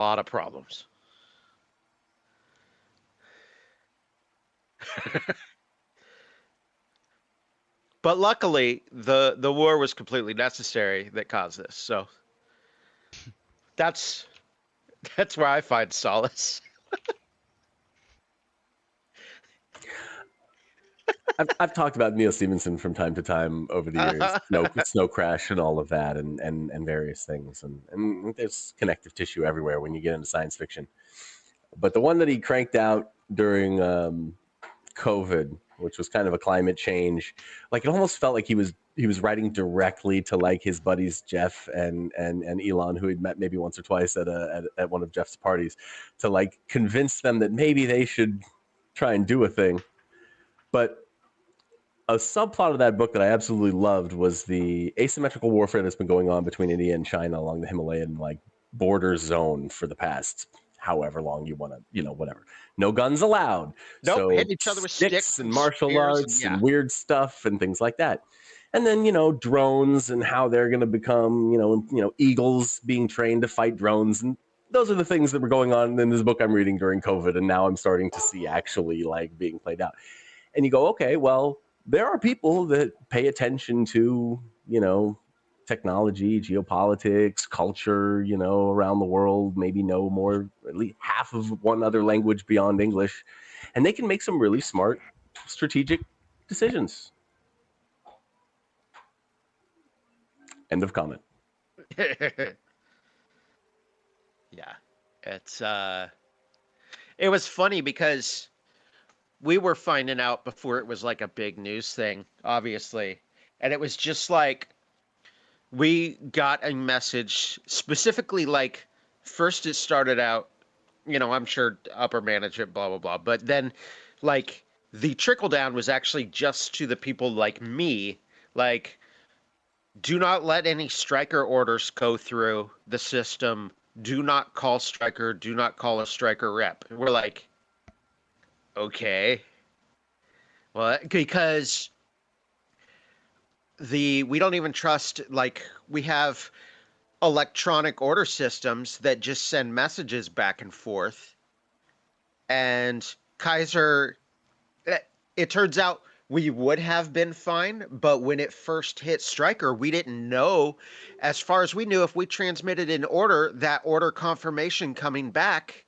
A lot of problems. But luckily, the war was completely necessary that caused this. So that's that's where I find solace. I've talked about Neil Stevenson from time to time over the years, Snow Crash and all of that, and various things, and there's connective tissue everywhere when you get into science fiction. But the one that he cranked out during COVID, which was kind of a climate change, like it almost felt like he was writing directly to like his buddies Jeff and Elon, who he'd met maybe once or twice at one of Jeff's parties, to like convince them that maybe they should try and do a thing. But a subplot of that book that I absolutely loved was the asymmetrical warfare that's been going on between India and China along the Himalayan like border zone for the past however long you want to, whatever. No guns allowed. Nope, So hitting each other with sticks sticks and and martial spears, and arts yeah. and weird stuff and things like that. And then, drones and how they're going to become, eagles being trained to fight drones. And those are the things that were going on in this book I'm reading during COVID. And now I'm starting to see actually like being played out. And you go, okay, well, there are people that pay attention to, technology, geopolitics, culture, around the world, maybe know more, at least half of one other language beyond English, and they can make some really smart strategic decisions. End of comment. Yeah. It's it was funny because we were finding out before it was like a big news thing, obviously. And it was just like we got a message specifically like first it started out, I'm sure upper management, blah blah blah. But then like the trickle down was actually just to the people like me, like do not let any striker orders go through the system. Do not call striker, do not call a striker rep. And we're like, okay. Well, because we don't even trust, like we have electronic order systems that just send messages back and forth. And Kaiser, it turns out we would have been fine, but when it first hit Stryker, we didn't know. As far as we knew, if we transmitted an order, that order confirmation coming back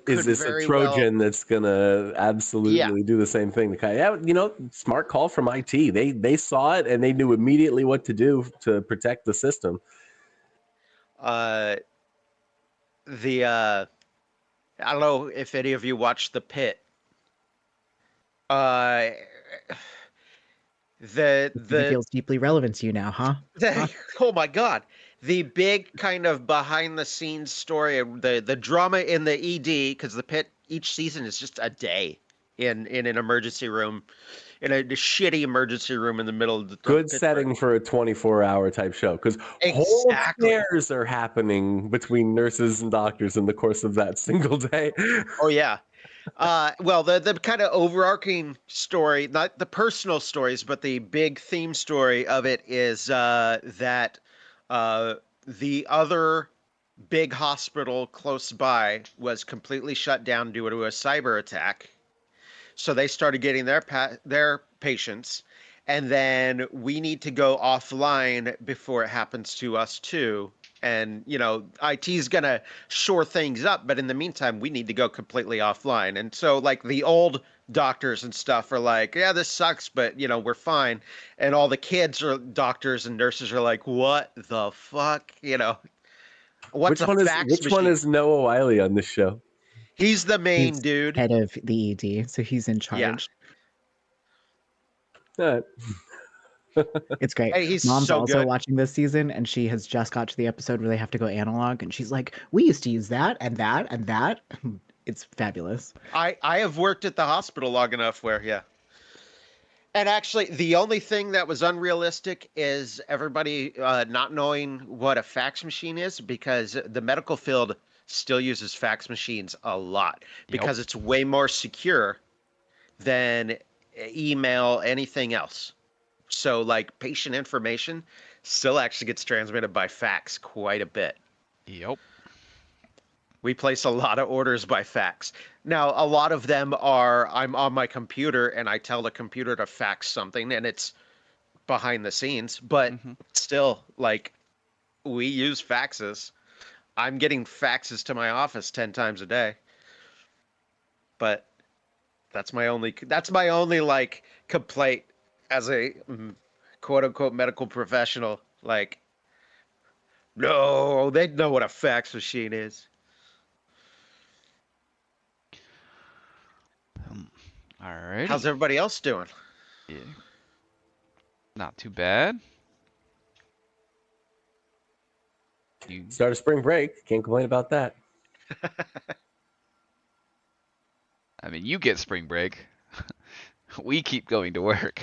Is could this a very well. Trojan that's gonna Yeah. absolutely do the same thing? Yeah, smart call from IT. They saw it and they knew immediately what to do to protect the system. Uh, I don't know if any of you watched The Pit. Uh, It the feels deeply relevant to you now, huh? oh my god, the big kind of behind the scenes story, the drama in the ED, because the Pit each season is just a day in an emergency room, in a shitty emergency room in the middle of Good Pittsburgh. setting for a 24-hour type show because whole Exactly. affairs are happening between nurses and doctors in the course of that single day. Oh yeah. Well, the kind of overarching story, not the personal stories, but the big theme story of it is that uh, the other big hospital close by was completely shut down due to a cyber attack. So they started getting their patients, and then we need to go offline before it happens to us too. And IT's gonna shore things up, but in the meantime, we need to go completely offline. And so, like the old doctors and stuff are like, "Yeah, this sucks, but we're fine." And all the kids or doctors and nurses are like, "What the fuck?" What's Which a one is fax which one machine? is Noah Wiley on this show? He's the main He's dude. head of the ED, so he's in Yeah, charge. Uh, It's great. and he's Mom's so also good. watching this season, and she has just got to the episode where they have to go analog, and she's like, "We used to use that and that and that." It's fabulous. I have worked at the hospital long enough where, yeah. And actually, the only thing that was unrealistic is everybody not knowing what a fax machine is, because the medical field still uses fax machines a lot Yep. because it's way more secure than email, anything else. So, like, patient information still actually gets transmitted by fax quite a bit. Yep. We place a lot of orders by fax. Now, a lot of them are I'm on my computer and I tell the computer to fax something and it's behind the scenes, but Hmm. still, like, we use faxes. I'm getting faxes to my office 10 times a day. But that's my only like complaint as a quote unquote medical professional. Like, no, they know what a fax machine is. How's Alrighty. everybody else doing? Yeah. Not too bad. You, Start of spring break. Can't complain about that. I mean, you get spring break. We keep going to work.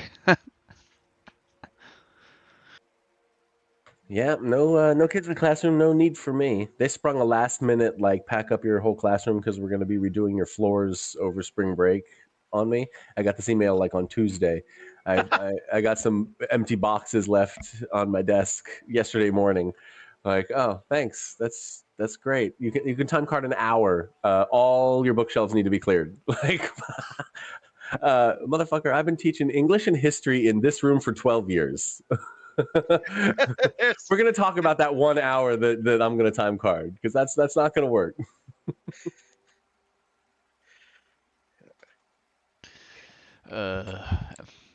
Yeah, no kids in the classroom. No need for me. They sprung a last minute like pack up your whole classroom because we're going to be redoing your floors over spring break on me. I got this email like on Tuesday. I got some empty boxes left on my desk yesterday morning. Like, oh, thanks. That's great. You can time card an hour. All your bookshelves need to be cleared. Like, motherfucker, I've been teaching English and history in this room for 12 years. We're gonna talk about that 1 hour that I'm gonna time card because that's not gonna work. uh,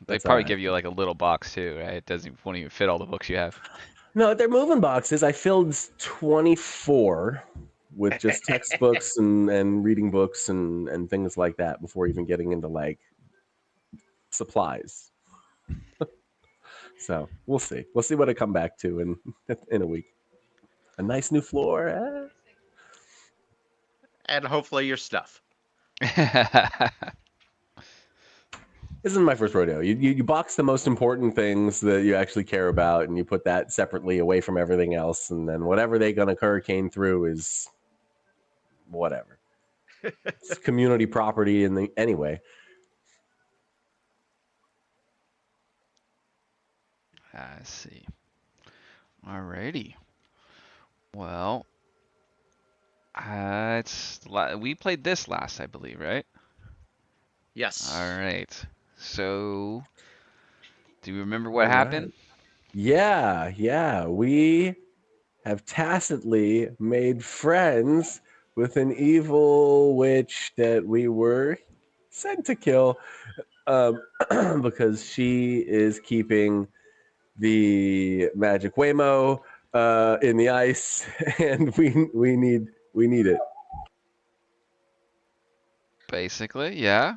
they That's all probably right. give you like a little box too, right? It won't even fit all the books you have. No, they're moving boxes. I filled 24 with just textbooks and reading books and things like that before even getting into like supplies. So we'll see. We'll see what I come back to in a week. A nice new floor. And hopefully your stuff. This isn't my first rodeo. You box the most important things that you actually care about, and you put that separately away from everything else, and then whatever they're gonna hurricane through is whatever. It's community property in the anyway. I see. Alrighty. Well, we played this last, I believe, right? All Yes. right. So, do you remember what All right. happened? Yeah. We have tacitly made friends with an evil witch that we were sent to kill um, because she is keeping the magic Waymo in the ice, and we need it. Basically, yeah.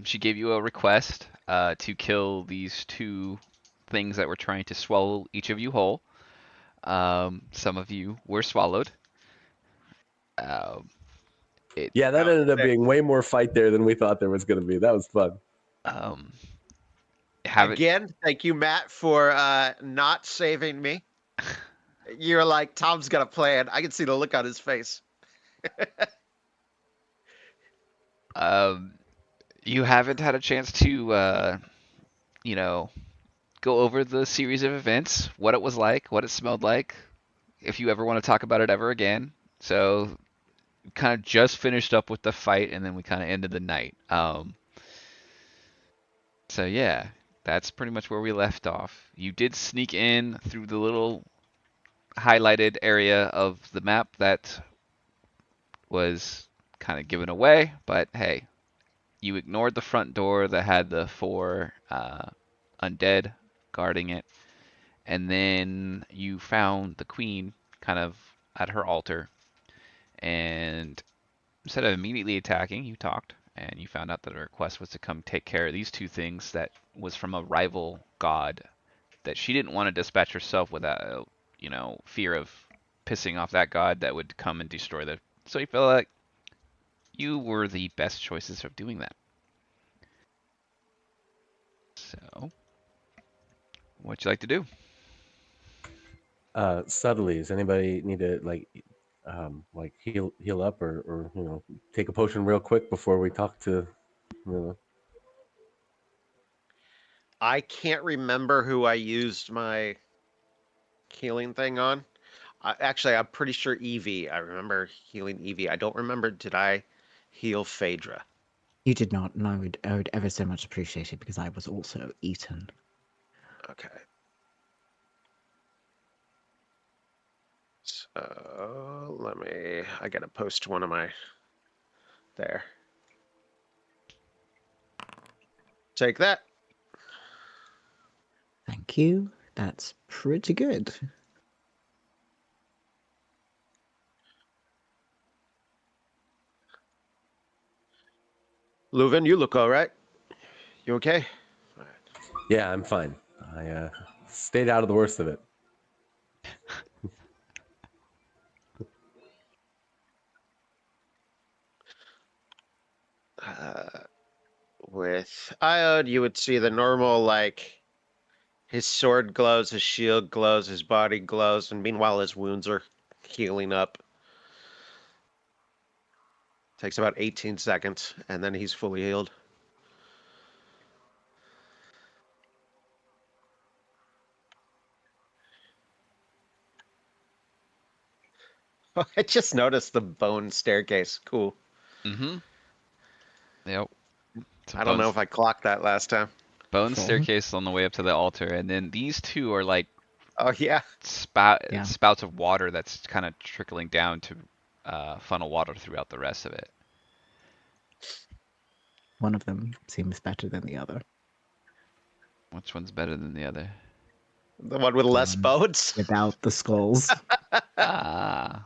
She gave you a request to kill these two things that were trying to swallow each of you whole. Some of you were swallowed. Um, it Yeah, that Oh, ended up there. being way more fight there than we thought there was going to be. That was fun. um, have it. Again, thank you, Matt, for not saving me. You're like, Tom's got a plan. I can see the look on his face. Um, you haven't had a chance to, you know, go over the series of events, what it was like, what it smelled like, if you ever want to talk about it ever again. So, kind of just finished up with the fight, and then we kind of ended the night. So yeah, that's pretty much where we left off. You did sneak in through the little highlighted area of the map that was kind of given away, but hey, you ignored the front door that had the four undead guarding it, and then you found the queen kind of at her altar, and instead of immediately attacking, you talked, and you found out that her request was to come take care of these two things that was from a rival god that she didn't want to dispatch herself without, fear of pissing off that god that would come and destroy the. So you felt like you were the best choices of doing that. So, what'd you like to do? Subtly, does anybody need to like heal up or take a potion real quick before we talk to you know I can't remember who I used my healing thing on. Actually, I'm pretty sure Evie. I remember healing Evie. I don't remember. Did I heal Phaedra? You did not, and I would ever so much appreciate it because I was also eaten. Okay. So let me. I gotta post one of my. There. Take that. Thank you. That's pretty good. Leuven, you look all right. You okay? Yeah, I'm fine. I stayed out of the worst of it. Uh, with Iod, you would see the normal, like, his sword glows, his shield glows, his body glows, and meanwhile his wounds are healing up. Takes about 18 seconds, and then he's fully healed. I just noticed the bone staircase. Cool. Mm-hmm. Yep. So I don't know if I clocked that last time. bone Sure. staircase on the way up to the altar, and then these two are like Oh, yeah. Yeah. spouts of water that's kind of trickling down to funnel water throughout the rest of it. One of them seems better than the other. Which one's better than the other? The one with The less one bones. without the skulls. Ah,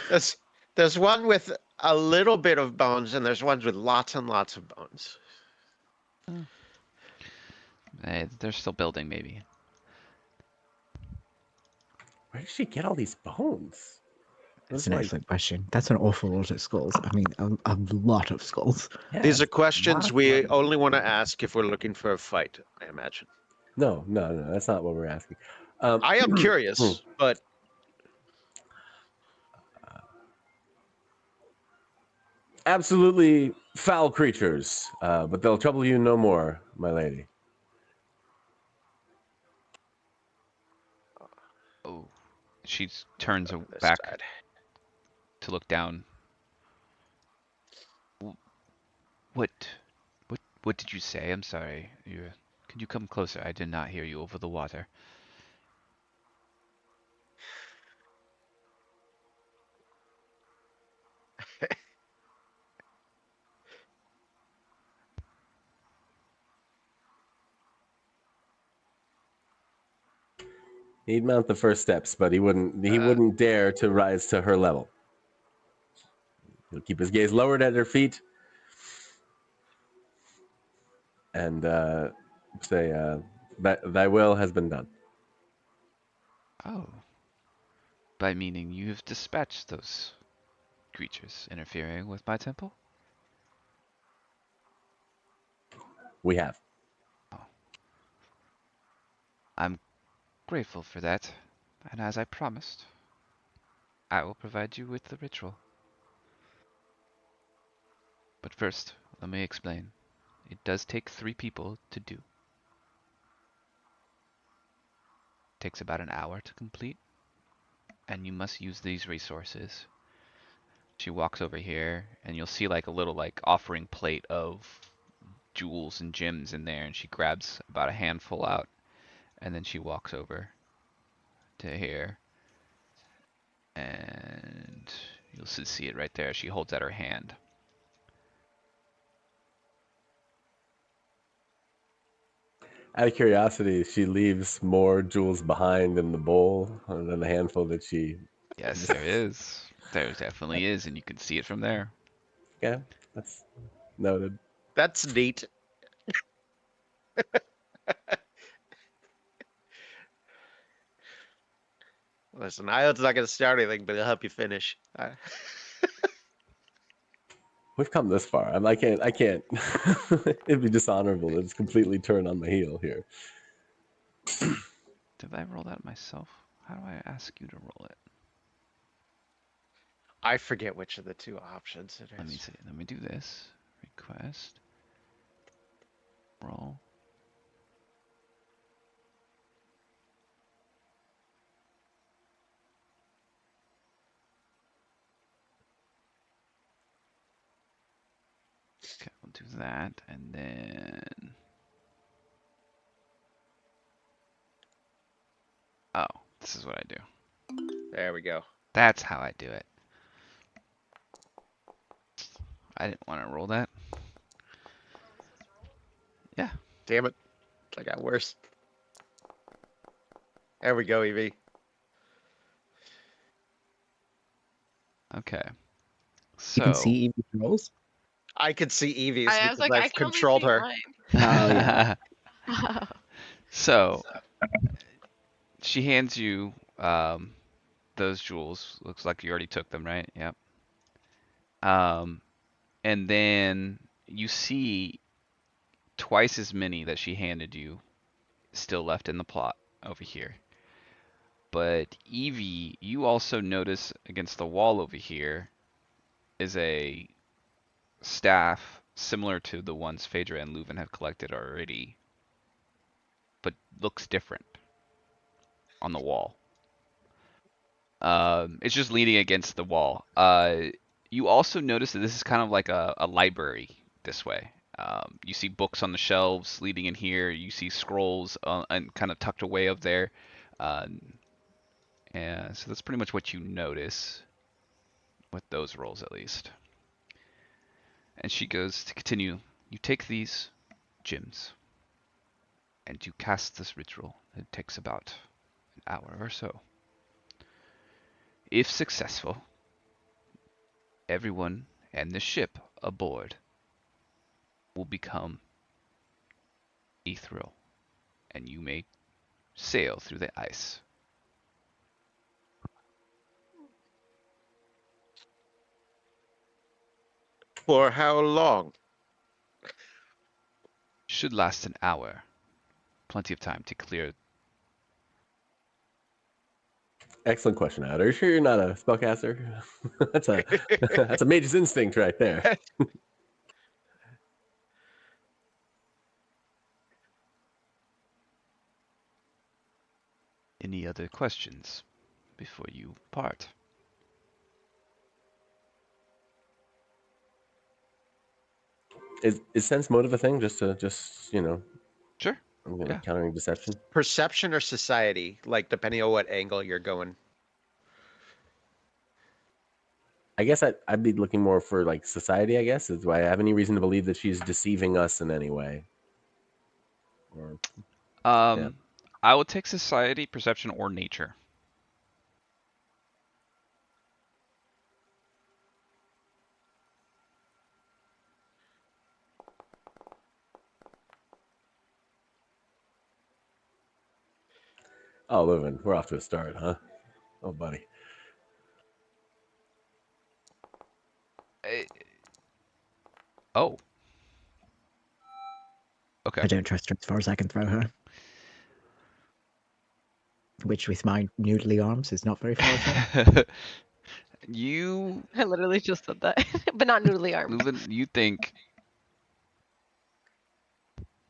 There's, there's one with a little bit of bones, and there's ones with lots and lots of bones. they're still building maybe. Where did she get all these bones? It's That's an like, excellent question. That's an awful lot of skulls. I mean, a lot of skulls. yeah, These are it's a questions lot we of only want to ask if we're looking for a fight, I imagine. No, no, no, that's not what we're asking. I am curious, but Absolutely foul creatures, but they'll trouble you no more, my lady. Oh, she turns this back side. to look down. W- What, what did you say? I'm sorry. Could you come closer? I did not hear you over the water. He'd mount the first steps, but he wouldn't. He Uh, wouldn't dare to rise to her level. He'll keep his gaze lowered at her feet, and say, "Thy will has been done." Oh, by meaning you have dispatched those creatures interfering with my temple? We have. Oh, I'm grateful for that, and as I promised, I will provide you with the ritual. But first, let me explain. It does take 3 people to do. It takes about an hour to complete, and you must use these resources. She walks over here, and you'll see like a little like offering plate of jewels and gems in there, and she grabs about a handful out, and then she walks over to here, and you'll see it right there. She holds out her hand. Out of curiosity, she leaves more jewels behind in the bowl than the handful that she. Yes, there is. There definitely is, and you can see it from there. Yeah, that's noted. that's neat. Listen, Iod's not going to start anything, but he'll help you finish. We've come this far. I can't. I can't. It'd be dishonorable to just completely turn on the heel here. Did I roll that myself? How do I ask you to roll it? I forget which of the two options it Let me is. see. Let me do this. Request. Roll. do that, and then... Oh, this is what I do. There we go. That's how I do it. I didn't want to roll that. Yeah. Damn it. I got worse. There we go, Evie. Okay. You can So... see Evie's rolls. I could see Evie's I was because like, I I've can only controlled see her. Oh yeah. mine. So, she hands you those jewels. Looks like you already took them, right? Yep. And then you see twice as many that she handed you still left in the plot over here. But Evie, you also notice against the wall over here is a staff similar to the ones Phaedra and Leuven have collected already, but looks different on the wall. It's just leaning against the wall. You also notice that this is kind of like a library this way. You see books on the shelves leading in here. You see scrolls and kind of tucked away up there. Uh, and so that's pretty much what you notice with those rolls, at least. And she goes to continue. You take these gems and you cast this ritual. It takes about an hour or so. If successful, everyone and the ship aboard will become ethereal, and you may sail through the ice. For how long? Should last an hour. Plenty of time to clear. Excellent question, Ad. Are you sure you're not a spellcaster? that's a that's a mage's instinct right there. Any other questions before you part? Is sense motive a thing? Just Sure. I'm gonna Yeah. countering deception. Perception or society? Like, depending on what angle you're going. I guess I'd be looking more for like society. I guess do I have any reason to believe that she's deceiving us in any way? Or yeah. I will take society, perception, or nature. Oh, Leuven, we're off to a start, huh? Oh, buddy. Oh. Okay. I don't trust her as far as I can throw her. Which, with my noodly arms, is not very far at all. You, I literally just said that, but not noodly arms. Leuven, you think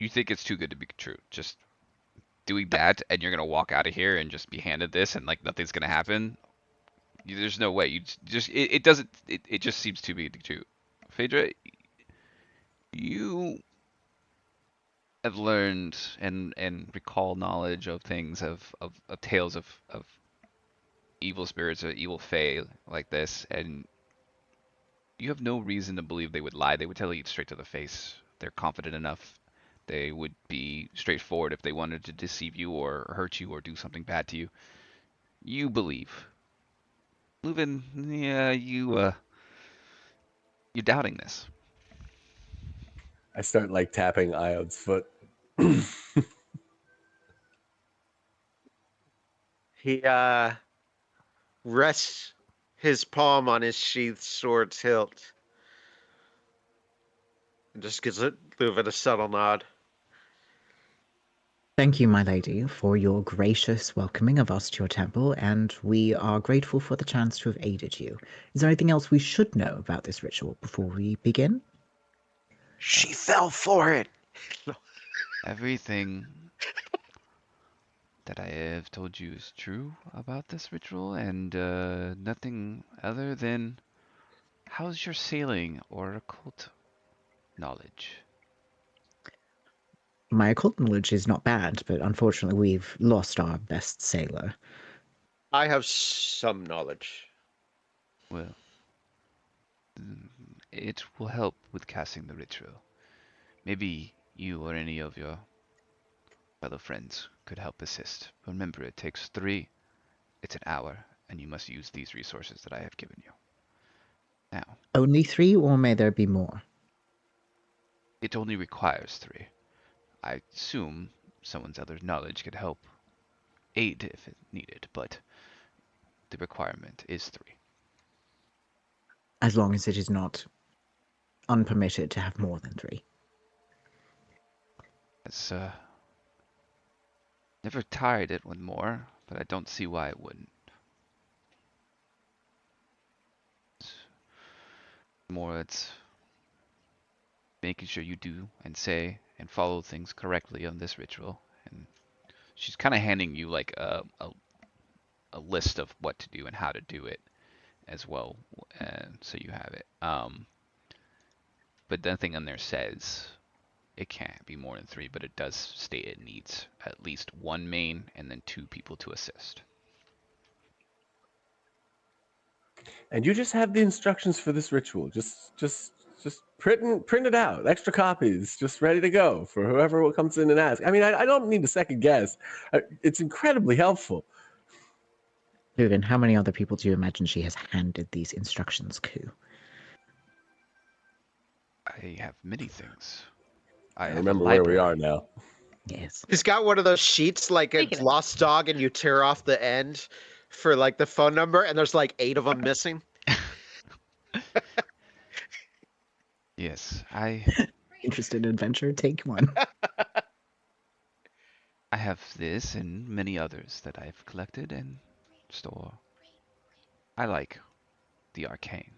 it's too good to be true. Just doing that, and you're gonna walk out of here and just be handed this, and like nothing's gonna happen. There's no way. You just it doesn't. It just seems too big to be true. Phaedra, you have learned and recall knowledge of things of tales of evil spirits or evil fae like this, and you have no reason to believe they would lie. They would tell you straight to the face. They're confident enough. They would be straightforward if they wanted to deceive you or hurt you or do something bad to you. You believe. Leuven, yeah, you're doubting this. I start like tapping Iod's foot. He rests his palm on his sheathed sword's hilt and just gives Leuven a subtle nod. Thank you, my lady, for your gracious welcoming of us to your temple, and we are grateful for the chance to have aided you. Is there anything else we should know about this ritual before we begin? She fell for it. Everything that I have told you is true about this ritual, and nothing other than how's your sailing or occult knowledge? My occult knowledge is not bad, but unfortunately we've lost our best sailor. I have some knowledge. Well, it will help with casting the ritual. Maybe you or any of your fellow friends could help assist. Remember, it takes 3. It's an hour, and you must use these resources that I have given you. Now, Only 3, or may there be more? it only requires 3. I assume someone's other knowledge could help aid if it needed, but the requirement is 3. As long as it is not unpermitted to have more than 3. It's never tried it with more, but I don't see why it wouldn't. More, it's making sure you do and say and follow things correctly on this ritual. And she's kind of handing you like a list of what to do and how to do it as well, so you have it. But nothing on there says it can't be more than 3, but it does state it needs at least 1 main and then 2 people to assist. And you just have the instructions for this ritual. Just print it out. Extra copies, just ready to go for whoever comes in and asks. I mean, I don't need a second guess. It's incredibly helpful. Lugan, how many other people do you imagine she has handed these instructions to? I have many things. I have a remember where we library. are now. Yes. He's got one of those sheets like a Speaking of- lost dog, and you tear off the end for like the phone number, and there's like 8 of them missing. Yes, I Interested in adventure? Take one. have this and many others that I've collected and store. I like the arcane.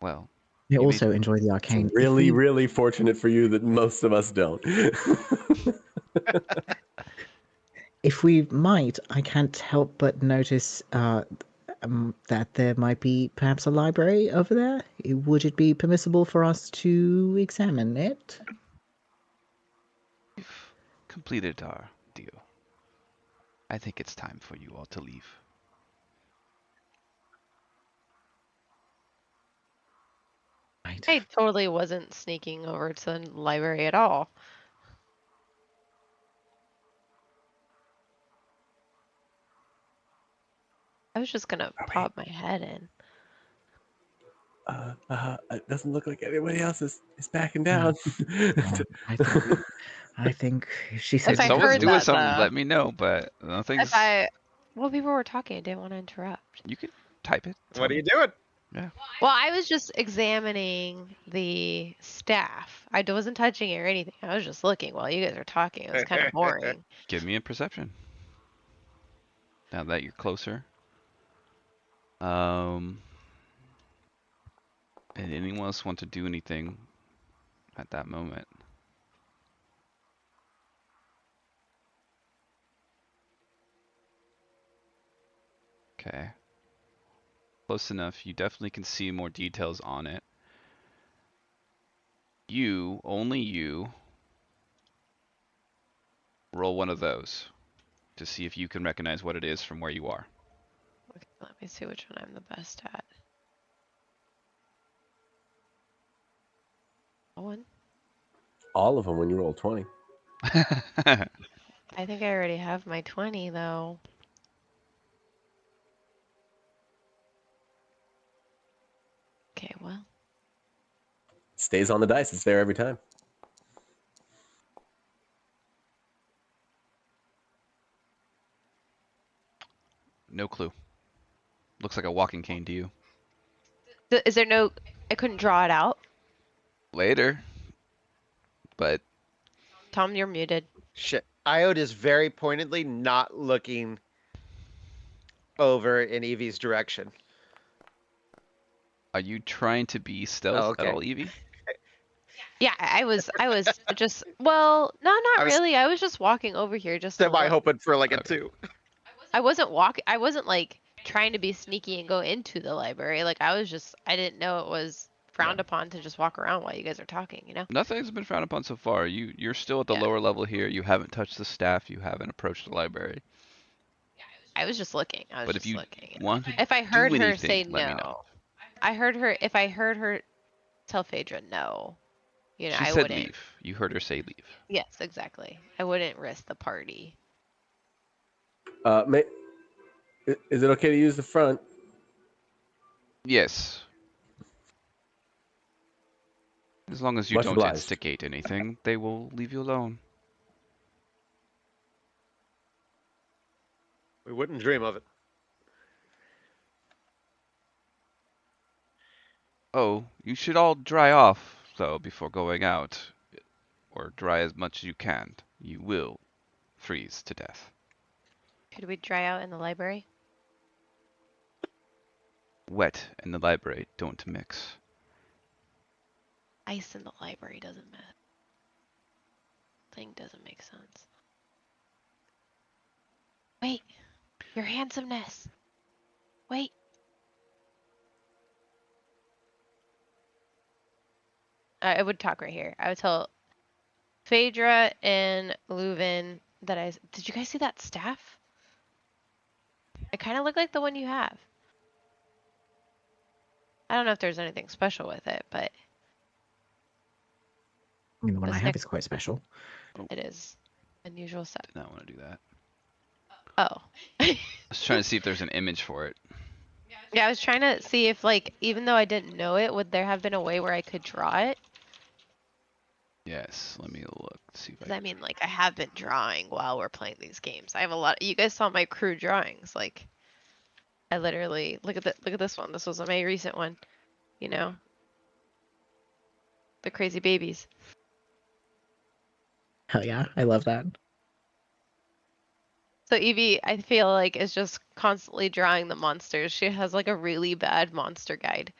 Well, I You also enjoy the arcane. It's really, really fortunate for you that most of us don't. If we might, I can't help but notice that there might be perhaps a library over there. Would it be permissible for us to examine it? we've completed our deal. I think it's time for you all to leave. Right. I totally wasn't sneaking over to the library at all. I was just gonna pop my head in. It doesn't look like anybody else is backing No. down. I think she said If If I someone's heard doing that, something, though. let me know, but nothing's. Well, people were talking. I didn't want to interrupt. You can type it. What are you doing? Well, I was just examining the staff. I wasn't touching it or anything. I was just looking while you guys were talking. It was kind of boring. Give me a perception. Now that you're closer. And anyone else want to do anything at that moment? Okay. Close enough. You definitely can see more details on it. You, only you, roll one of those to see if you can recognize what it is from where you are. Okay, let me see which one I'm the best at. One. All of them when you roll 20. I think I already have my 20 though. Okay, well. Stays on the dice. It's there every time. No clue. Looks like a walking cane to you. Is there no? I couldn't draw it out. Later. But Tom, you're muted. Shit. Iode is very pointedly not looking over in Evie's direction. are you trying to be stealth Oh, okay. at all, Evie? Yeah, I was just, well, no, not I was- really. I was just walking over here just to Am I look. hoping for like a Okay. 2? I wasn't like trying to be sneaky and go into the library. Like I didn't know it was frowned upon to just walk around while you guys are talking, you know? Nothing's been frowned upon so far. You're still at the Yeah. lower level here. You haven't touched the staff. You haven't approached the library. I was just looking. I was But if just you looking. want to If I do heard her anything, say let me know. no, if I heard her tell Phaedra no, you know, She I said wouldn't. leave. You heard her say leave. Yes, exactly. I wouldn't risk the party. Is it okay to use the front? Yes. As long as you Much don't obliged. instigate anything, they will leave you alone. We wouldn't dream of it. Oh, you should all dry off, though, before going out. Or dry as much as you can. You will freeze to death. Could we dry out in the library? Wet and the library don't mix. Ice in the library doesn't matter. Thing doesn't make sense. Wait, your handsomeness. Wait. I would talk right here. I would tell Phaedra and Leuven that did you guys see that staff? It kind of looked like the one you have. I don't know if there's anything special with it, but I mean, the one this I have next is quite special. it is unusual stuff. Did not want to do that. Oh. I was trying to see if there's an image for it. Yeah, I was trying to see if, like, even though I didn't know it, would there have been a way where I could draw it? Yes, let me look. See if Because I mean, like, I have been drawing while we're playing these games. I have a lot. You guys saw my crew drawings. Like, I literally look at this one. This was my recent one. You know, the crazy babies. Hell yeah, I love that. So Evie, I feel like, is just constantly drawing the monsters. She has like a really bad monster guide.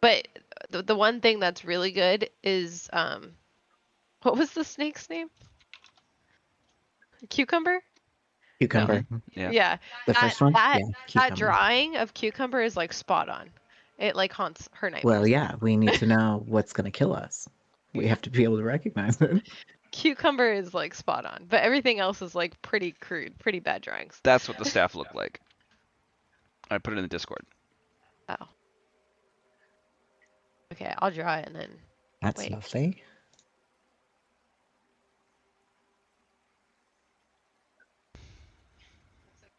But the one thing that's really good is what was the snake's name? Cucumber? Cucumber. Yeah. Yeah. The first one? That Yeah, that cucumber. drawing of Cucumber is like spot on. It like haunts her nightmares. Well, yeah, we need to know what's going to kill us. We have to be able to recognize it. Cucumber is like spot on, but everything else is like pretty crude, pretty bad drawings. That's what the staff looked like. I put it in the Discord. Oh. Okay, I'll draw it and then That's wait. lovely.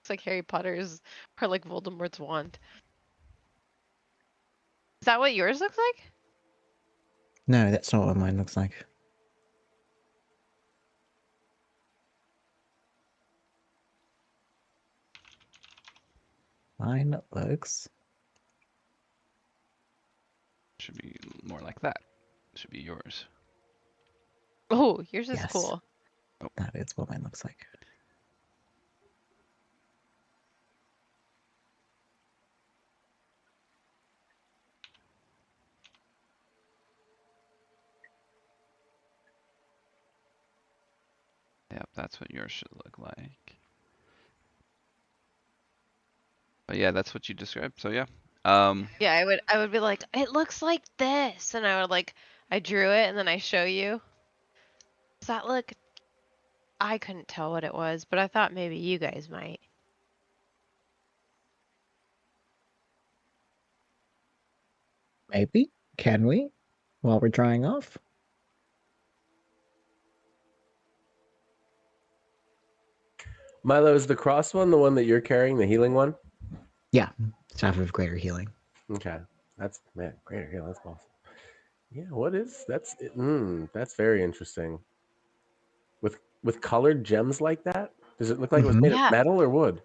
It's like Harry Potter's or like Voldemort's wand. Is that what yours looks like? No, that's not what mine looks like. Mine looks... Should be more like that. Should be yours. Oh, yours is Yes. cool. That is what mine looks like. Yep, that's what yours should look like. But yeah, that's what you described. So yeah. Yeah, I would be like, it looks like this, and I would like, I drew it and then I show you. Does that look? I couldn't tell what it was, but I thought maybe you guys might. Maybe? Can we? While we're drying off? Milo, is the cross one the one that you're carrying, the healing one? Yeah, Staff of Greater Healing. Okay, that's greater healing. That's awesome. Yeah, what is that's? That's very interesting. With colored gems like that, does it look like it was made Yeah. of metal or wood?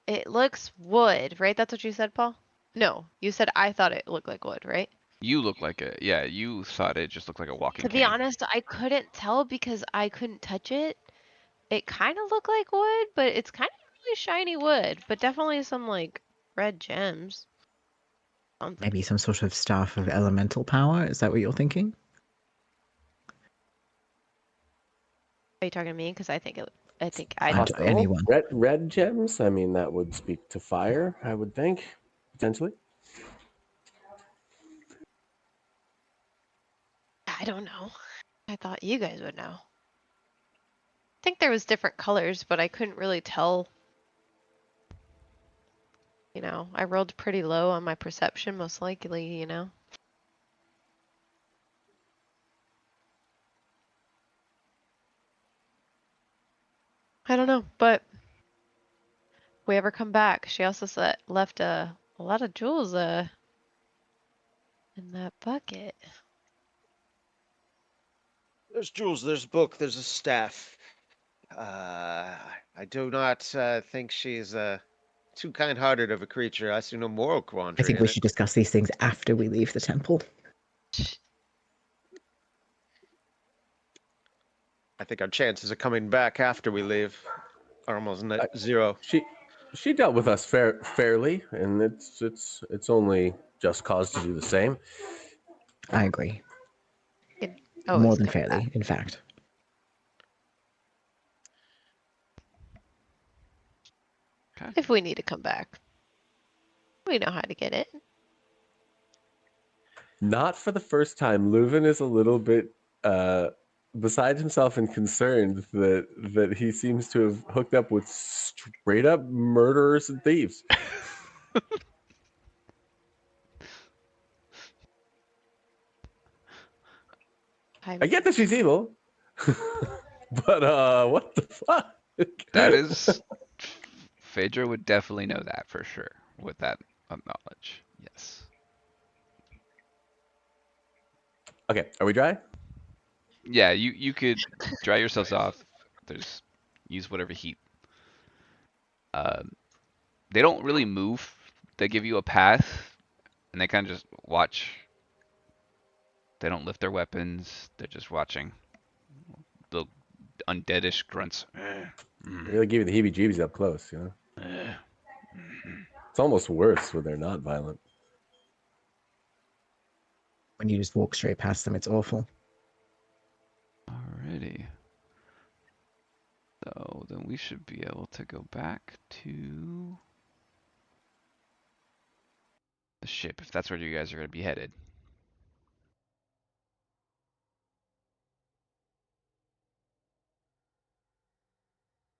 It looks wood, right? That's what you said, Paul? No, you said I thought it looked like wood, right? You look like it. Yeah, you thought it just looked like a walking To be cane. honest, I couldn't tell because I couldn't touch it. It kind of looked like wood, but it's kind of really shiny wood, but definitely some like red gems. Something. Maybe some sort of Staff of Elemental Power? Is that what you're thinking? Are you talking to me? Because I think it I think I'd And Possible. anyone. Red gems. I mean, that would speak to fire. I would think potentially. I don't know. I thought you guys would know. I think there was different colors, but I couldn't really tell. You know, I rolled pretty low on my perception, most likely, you know. I don't know, but if we ever come back, she also left a lot of jewels in that bucket. There's jewels, there's a book, there's a staff. I do not think she's too kind-hearted of a creature. I see no moral I quandary think in we it. should discuss these things after we leave the temple. I think our chances of coming back after we leave are almost zero. She dealt with us fairly, and it's only just cause to do the same. I agree. Could More always than come fairly, back in fact. Okay. if we need to come back. We know how to get it. Not for the first time. Leuven is a little bit beside himself and concerned that he seems to have hooked up with straight up murderers and thieves. I get that she's evil, but what the fuck? That is, Phaedra would definitely know that for sure with that knowledge. Yes. Okay, are we dry? Yeah, you could dry yourselves off. Use whatever heat. They don't really move. They give you a path, and they kind of just watch. They don't lift their weapons. They're just watching. The undeadish grunts. They really give you the heebie-jeebies up close, you know? It's almost worse when they're not violent. When you just walk straight past them, it's awful. Alrighty. So then we should be able to go back to the ship if that's where you guys are going to be headed.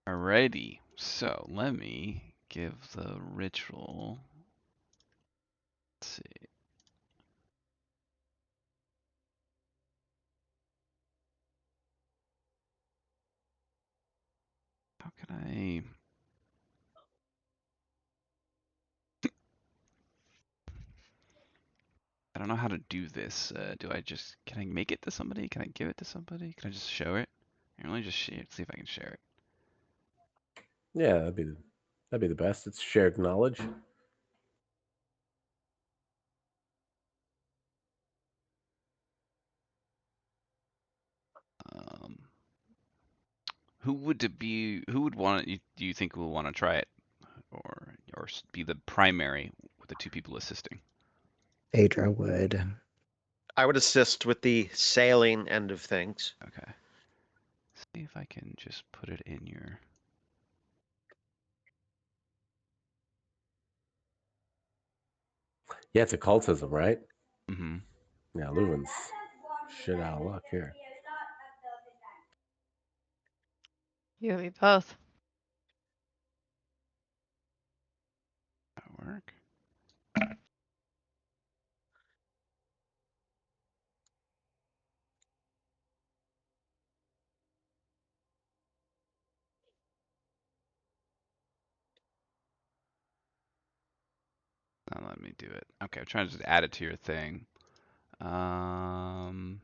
Alrighty. So let me give the ritual. Let's see. How can I? I don't know how to do this. Can I make it to somebody? Can I give it to somebody? Can I just show it? Let me just see if I can share it. Yeah, that'd be the best. It's shared knowledge. Um, who would it be? Who would want it? Do you think will want to try it, or be the primary with the two people assisting? Phaedra would. I would assist with the sailing end of things. Okay. See if I can just put it in your. Yeah, it's occultism, right? Mm-hmm. Yeah, Leuven's shit out of luck here. You and me both. That work? Not let me do it. Okay, I'm trying to just add it to your thing. Um.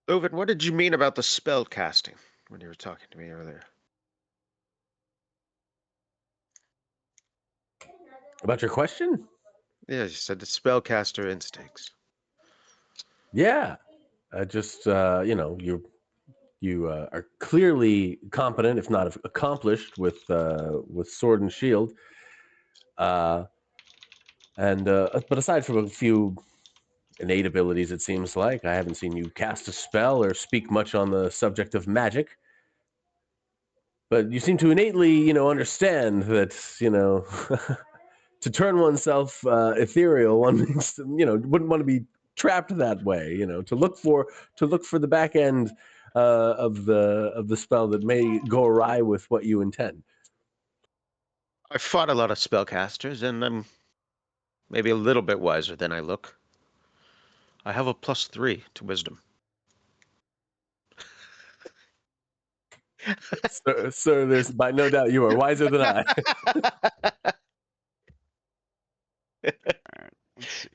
Ovid, what did you mean about the spell casting when you were talking to me earlier? About your question? Yeah, you said the spellcaster instincts. Yeah, just you know, you are clearly competent, if not accomplished, with sword and shield. And but aside from a few innate abilities, it seems like I haven't seen you cast a spell or speak much on the subject of magic. But you seem to innately, understand that, to turn oneself ethereal, one needs to, wouldn't want to be trapped that way. To look for the back end of the spell that may go awry with what you intend. I fought a lot of spellcasters, and I'm maybe a little bit wiser than I look. I have a +3 to wisdom. Sir, there's by no doubt you are wiser than I. Alright, let's see.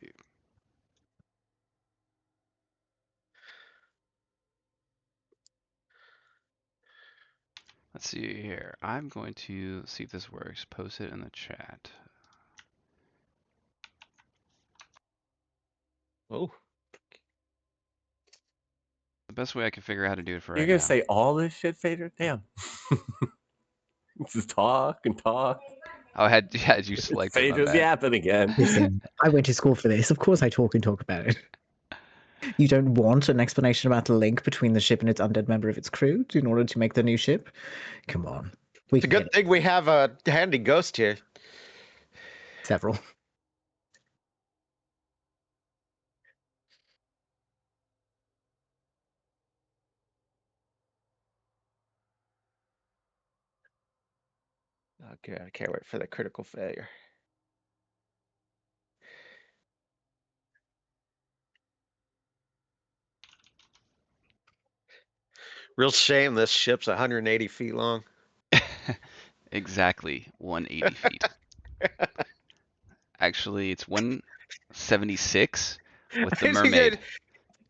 Let's see here. I'm going to see if this works. Post it in the chat. Oh, The best way I can figure out how to do it for You're right gonna now. say all this shit, Phaedra? Damn. Just talk and talk. Oh, had you selected my Phaedra's bad. yapping again. Listen, I went to school for this. Of course I talk about it. You don't want an explanation about the link between the ship and its undead member of its crew in order to make the new ship? Come on. We it's a can good get thing we have a handy ghost here. several. Okay, I can't wait for the critical failure. Real shame this ship's 180 feet long. Exactly 180 feet. Actually, it's 176 with the I was gonna mermaid.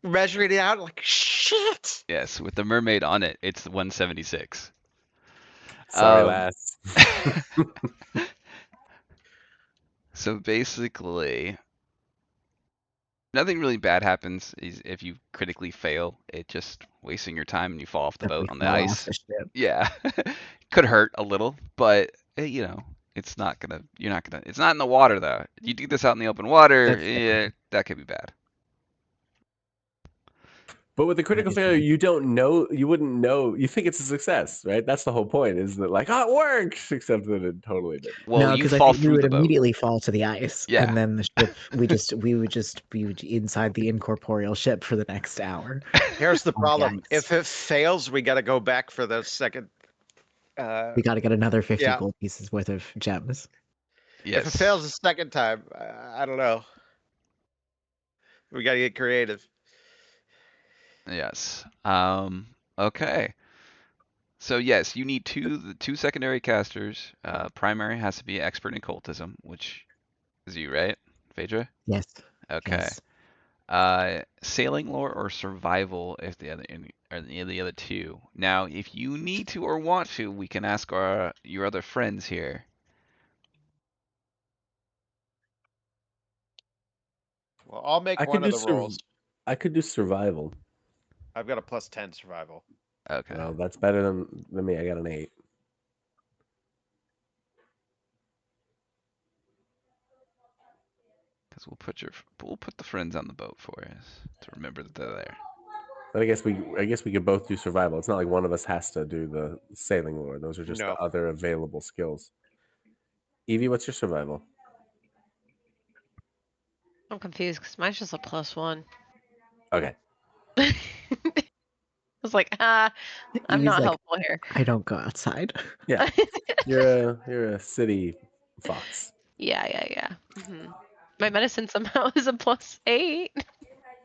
measuring it out like shit. Yes, with the mermaid on it, it's 176. Sorry, Um, lass. So basically, nothing really bad happens if you critically fail. It just wasting your time and you fall off the That we boat on the fall off ice. the ship. Yeah, could hurt a little, but it's not gonna. You're not gonna. It's not in the water though. You do this out in the open water, That's yeah, that could be bad. But with the critical is failure, right. you don't know, you wouldn't know, you think it's a success, right? That's the whole point, is that like, oh, it works, except that it totally didn't. Well, No, you because I fall think we through would the boat. immediately fall to the ice, Yeah. and then the ship. We would inside the incorporeal ship for the next hour. Here's the on the problem. ice. If it fails, we gotta go back for the second. We got to get another 50 Yeah. gold pieces worth of gems. If it Yes. fails the second time, I don't know. We gotta get creative. Yes. Okay. So yes, you need two secondary casters. Primary has to be expert in occultism, which is you, right, Phaedra? Yes. Okay. Yes. Sailing lore or survival if the other or the other two. Now, if you need to or want to, we can ask your other friends here. Well, I'll make I could one of do the rolls. I could do survival. I've got a +10 survival. Okay. Well, that's better than me. I got an 8. Because we'll put the friends on the boat for us to remember that they're there. But I guess we could both do survival. It's not like one of us has to do the sailing lore. Those are just No. the other available skills. Evie, what's your survival? I'm confused because mine's just a +1. Okay. I was like, I'm Evie's not like, helpful here. I don't go outside. Yeah. You're a city fox. Yeah. My medicine somehow is a +8,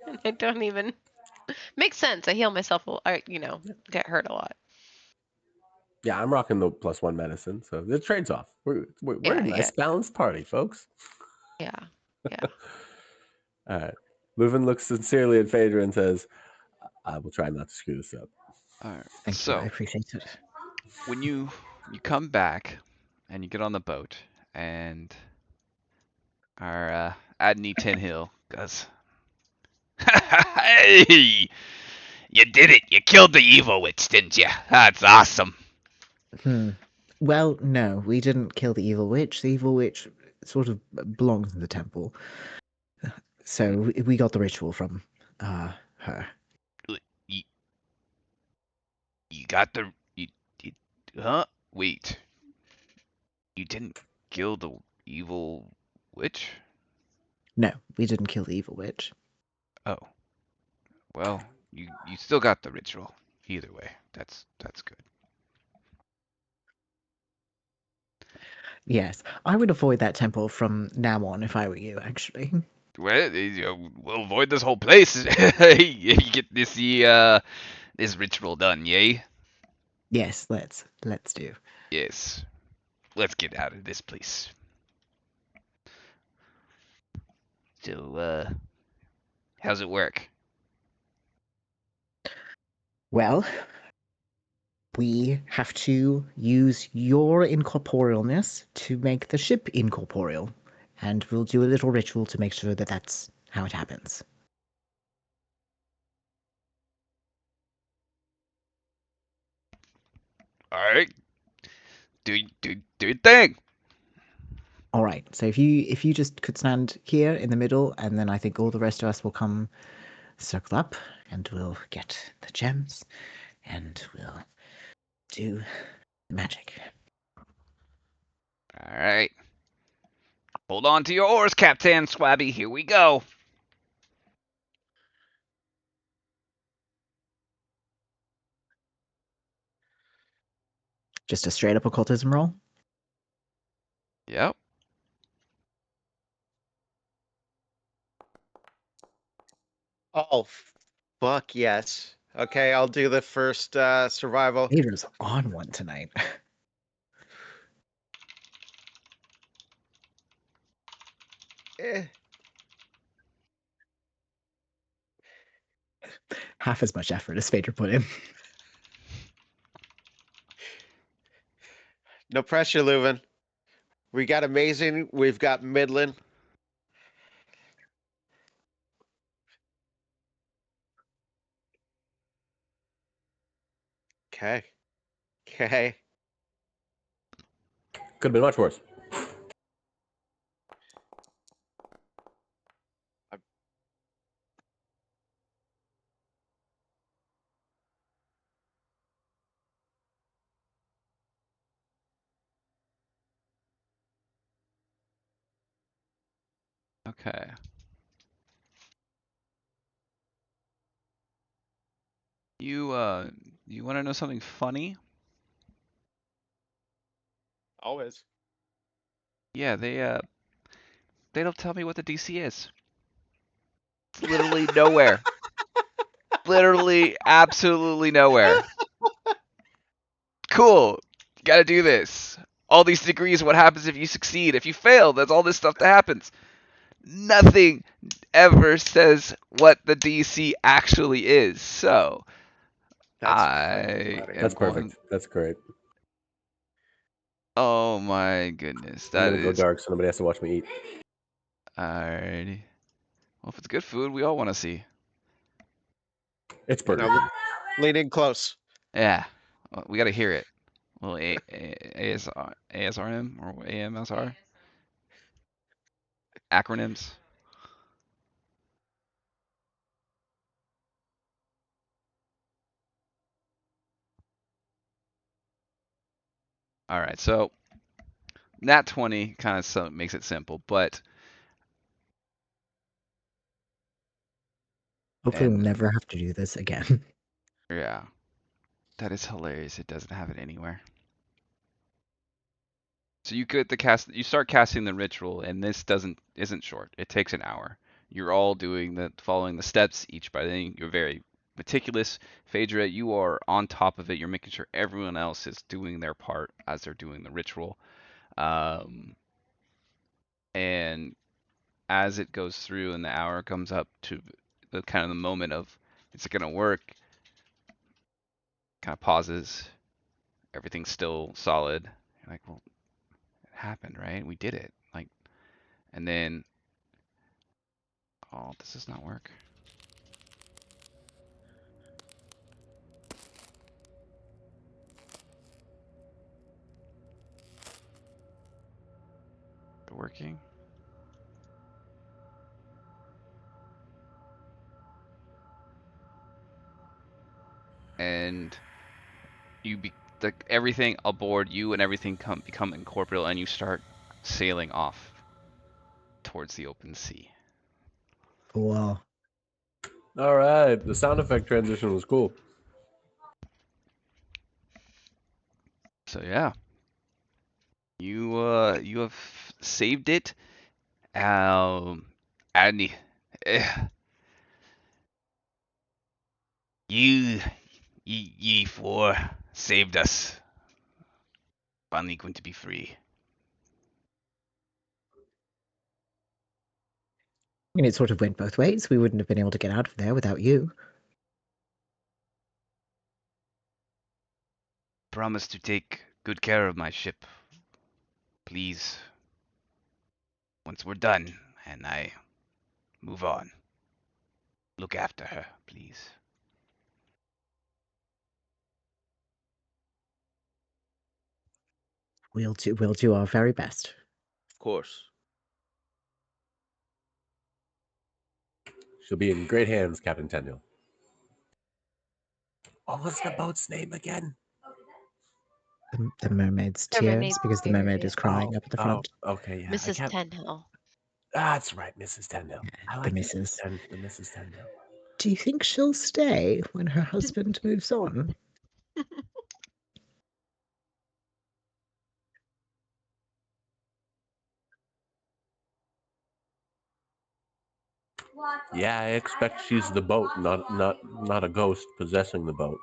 and I don't even. Makes sense. I heal myself. I get hurt a lot. Yeah, I'm rocking the +1 medicine, so the trades off. We're a Yeah. nice balanced party, folks. Yeah. All right. Leuven looks sincerely at Phaedra and says, I will try not to screw this up. All right. Thank you. I appreciate it. When you come back and you get on the boat and our Adney Tinhill goes, hey, you did it. You killed the evil witch, didn't you? That's awesome. Well, no, we didn't kill the evil witch. The evil witch sort of belongs in the temple. So we got the ritual from her. You, you got the you huh? Wait, you didn't kill the evil witch? No, we didn't kill the evil witch. Oh, well, you still got the ritual. Either way, that's good. Yes, I would avoid that temple from now on if I were you, actually. Well, we'll avoid this whole place. You get this ritual done, yay? Yes, let's do. Yes. Let's get out of this place. So, how's it work? Well, we have to use your incorporealness to make the ship incorporeal, and we'll do a little ritual to make sure that that's how it happens. All right, do your thing. All right. So if you just could stand here in the middle, and then I think all the rest of us will come circle up, and we'll get the gems, and we'll do the magic. All right. Hold on to your oars, Captain Swabby. Here we go. Just a straight up occultism roll. Yep. Oh, fuck yes. Okay, I'll do the first survival. Adrian's on one tonight. Eh, Half as much effort as Phaedra put in. no pressure, Leuven. We got amazing. We've got Midland. Okay. Okay. Could have been much worse. Okay. You want to know something funny? Always. Yeah, they don't tell me what the DC is. It's literally nowhere. Literally, absolutely nowhere. Cool. You gotta do this. All these degrees, what happens if you succeed? If you fail, there's all this stuff that happens. Nothing ever says what the DC actually is. So, That's fucking I funny. am That's going. perfect. That's great. Oh my goodness. I'm That gonna go is. dark so nobody has to watch me eat. Alrighty. Well, if it's good food, we all want to see. It's Burger Now King. lean in close. Yeah. Well, we gotta hear it. Well, ASRM or AMSR? Acronyms. All right, so nat 20 kind of makes it simple, but Hopefully, we'll and never have to do this again. yeah, that is hilarious. It doesn't have it anywhere. So you start casting the ritual, and this isn't short. It takes an hour. You're all following the steps each by then. You're very meticulous. Phaedra, you are on top of it. You're making sure everyone else is doing their part as they're doing the ritual. Um, and as it goes through and the hour comes up to the kind of the moment of is it gonna work, kind of pauses. Everything's still solid. You're like, well, it happened, right? We did it. Like, and then, oh, this does not work. working. And everything aboard you and everything become incorporeal, and you start sailing off towards the open sea. Cool. All right, the sound effect transition was cool. So yeah, you have saved it. And you ye four saved us. Finally going to be free. I mean, it sort of went both ways. We wouldn't have been able to get out of there without you. Promise to take good care of my ship, please. Once we're done and I move on, look after her, please. We'll do our very best. Of course. She'll be in great hands, Captain Tenniel. What was the boat's name again? The mermaid's Mermaid tears, because the mermaid is crying up at the front. Okay, yeah. Mrs. Tenhill. That's right, Mrs. Tenniel. I The like missus. the Mrs. Tenniel. Do you think she'll stay when her husband moves on? Yeah, I expect she's the boat, not a ghost possessing the boat.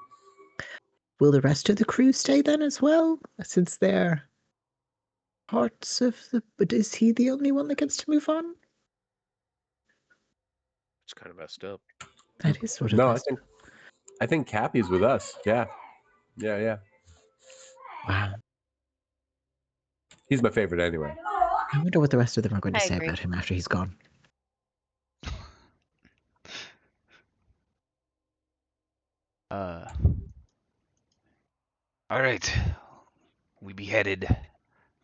Will the rest of the crew stay then as well? Since they're parts of the. But is he the only one that gets to move on? It's kind of messed up. That is sort of. No, messed up. I think Cappy's with us. Yeah. Wow. He's my favorite anyway. I wonder what the rest of them are going to I say agree. about him after he's gone. All right. We be headed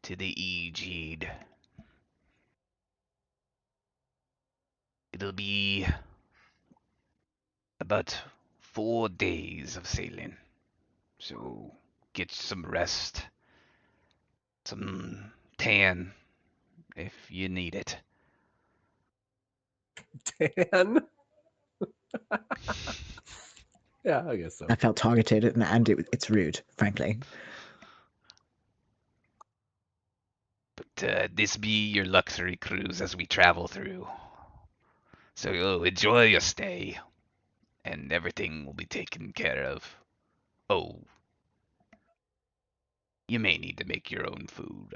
to the Aegean. It'll be about 4 days of sailing. So get some rest, some tan if you need it. Dan? Yeah, I guess so. I felt targeted, and it's rude, frankly. But this be your luxury cruise as we travel through. So enjoy your stay, and everything will be taken care of. Oh, you may need to make your own food.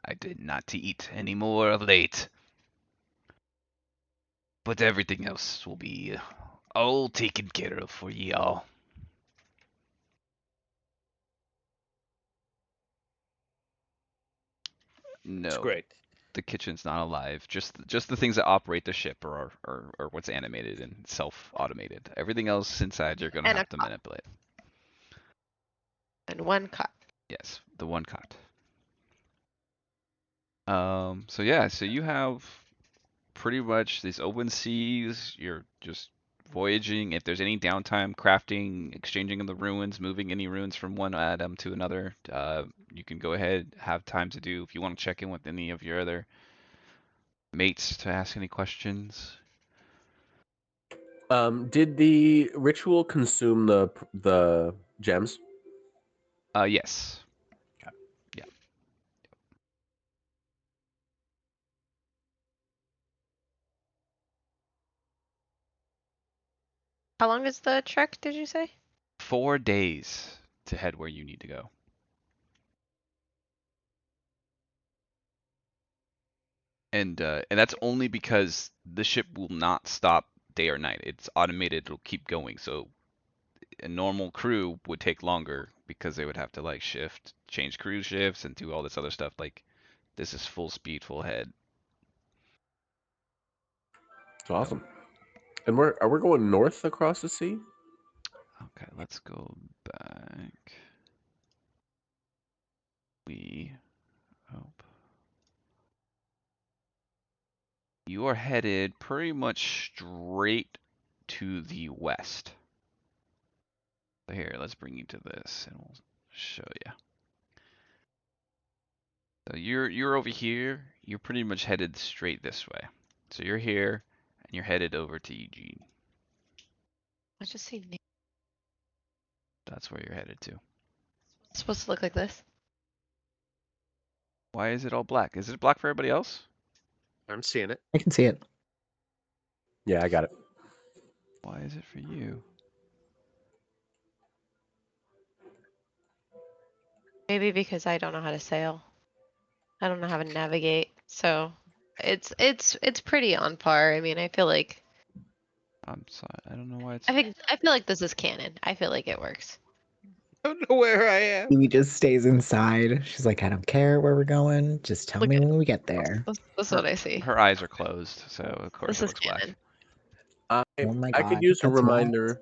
I did not to eat any more of late. But everything else will be all taken care of for ye all. It's No, great. the kitchen's not alive. Just the things that operate the ship are what's animated and self-automated. Everything else inside you're gonna And a have to cot. manipulate. And one cot. Yes, the one cot. So yeah, so you have pretty much these open seas. You're just voyaging. If there's any downtime, crafting, exchanging of the ruins, moving any ruins from one atom to another, you can go ahead, have time to do. If you want to check in with any of your other mates to ask any questions. Did the ritual consume the gems? Yes. Yeah. How long is the trek, did you say? 4 days to head where you need to go. And that's only because the ship will not stop day or night. It's automated, it'll keep going. So a normal crew would take longer because they would have to like shift, change crew shifts and do all this other stuff. Like this is full speed, full head. It's awesome. And are we going north across the sea? Okay, let's go back. We hope. You are headed pretty much straight to the west. So here, let's bring you to this and we'll show you. So you're over here. You're pretty much headed straight this way. So you're here and you're headed over to Eugene. I just see. That's where you're headed to. It's supposed to look like this. Why is it all black? Is it black for everybody else? I'm seeing it. I can see it. Yeah, I got it. Why is it for you? Maybe because I don't know how to sail. I don't know how to navigate. So it's pretty on par. I mean, I feel like I'm sorry. I don't know why it's. I feel like this is canon. I feel like it works. I don't know where I am. He just stays inside. She's like, I don't care where we're going. Just tell Look me at- when we get there. That's what I see. Her eyes are closed, so of course This it is looks black. canon. Oh my I could God, use a that's wild. reminder.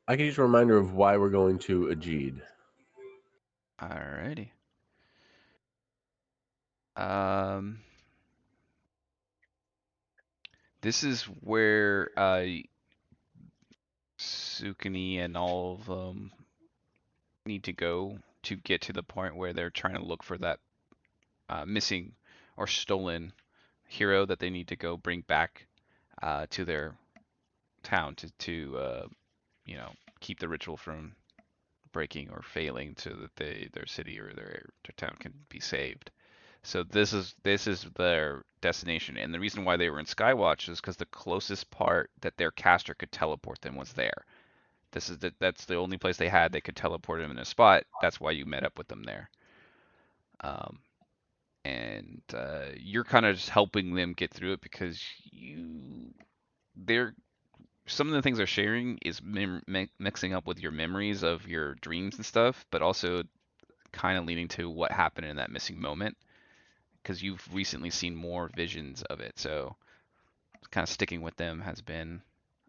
I could use a reminder of why we're going to Ajid. Alrighty. Um, this is where Sukini and all of them need to go to get to the point where they're trying to look for that missing or stolen hero that they need to go bring back to their town to you know, keep the ritual from breaking or failing so that their city or their town can be saved. So this is their destination, and the reason why they were in Skywatch is because the closest part that their caster could teleport them was there. That's the only place they had they could teleport them in a spot. That's why you met up with them there. And you're kind of just helping them get through it because they're some of the things they're sharing is mixing up with your memories of your dreams and stuff, but also kind of leading to what happened in that missing moment because you've recently seen more visions of it. So kind of sticking with them has been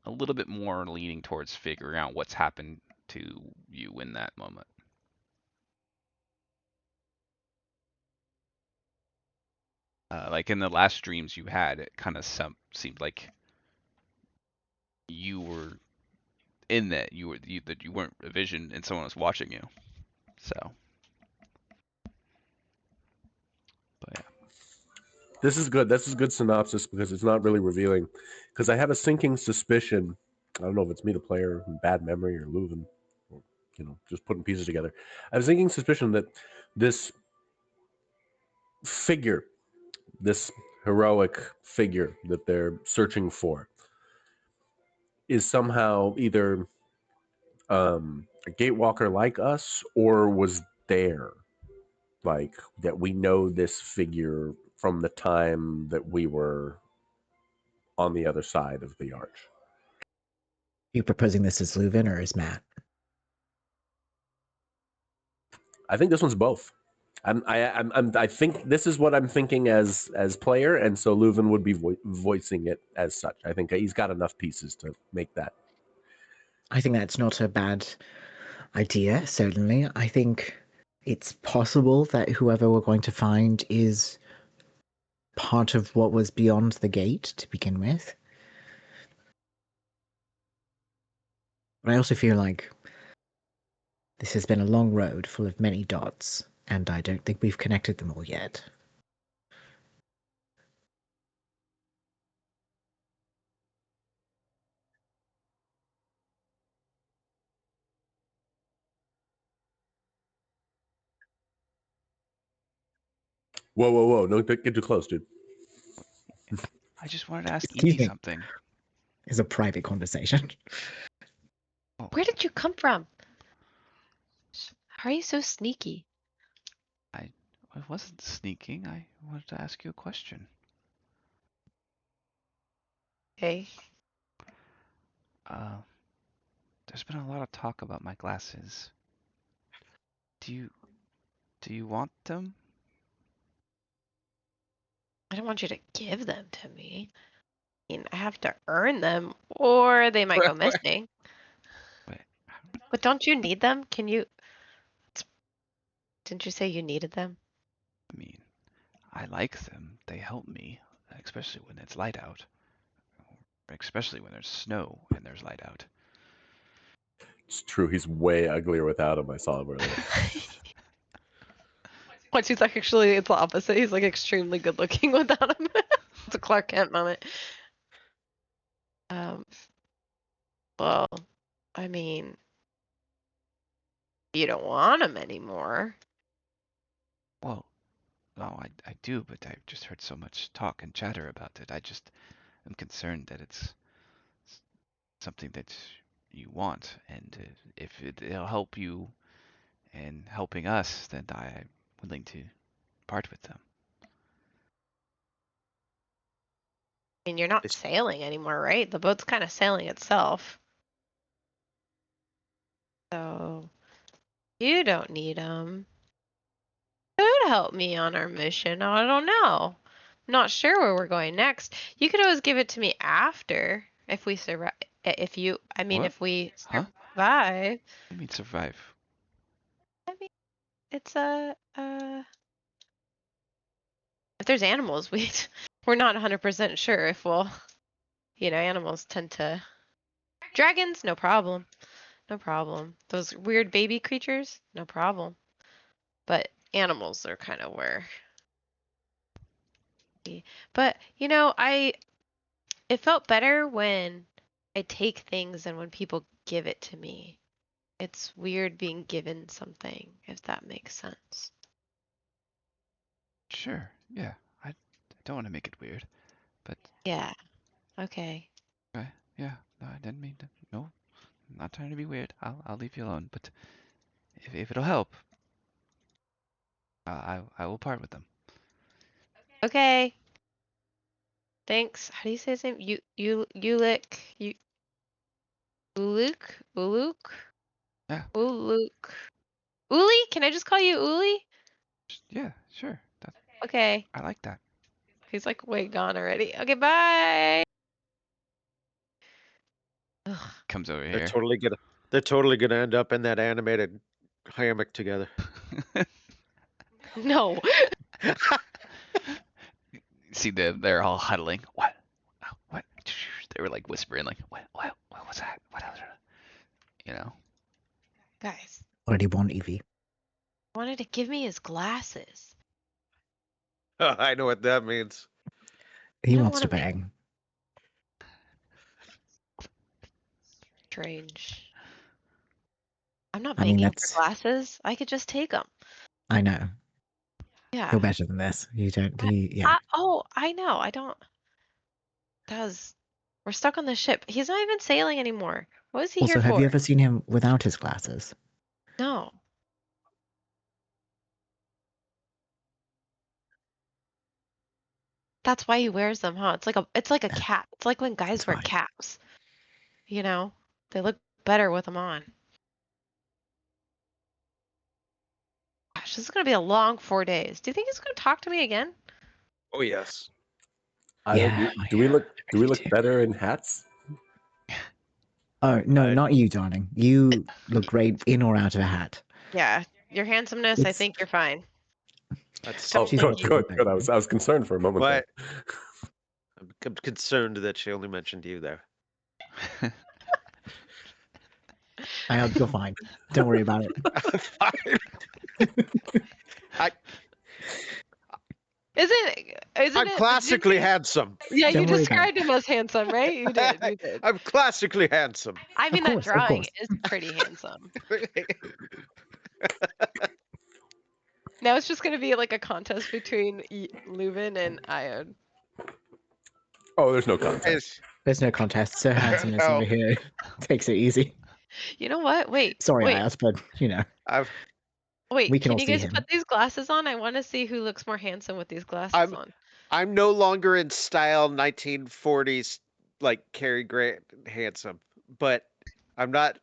a little bit more leaning towards figuring out what's happened to you in that moment. Like in the last dreams you had, it kind of seemed like you were in that that you weren't a vision and someone was watching you. So, but yeah. This is good. This is good synopsis because it's not really revealing. Because I have a sinking suspicion. I don't know if it's me, the player, bad memory, or Leuven, or just putting pieces together. I have a sinking suspicion that this figure, this heroic figure that they're searching for, is somehow either a gatewalker like us, or was there, like that we know this figure from the time that we were on the other side of the arch. You proposing this as Leuven or as Matt? I think this one's both. I think this is what I'm thinking as player, and so Leuven would be voicing it as such. I think he's got enough pieces to make that. I think that's not a bad idea, certainly. I think it's possible that whoever we're going to find is part of what was beyond the gate to begin with. But I also feel like this has been a long road full of many dots, and I don't think we've connected them all yet. Whoa! Don't get too close, dude. I just wanted to ask Excuse Evie me. something. It's a private conversation. Where did you come from? How are you so sneaky? I wasn't sneaking. I wanted to ask you a question. Okay. There's been a lot of talk about my glasses. Do you want them? I don't want you to give them to me. I mean, I have to earn them, or they might go missing. But But don't you need them? Didn't you say you needed them? I mean, I like them. They help me, especially when it's light out, especially when there's snow and there's light out. It's true. He's way uglier without him. I saw him earlier. Once he's actually, it's the opposite. He's like extremely good looking without him. It's a Clark Kent moment. Well, I mean, you don't want him anymore. Well, no, I do, but I've just heard so much talk and chatter about it. I just am concerned that it's something that you want, and if it'll help you in helping us, then I'm willing to part with them. I mean, you're not It's- sailing anymore, right? The boat's kind of sailing itself. So, you don't need them. Could help me on our mission. I don't know. I'm not sure where we're going next. You could always give it to me after if we survive. If you, I mean, What? if we Huh? survive. I mean, survive. I mean, it's if there's animals, we're not 100% sure if we'll, animals tend to. Dragons, no problem. No problem. Those weird baby creatures, no problem. But animals are kind of where. But, it felt better when I take things than when people give it to me. It's weird being given something, if that makes sense. Sure. Yeah. I don't want to make it weird, but Yeah. Okay. okay. Yeah. No, I didn't mean to. No, I'm not trying to be weird. I'll leave you alone. But if it'll help, I will part with them. Okay. Thanks. How do you say his name? Ulick. Uluk? Yeah. Uluk. Uli? Can I just call you Uli? Yeah. Sure. That Okay. I like that. He's like way gone already. Okay, bye. Ugh. Comes over They're here. totally gonna end up in that animated hammock together. No. See, they're all huddling. What? Oh, what? They were like whispering, like, what was that? What else? You know. Guys, What did he want, Evie? he wanted to give me his glasses. I know what that means. He don't wants to wanna make- bang. Strange. I'm not I mean, begging for that's. glasses. I could just take them. I know. Yeah. You're better than this. You don't. Yeah. I know. I don't. We're stuck on the ship. He's not even sailing anymore. What is he Also, here have for? you ever seen him without his glasses? No. That's why he wears them, huh? It's like a Yeah, cap. It's like when guys that's wear fine. caps. They look better with them on. Gosh, this is gonna be a long 4 days. Do you think he's gonna talk to me again? Oh yes. Do we look me too. better in hats? Oh no, I- not you, darling. You look great in or out of a hat. Yeah, your handsomeness, I It's- think you're fine. That's Oh, She's good, watching good, the good. baby. I was concerned for a moment What? there. I'm concerned that she only mentioned you there. You're fine. Don't worry about it. Isn't I'm classically handsome. Yeah, you Don't worry about described it. him as handsome, right? You did. You did. I'm classically handsome. I mean, course, that of drawing course. is pretty handsome. Now it's just gonna be like a contest between Leuven and Ion. Oh, there's no contest. It's- There's no contest. Sir Handsomeness No. over here takes it easy. You know what? Wait. Sorry, wait. Ayaz, but I've Wait. we can Can all you see guys him. put these glasses on? I want to see who looks more handsome with these glasses I'm- on. I'm no longer in style 1940s like Cary Grant handsome, but I'm not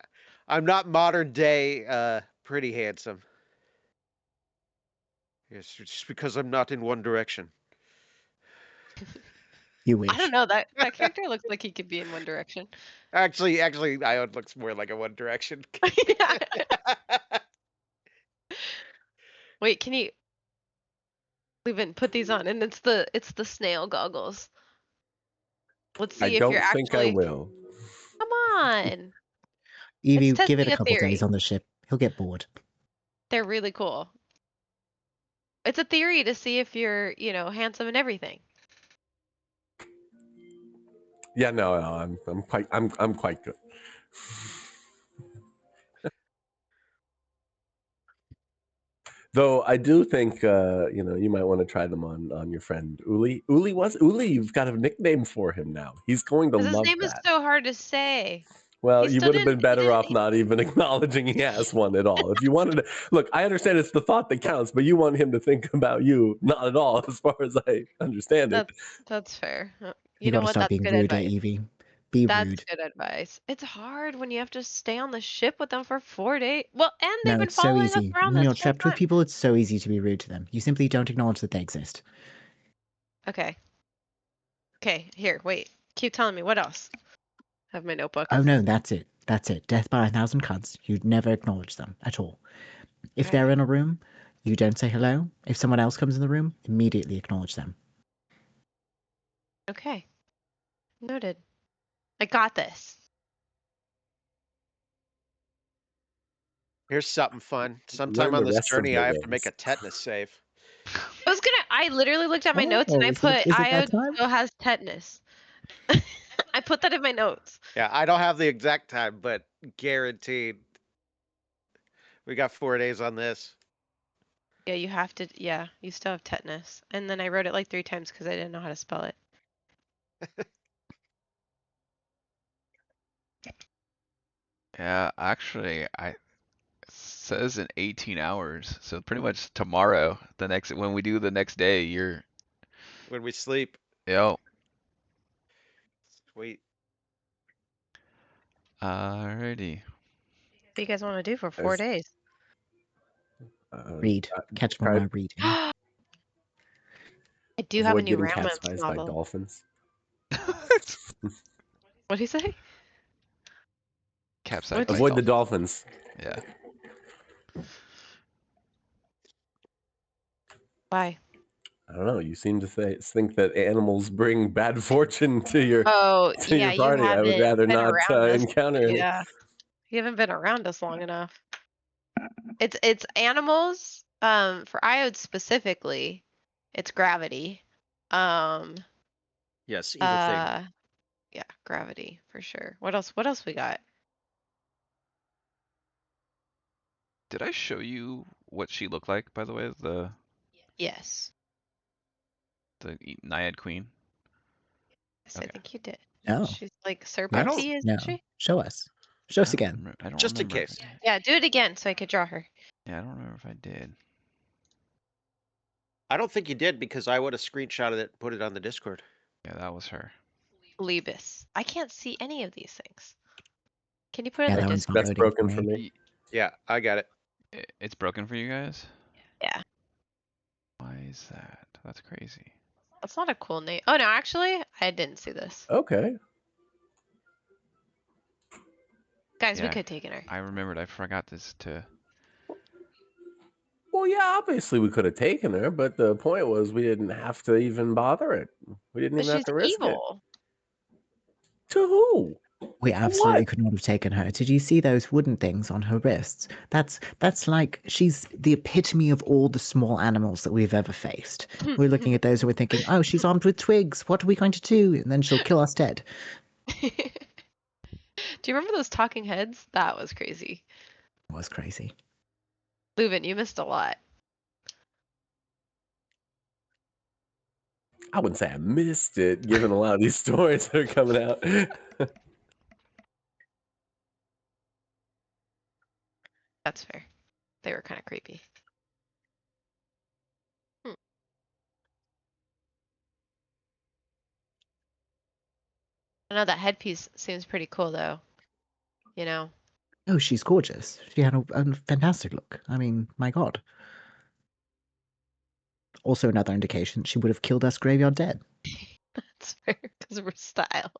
modern day pretty handsome. It's just because I'm not in One Direction. You wish. I don't know. That character looks like he could be in One Direction. Actually, Ion looks more like a One Direction. Yeah. Wait. Can you? Leuven, put these on, and it's the snail goggles. Let's I see if you're don't think I actually. will. Come on. Evie, It's give it testing a a couple theory. days on the ship. He'll get bored. They're really cool. It's a theory to see if you're, handsome and everything. Yeah, no, I'm quite good. Though I do think you might want to try them on your friend Uli. Uli. You've got a nickname for him now. He's going to Because his love name is that. so hard to say. Well, He you still would have been didn't. He better didn't. off not even acknowledging he has one at all. If you wanted to look, I understand it's the thought that counts, but you want him to think about you, not at all, as far as I understand it. That's fair. You You know gotta what? stop That's being good rude, advice. Evie. Be That's rude. good advice. It's hard when you have to stay on the ship with them for 4 days. Well, and they've No, been it's so following us easy. around When this you're whole trapped with time. people, it's so easy to be rude to them. You simply don't acknowledge that they exist. Okay. Okay, here, wait. Keep telling me. What else? I have my notebook. Oh no, that's it. That's it. Death by 1,000 cuts. You'd never acknowledge them at all. If Okay. they're in a room, you don't say hello. If someone else comes in the room, immediately acknowledge them. Okay. Noted. I got this. Here's something fun. Sometime Learn on the this rest of journey, their I have to make ways. a tetanus save. I literally looked at my notes and I put is it Io that time? still has tetanus. I put that in my notes. Yeah, I don't have the exact time, but guaranteed. We got 4 days on this. Yeah, you have to. Yeah, you still have tetanus. And then I wrote it like 3 times because I didn't know how to spell it. Yeah, actually, it says in 18 hours. So pretty much tomorrow, when we do the next day, you're, When we sleep. yo, Sweet. alrighty. What do you guys want to do for 4 As- days? Read. Catch more try- by reading. I do have a Avoid new getting romance capsized by novel. dolphins. What'd he say? Capsized What'd by you- Avoid the dolphins. dolphins. Yeah. Why? I don't know. You seem to think that animals bring bad fortune to your Oh, yeah, you party. I would haven't rather been not around us. encounter any. Yeah, you haven't been around us long enough. It's animals. For Iode specifically, it's gravity. Yes, evil thing. Yeah, gravity for sure. What else? What else we got? Did I show you what she looked like, by the way? The Yes, Naiad Queen? yes, I Okay. think you did. Oh, She's like yes? serpenty, isn't No. she? Show us. Show us again. I don't Just in remember if case. I did. Yeah, do it again so I could draw her. Yeah, I don't remember if I did. I don't think you did because I would have screenshotted it and put it on the Discord. Yeah, that was her. Lebus. I can't see any of these things. Can you put it Yeah, in the that one's Discord? not That's loading broken for for me. me. Yeah, I got it. It's broken for you guys? Yeah, Why is that? That's crazy. that's not a cool name. Oh no, actually, I didn't see this. Okay. Guys, we Yeah, could have taken her. I remembered. I forgot this to. Well, yeah, obviously we could have taken her, but the point was we didn't have to even bother it. We didn't But even have she's to risk it. evil. To who? We For absolutely what? could not have taken her. Did you see those wooden things on her wrists? That's like she's the epitome of all the small animals that we've ever faced. We're looking at those and we're thinking, oh, she's armed with twigs. What are we going to do? And then she'll kill us dead. Do you remember those talking heads? That was crazy. It was crazy. Leuven, you missed a lot. I wouldn't say I missed it, given a lot of these stories that are coming out. That's fair. They were kind of creepy. I know that headpiece seems pretty cool though. You know? Oh, she's gorgeous. She had a fantastic look. I mean, my God. Also, another indication she would have killed us graveyard dead. That's fair because we're style.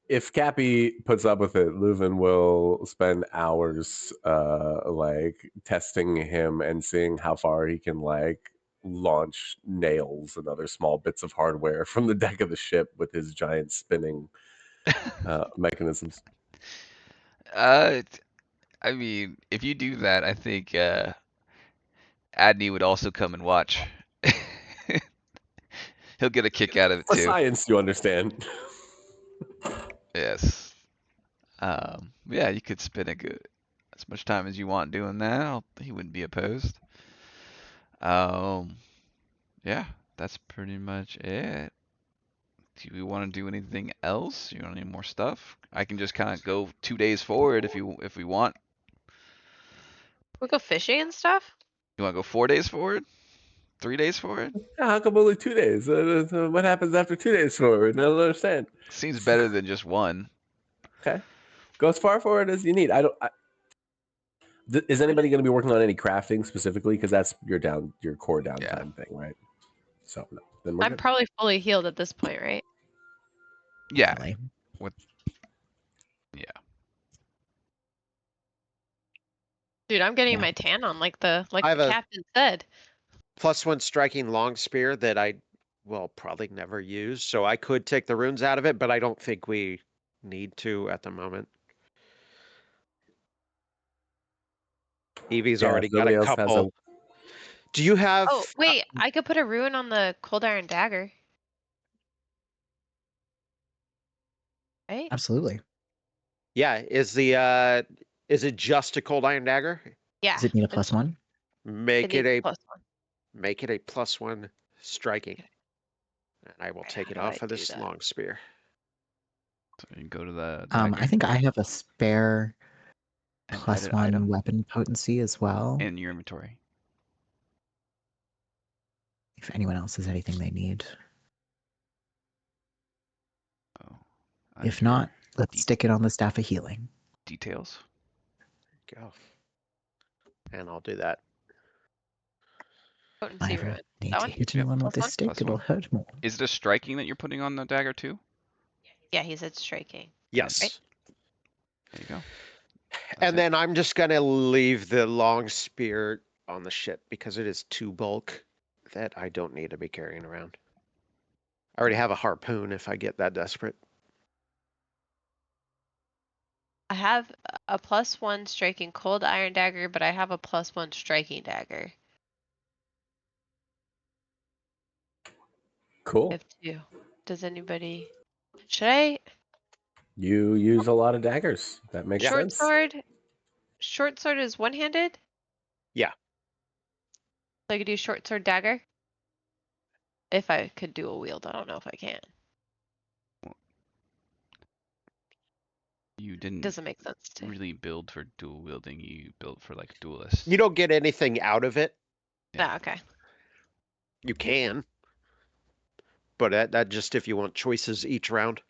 if Cappy puts up with it, Leuven will spend hours like testing him and seeing how far he can like launch nails and other small bits of hardware from the deck of the ship with his giant spinning mechanisms. I mean, if you do that, I think Adney would also come and watch. He'll get a kick out of it For too. science, you understand. Yes. Yeah, you could spend as much time as you want doing that. He wouldn't be opposed. Yeah, that's pretty much it. Do we want to do anything else? You want any more stuff? I can just kind of go 2 days forward if we want. We go fishing and stuff. You want to go 4 days forward? 3 days forward? How come only 2 days? What happens after 2 days forward? I don't understand. Seems better than just one. Okay, go as far forward as you need. Is anybody going to be working on any crafting specifically? Because that's your core downtime thing, right? So no, then we're I'm good. probably fully healed at this point, right? Yeah. Definitely. Yeah. Dude, I'm getting Yeah. my tan on like the I have a- captain said. +1 striking long spear that I will probably never use, so I could take the runes out of it, but I don't think we need to at the moment. Evie's Yeah, already if got nobody a else has couple. Do you have? Oh, wait, I could put a ruin on the cold iron dagger. Right? Absolutely. Yeah, is it just a cold iron dagger? Yeah. Does it need a it's- +1? Make it it needs a +1. make it a +1 striking. And I will Alright, take how it do off I of do this that? long spear. So you can go to the I dagger think I have a spare and +1 edit item weapon potency as well. in your inventory. If anyone else has anything they need. Oh, If under not, let's stick it on the staff of healing. details. Go. And I'll do that. I Potency ruin. ever need That to one? hit Yep. anyone with this +1? stick, +1. it'll hurt more. Is it a striking that you're putting on the dagger too? Yeah, he said striking. Yes. There you go. And it. then I'm just gonna leave the long spear on the ship because it is too bulk that I don't need to be carrying around. I already have a harpoon if I get that desperate. I have a +1 striking cold iron dagger, but I have a +1 striking dagger. Cool. I have two. Does anybody? Should I? You use a lot of daggers. That makes Short sense. sword. Short sword is one-handed. Yeah. So I could do short sword dagger. If I could dual wield, I don't know if I can. You didn't Doesn't make sense to. really build for dual wielding. You built for like duelists. You don't get anything out of it. Ah, okay. You can. But that just if you want choices each round.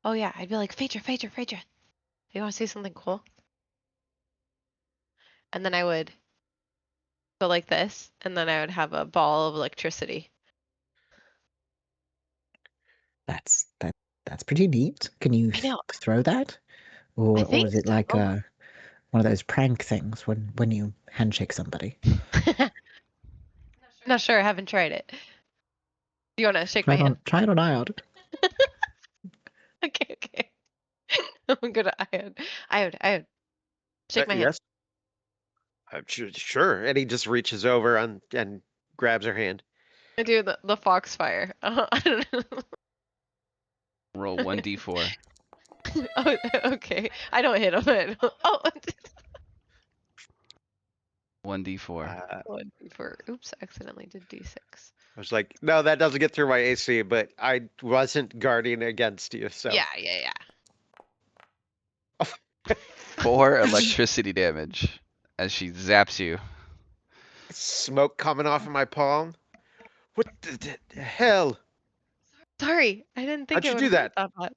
Oh yeah, I'd be like, Phaedra, Phaedra, Phaedra. You want to see something cool? And then I would go like this, and then I would have a ball of electricity. That's pretty neat. Can you I know. throw that? Or think is it like so. one of those prank things when you handshake somebody? Not sure. I haven't tried it. You want to shake my hand? Try it on Iod. Okay, okay. I'm gonna Iod. Shake my hand. Yes. Sure. And he just reaches over and grabs her hand. I do the foxfire. I don't know. Roll 1d4. Oh, okay. I don't hit him. Oh, 1d4. one for oops, I accidentally did d6. I was like, no, that doesn't get through my AC, but I wasn't guarding against you, so. Yeah. 4 electricity damage as she zaps you. Smoke coming off of my palm. What the hell? Sorry, I didn't think How'd it you would do hurt that much.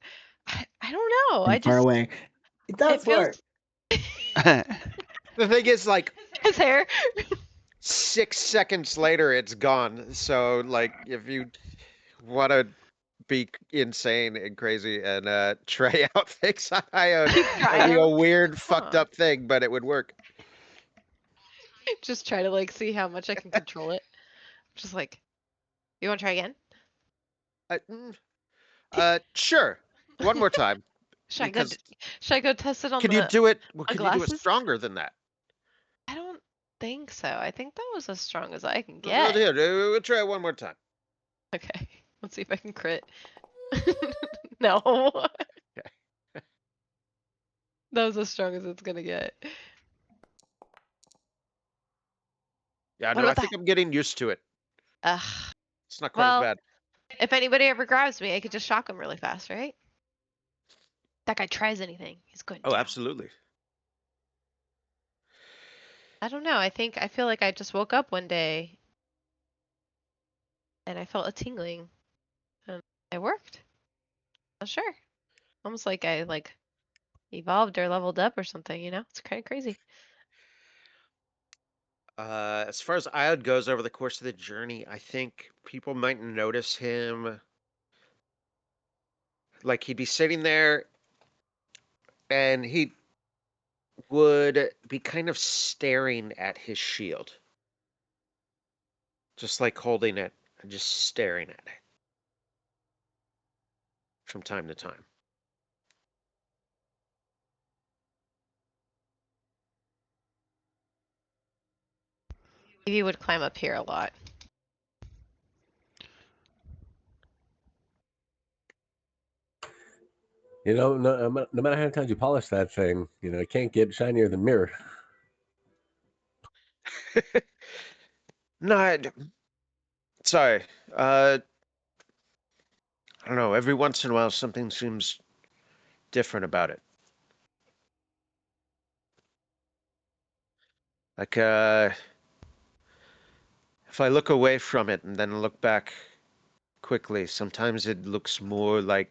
I don't know. I Far just away. It does feels- work. The thing is, like, his hair. 6 seconds later, it's gone. So, like, if you want to be insane and crazy and try out things on Iode. Try It'd be a 'em. weird, fucked Huh. up thing, but it would work. Just try to like see how much I can control it. Just like, you want to try again? Uh, mm, sure. One more time, Should I go? because Should I go test it on can you the do it? Well, on can you do it glasses? stronger than that? I don't think so. I think that was as strong as I can Well, get. here, we'll try it one more time. Okay, let's see if I can crit. No. That was as strong as it's gonna get. Yeah, What no, I about think that? I'm getting used to it. Ugh. It's not quite as Well, bad. if anybody ever grabs me, I could just shock him really fast, right? That guy tries anything, he's going Oh, down. absolutely. I don't know. I feel like I just woke up one day and I felt a tingling and it worked. Not sure. Almost like I like evolved or leveled up or something, you know? It's kind of crazy. As far as Iod goes over the course of the journey, I think people might notice him. Like he'd be sitting there and he would be kind of staring at his shield. Just like holding it and just staring at it from time to time. Evie would climb up here a lot. You know, no matter how many times you polish that thing, you know, it can't get shinier than mirror. No, sorry. I don't know. Every once in a while, something seems different about it. Like, if I look away from it and then look back quickly, sometimes it looks more like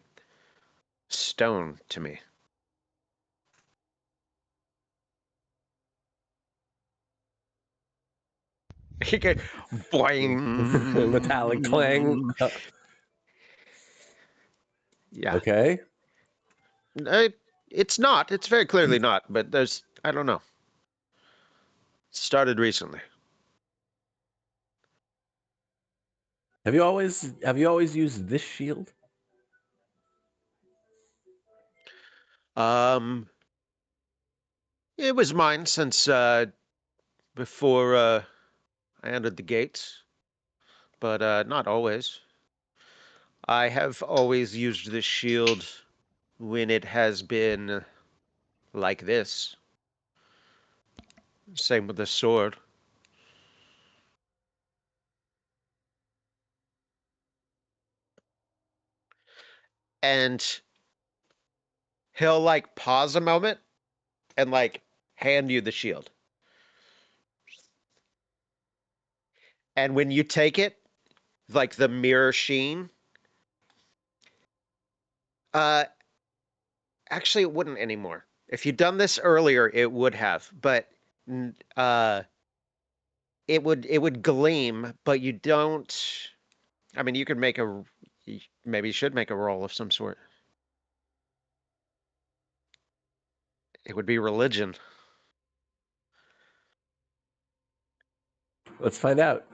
stone to me. Boing. Metallic clang. Yeah. Okay. It's not. It's very clearly not, but I don't know. Started recently. Have you always used this shield? Um, it was mine since before I entered the gates, but not always. I have always used this shield when it has been like this. Same with the sword. And he'll like pause a moment and like hand you the shield. And when you take it, like the mirror sheen, uh actually it wouldn't anymore. If you'd done this earlier, it would have, but uh it would gleam, but you don't. I mean, you could make maybe you should make a roll of some sort. It would be religion. Let's find out.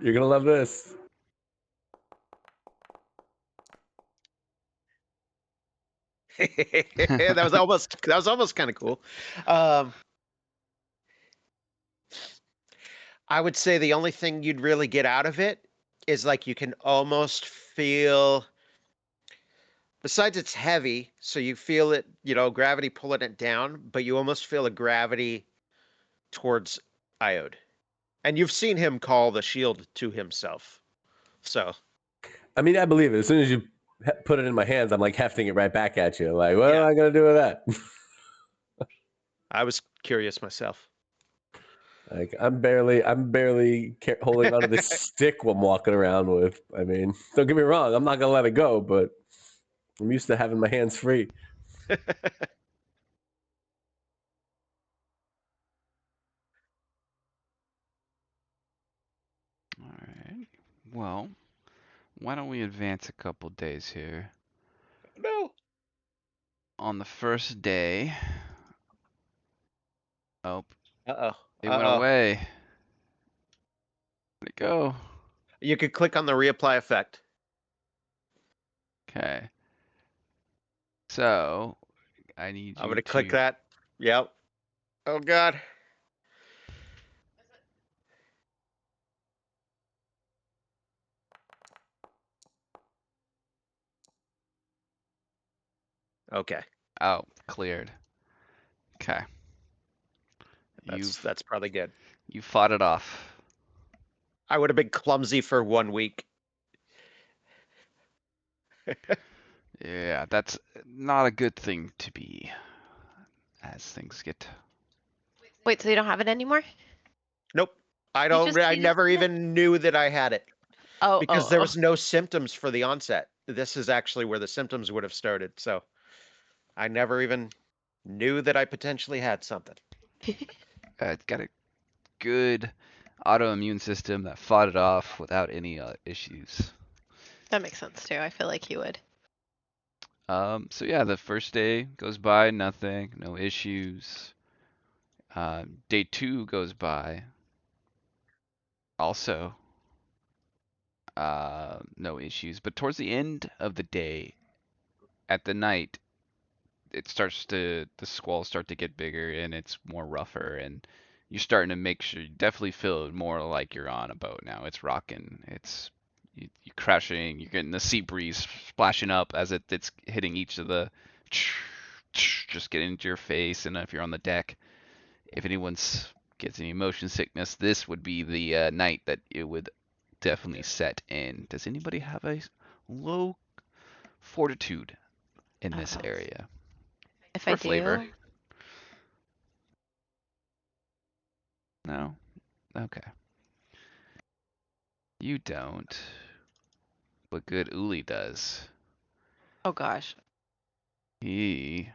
You're gonna love this. That was almost kind of cool. Um, I would say the only thing you'd really get out of it is like you can almost feel. Besides, it's heavy, so you feel it, gravity pulling it down, but you almost feel a gravity towards Iode. And you've seen him call the shield to himself. So, I mean, I believe it. As soon as you put it in my hands, I'm like hefting it right back at you. Like, what yeah, am I gonna do with that? I was curious myself. Like, I'm barely holding onto this stick I'm walking around with. I mean, don't get me wrong. I'm not gonna let it go, but I'm used to having my hands free. All right. Well, Why don't we advance a couple days here? No. On the first day. Oh, Uh-oh. it went Uh-oh. away. Where'd it go? You could click on the reapply effect. Okay. So, I need I'm you gonna click to. that. Yep. Oh God. Okay. Oh, cleared. Okay. That's probably good. You fought it off. I would have been clumsy for 1 week. Yeah, that's not a good thing to be as things get. Wait, so you don't have it anymore? Nope. You just I never did it? even knew that I had it Oh, because there was no symptoms for the onset. This is actually where the symptoms would have started. So I never even knew that I potentially had something. It's got a good autoimmune system that fought it off without any issues. That makes sense too. I feel like he would. So yeah, the first day goes by, nothing, no issues. Day 2 goes by, also no issues. But towards the end of the day, at the night, the squalls start to get bigger and it's more rougher, and you're starting to make sure you definitely feel more like you're on a boat now. It's rocking, you're crashing, you're getting the sea breeze splashing up as it's hitting each of the just getting into your face. And if you're on the deck, if anyone's gets any motion sickness, this would be the night that it would definitely set in. Does anybody have a low fortitude in this Uh-oh. area? If For I flavor. do, No? Okay. You don't. But good Uli does. oh gosh, He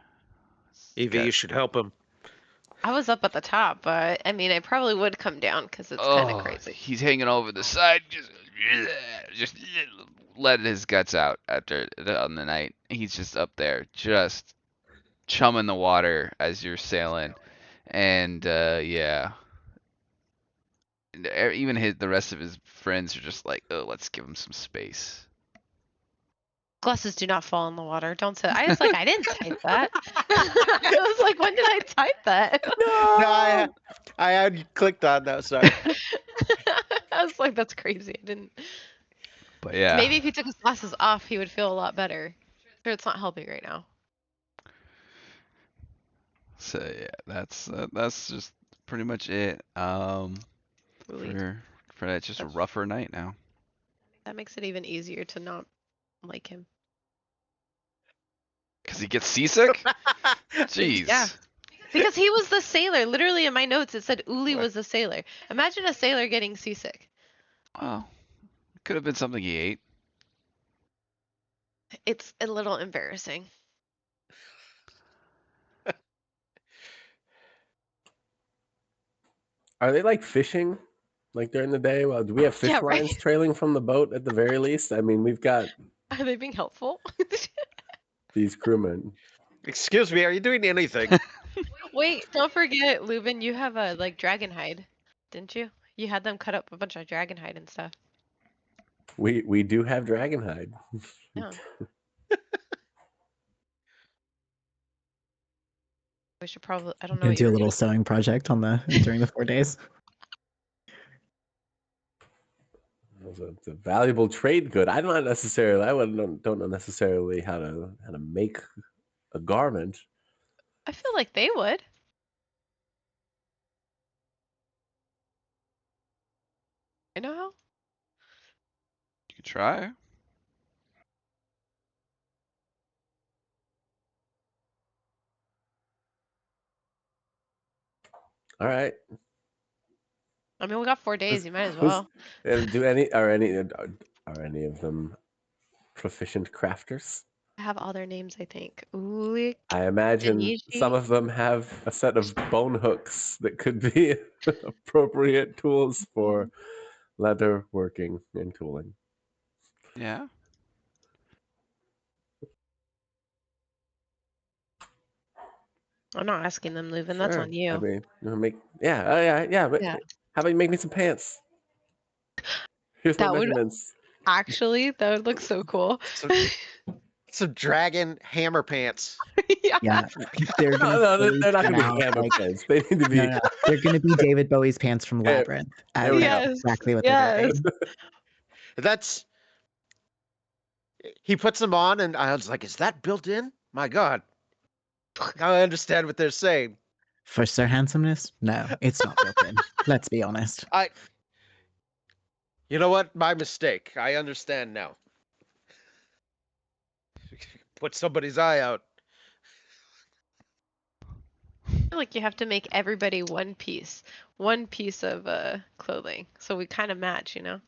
Evie, you should help him. I was up at the top, but I mean, I probably would come down because it's kind of crazy. He's hanging over the side, just letting his guts out after on the night. He's just up there, just chumming the water as you're sailing, and yeah, even the rest of his friends are just like, oh, let's give him some space. Glasses do not fall in the water. Don't say. I was like, I didn't type that. I was like, when did I type that? No, I had clicked on that. Sorry. I was like, that's crazy. I didn't. But yeah, Maybe if he took his glasses off, he would feel a lot better. Sure, it's not helping right now. so yeah, that's just pretty much it. Really, For that, just a rougher night now. that makes it even easier to not like him. Because he gets seasick? Jeez. Yeah. Because he was the sailor. Literally in my notes, it said Uli was the sailor. Imagine a sailor getting seasick. Well, could have been something he ate. It's a little embarrassing. Are they like fishing, like during the day? Well, do we have fish Yeah, right. lines trailing from the boat at the very least? I mean, we've got Are they being helpful? these crewmen. Excuse me, are you doing anything? Wait, don't forget, Lubin, you have a like dragon hide, didn't you? You had them cut up a bunch of dragon hide and stuff. We do have dragon hide. Yeah. We should probably. I don't know. Gonna What do you a were little gonna... sewing project on the during the 4 days. It's a valuable trade good. I don't know necessarily how to make a garment. I feel like they would. I know how. You could try. All right. I mean, we got 4 days. You might as well. Are any of them proficient crafters? I have all their names, I think. Uli, I imagine Denichi. some of them have a set of bone hooks that could be appropriate tools for leather working and tooling. Yeah. I'm not asking them, Leuven. That's Sure. on you. I mean, yeah. But Yeah. how about you make me some pants? Here's my That would measurements. actually, that would look so cool. Some dragon hammer pants. Yeah. Yeah, they're gonna No, fully they're not come gonna be out hammer like pants. They need to no, be. no, no. They're gonna be David Bowie's pants from Yeah, Labyrinth. there we go. Yes. Exactly what they're gonna Yes. be. That's he puts them on, and I was like, "Is that built in?" My God, now I understand what they're saying. For Sir Handsomeness, no, it's not built in. Let's be honest. You know what? My mistake. I understand now. Put somebody's eye out. I feel like you have to make everybody one piece of clothing, so we kind of match, you know.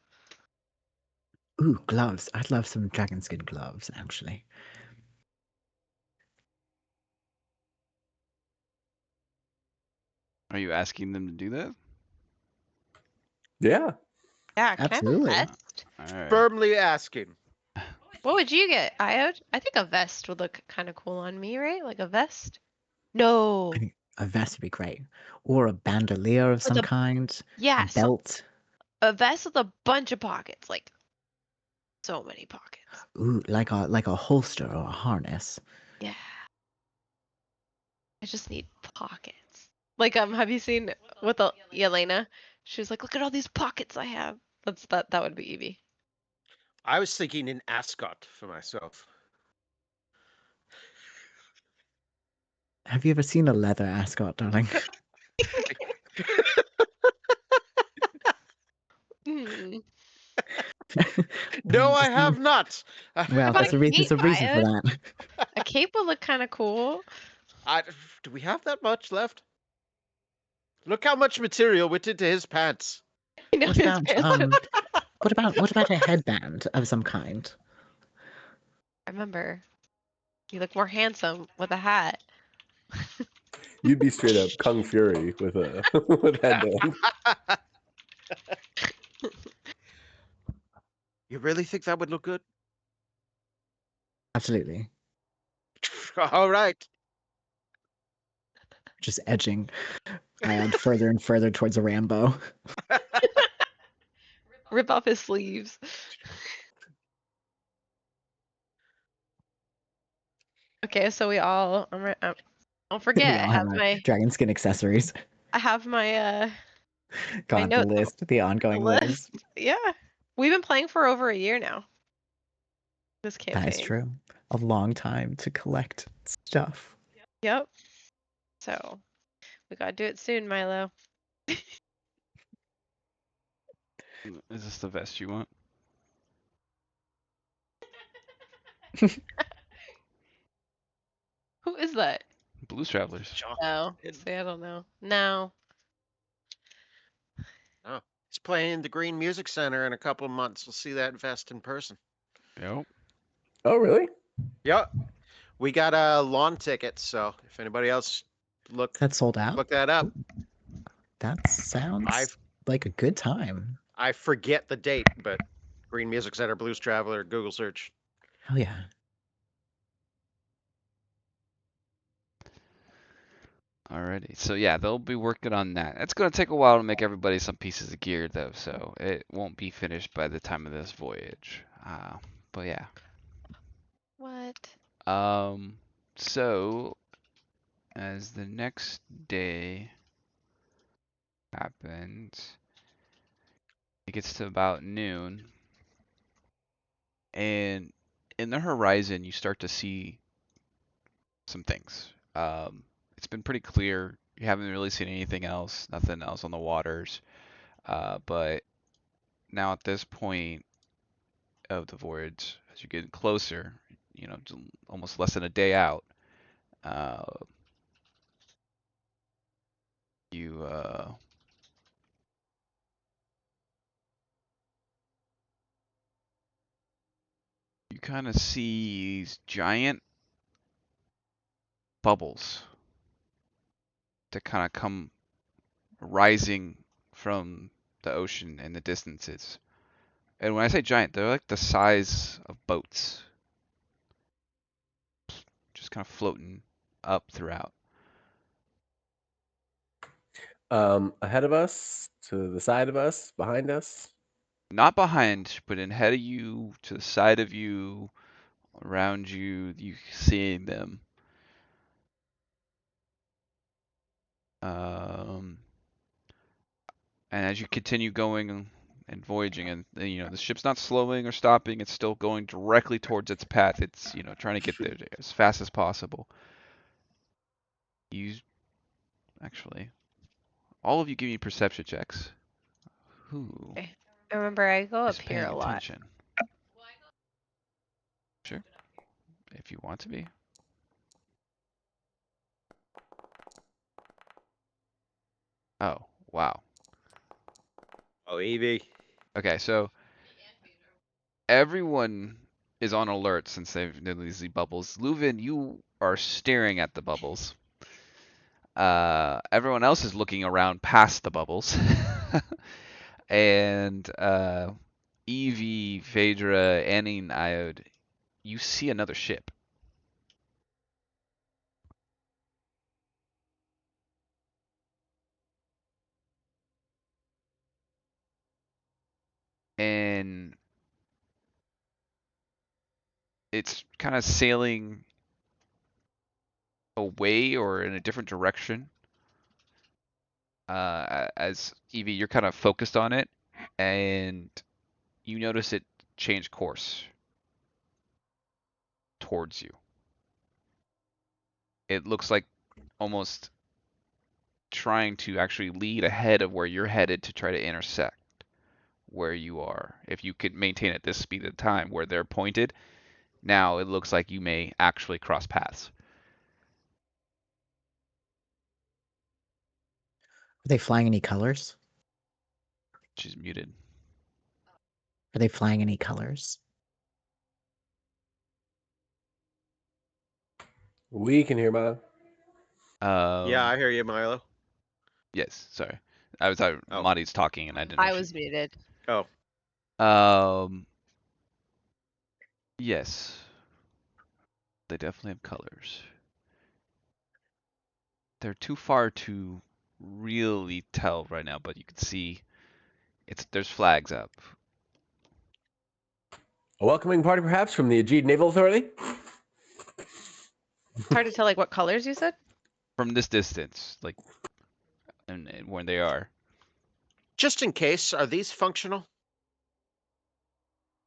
Ooh, gloves. I'd love some dragon skin gloves, actually. Are you asking them to do that? Yeah. Yeah, can I have a Absolutely. vest? All right. Firmly asking. What would you get, Iod? I think a vest would look kind of cool on me, right? Like a vest? No. I think a vest would be great, or a bandolier of With some a kind. A yes, belt. a vest with a bunch of pockets, like so many pockets. Ooh, like a holster or a harness. Yeah. I just need pockets. Like have you seen with Yelena? She was like, "Look at all these pockets I have." That would be Evie. I was thinking an ascot for myself. Have you ever seen a leather ascot, darling? Hmm. No, I Just- have not. Well, What there's about a, there's a cape, reason for Iod? that. A cape would look kind of cool. Do we have that much left? Look how much material went into his pants. You know, What his about pants. what about a headband of some kind? I remember. You look more handsome with a hat. You'd be straight up Kung Fury with a with headband. You really think that would look good? Absolutely. All right. Just edging and further and further towards a Rambo. Rip off his sleeves. Okay, so we all. Don't We forget. all have our dragon skin accessories. I have my God, the notes. list, the ongoing list. list. Yeah, we've been playing for over a year now. This That is campaign. true. A long time to collect stuff. Yep. So we gotta do it soon, Milo. Is this the vest you want? Who is that? Blues Travelers. John. No. See, I don't know. No. Oh, he's playing the Green Music Center in a couple of months. We'll see that vest in person. Yep. Oh, really? Yep. We got a lawn ticket, so if anybody else look Sold out. look that up. That sounds like a good time. I forget the date, but Green Music Center, Blues Traveler, Google search. Hell yeah. Alrighty. So yeah, they'll be working on that. It's gonna take a while to make everybody some pieces of gear though, so it won't be finished by the time of this voyage. But yeah. What? So as the next day happens, it gets to about noon, and in the horizon you start to see some things. It's been pretty clear. You haven't really seen anything else, nothing else on the waters. But now at this point of the voyage, as you're getting closer, almost less than a day out, uh, you you kind of see these giant bubbles that kind of come rising from the ocean in the distances. And when I say giant, they're like the size of boats, just kind of floating up throughout. Ahead of us, to the side of us, behind us. Not behind, but in ahead of you, to the side of you, around you, you seeing them. Um, and as you continue going and voyaging, and the ship's not slowing or stopping, it's still going directly towards its path. It's trying to get there as fast as possible. You actually, all of you give me perception checks. Who Okay. Remember, I go is up here paying a lot. attention? Sure, if you want to be. Oh, wow. Oh, Evie. Okay, so everyone is on alert since they've these bubbles. Leuven, you are staring at the bubbles. Everyone else is looking around past the bubbles. And Evie, Phaedra, Annie, and Iode, you see another ship. And it's kind of sailing away or in a different direction. As Evie, you're kind of focused on it, and you notice it change course towards you. It looks like almost trying to actually lead ahead of where you're headed to try to intersect where you are. If you could maintain at this speed of time where they're pointed, now it looks like you may actually cross paths. Are they flying any colors? She's muted. Are they flying any colors? We can hear Milo. Yeah, I hear you, Milo. Yes, sorry. I was Oh. Marty's talking and I didn't know I she. was muted. Oh. Yes. They definitely have colors. They're too far to really tell right now, but you can see there's flags up. A welcoming party, perhaps, from the Aegean Naval Authority? It's hard to tell like what colors you said. From this distance, like and where they are. Just in case, are these functional?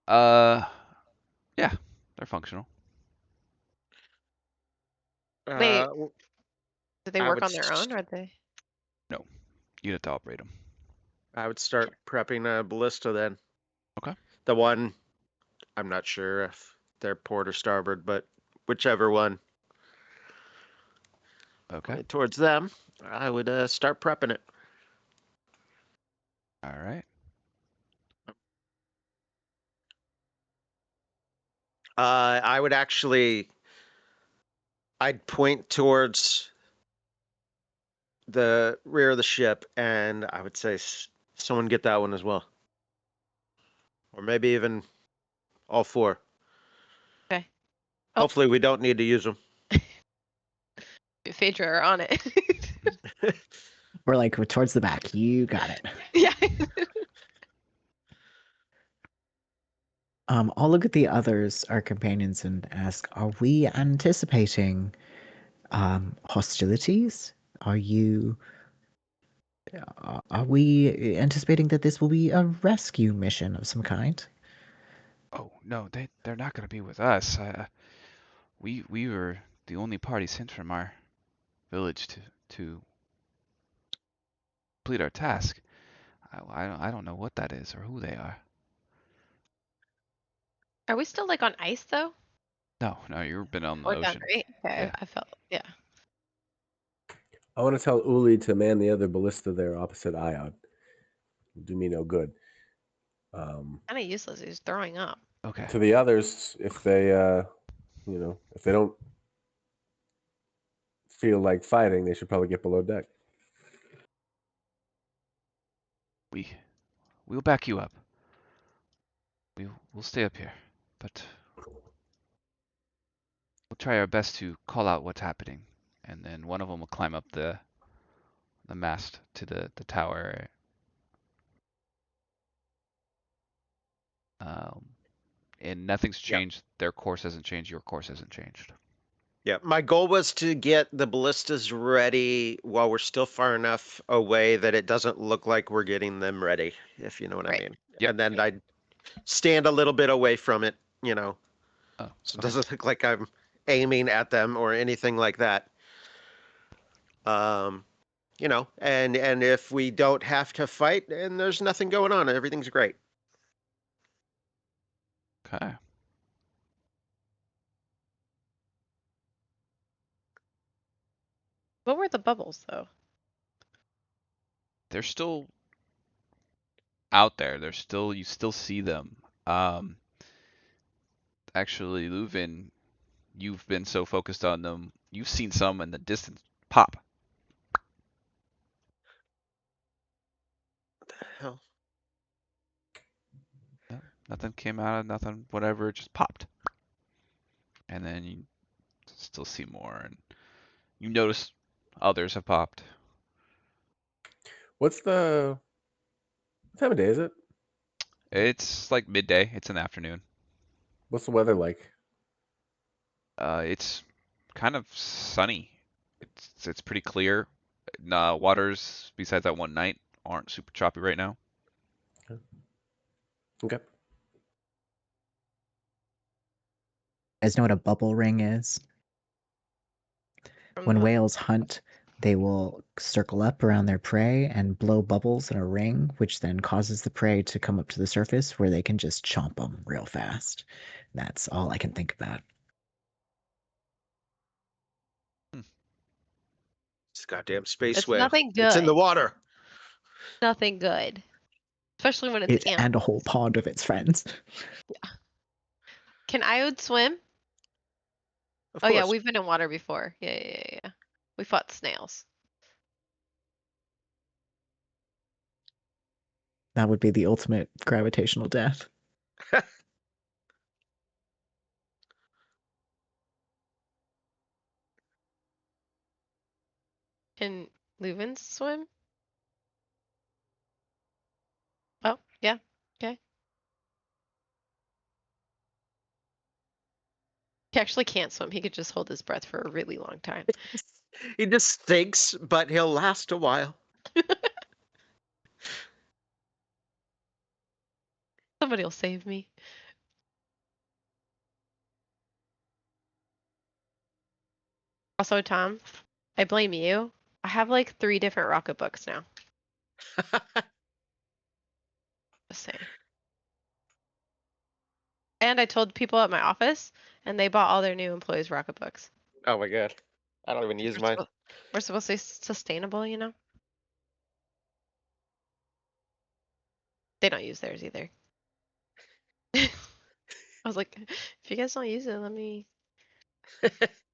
Yeah, they're functional. Wait, Uh, do they I work would on their own, or are they? No, you'd have to operate them. I would start prepping a ballista then. Okay. The one, I'm not sure if they're port or starboard, but whichever one Okay. towards them, I would start prepping it. All right. I would actually, I'd point towards the rear of the ship, and I would say, someone get that one as well, or maybe even all four. Okay. Oh. Hopefully, we don't need to use them. Phaedra are on it. We're like, we're towards the back. You got it. Yeah. I'll look at the others, our companions, and ask, are we anticipating hostilities? Are we anticipating that this will be a rescue mission of some kind? Oh no, they're not gonna be with us. We were the only party sent from our village to complete our task. I don't know what that is or who they are. Are we still like on ice though? No, you've been on the We're done, ocean. right? Okay, Yeah. I felt yeah. I want to tell Uli to man the other ballista there opposite Iod. Do me no good. Kind of useless. He's throwing up. Okay. To the others, if they, if they don't feel like fighting, they should probably get below deck. We'll back you up. We'll stay up here, but we'll try our best to call out what's happening. And then one of them will climb up the mast to the tower. Um, and nothing's Yeah. changed. Their course hasn't changed. Your course hasn't changed. Yeah, my goal was to get the ballistas ready while we're still far enough away that it doesn't look like we're getting them ready, if you know what I Right. mean. Yep. And then I'd stand a little bit away from it, Oh, so it okay. doesn't look like I'm aiming at them or anything like that. Um, and if we don't have to fight and there's nothing going on, everything's great. Okay. What were the bubbles though? They're still out there. You still see them. Actually, Leuven, you've been so focused on them, you've seen some in the distance pop. Hell, No, nothing came out of nothing, whatever, it just popped. And then you still see more, and you notice others have popped. What time of day is it? It's like midday. It's an afternoon. What's the weather like? It's kind of sunny. It's pretty clear. Waters besides that one night aren't super choppy right now. Okay. You guys know what a bubble ring is? From When the whales hunt, they will circle up around their prey and blow bubbles in a ring, which then causes the prey to come up to the surface where they can just chomp them real fast. That's all I can think about. it's a goddamn space It's whale. nothing It's in the good. water. Nothing good. Especially when it's It and a whole pond of its friends. Can Iode swim? Of Oh yeah, course. we've been in water before. Yeah. We fought snails. That would be the ultimate gravitational death. Can Leuven swim? Oh, yeah. Okay. He actually can't swim. He could just hold his breath for a really long time. He just stinks, but he'll last a while. Somebody will save me. Also, Tom, I blame you. I have like 3 different rocket books now. Just saying. And I told people at my office, and they bought all their new employees rocket books. Oh my god. I don't even use mine. We're supposed to be sustainable, you know? They don't use theirs either. I was like, if you guys don't use it, let me.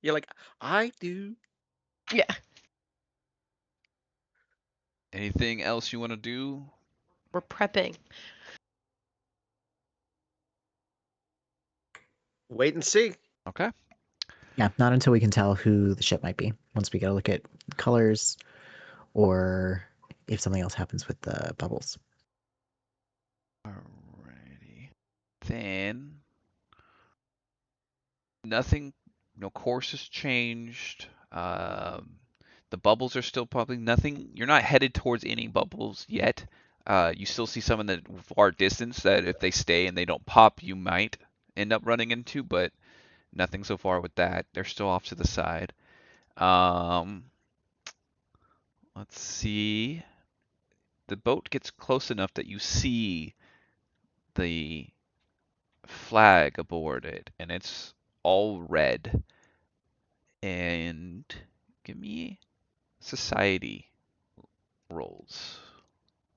You're like, I do. Yeah. Anything else you want to do? We're prepping. Wait and see. Okay. Yeah, not until we can tell who the ship might be. Once we get a look at colors or if something else happens with the bubbles. Alrighty. Then nothing, no course has changed. The bubbles are still popping. Nothing. You're not headed towards any bubbles yet. You still see some in the far distance that if they stay and they don't pop, you might end up running into, but nothing so far with that. They're still off to the side. Let's see. The boat gets close enough that you see the flag aboard it, and it's all red. And give me society rolls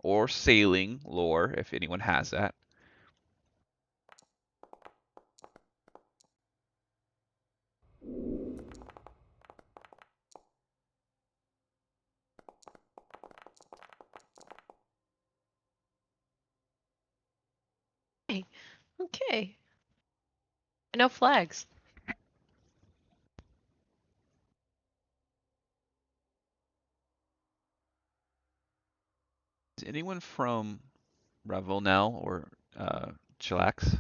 or sailing lore if anyone has that. Hey, Okay. No flags. Is anyone from Ravenel or Chillax?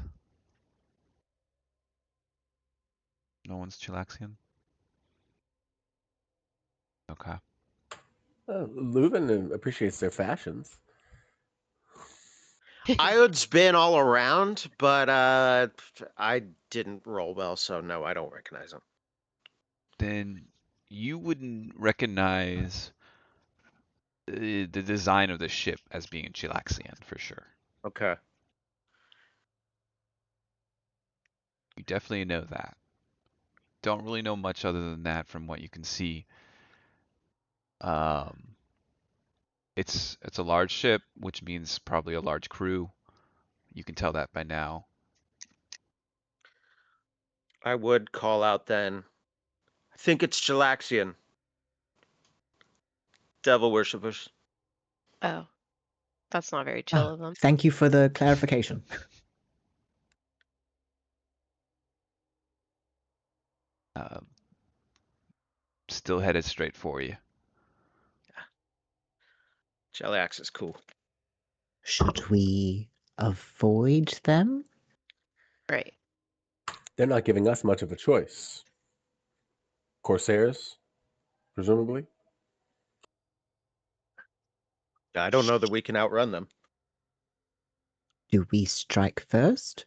No one's Chillaxian? Okay. Leuven appreciates their fashions. Iod's been all around, but I didn't roll well, so no, I don't recognize him. Then you wouldn't recognize the design of the ship as being Chillaxian for sure. Okay. You definitely know that. Don't really know much other than that from what you can see. Um, it's a large ship, which means probably a large crew. You can tell that by now. I would call out then. I think it's Chilaxian. Devil worshippers. Oh, that's not very chill Ah, of them. thank you for the clarification. Um, Still headed straight for you. Cheliax is cool. Should we avoid them? Right. They're not giving us much of a choice. Corsairs, presumably. I don't know that we can outrun them. Do we strike first?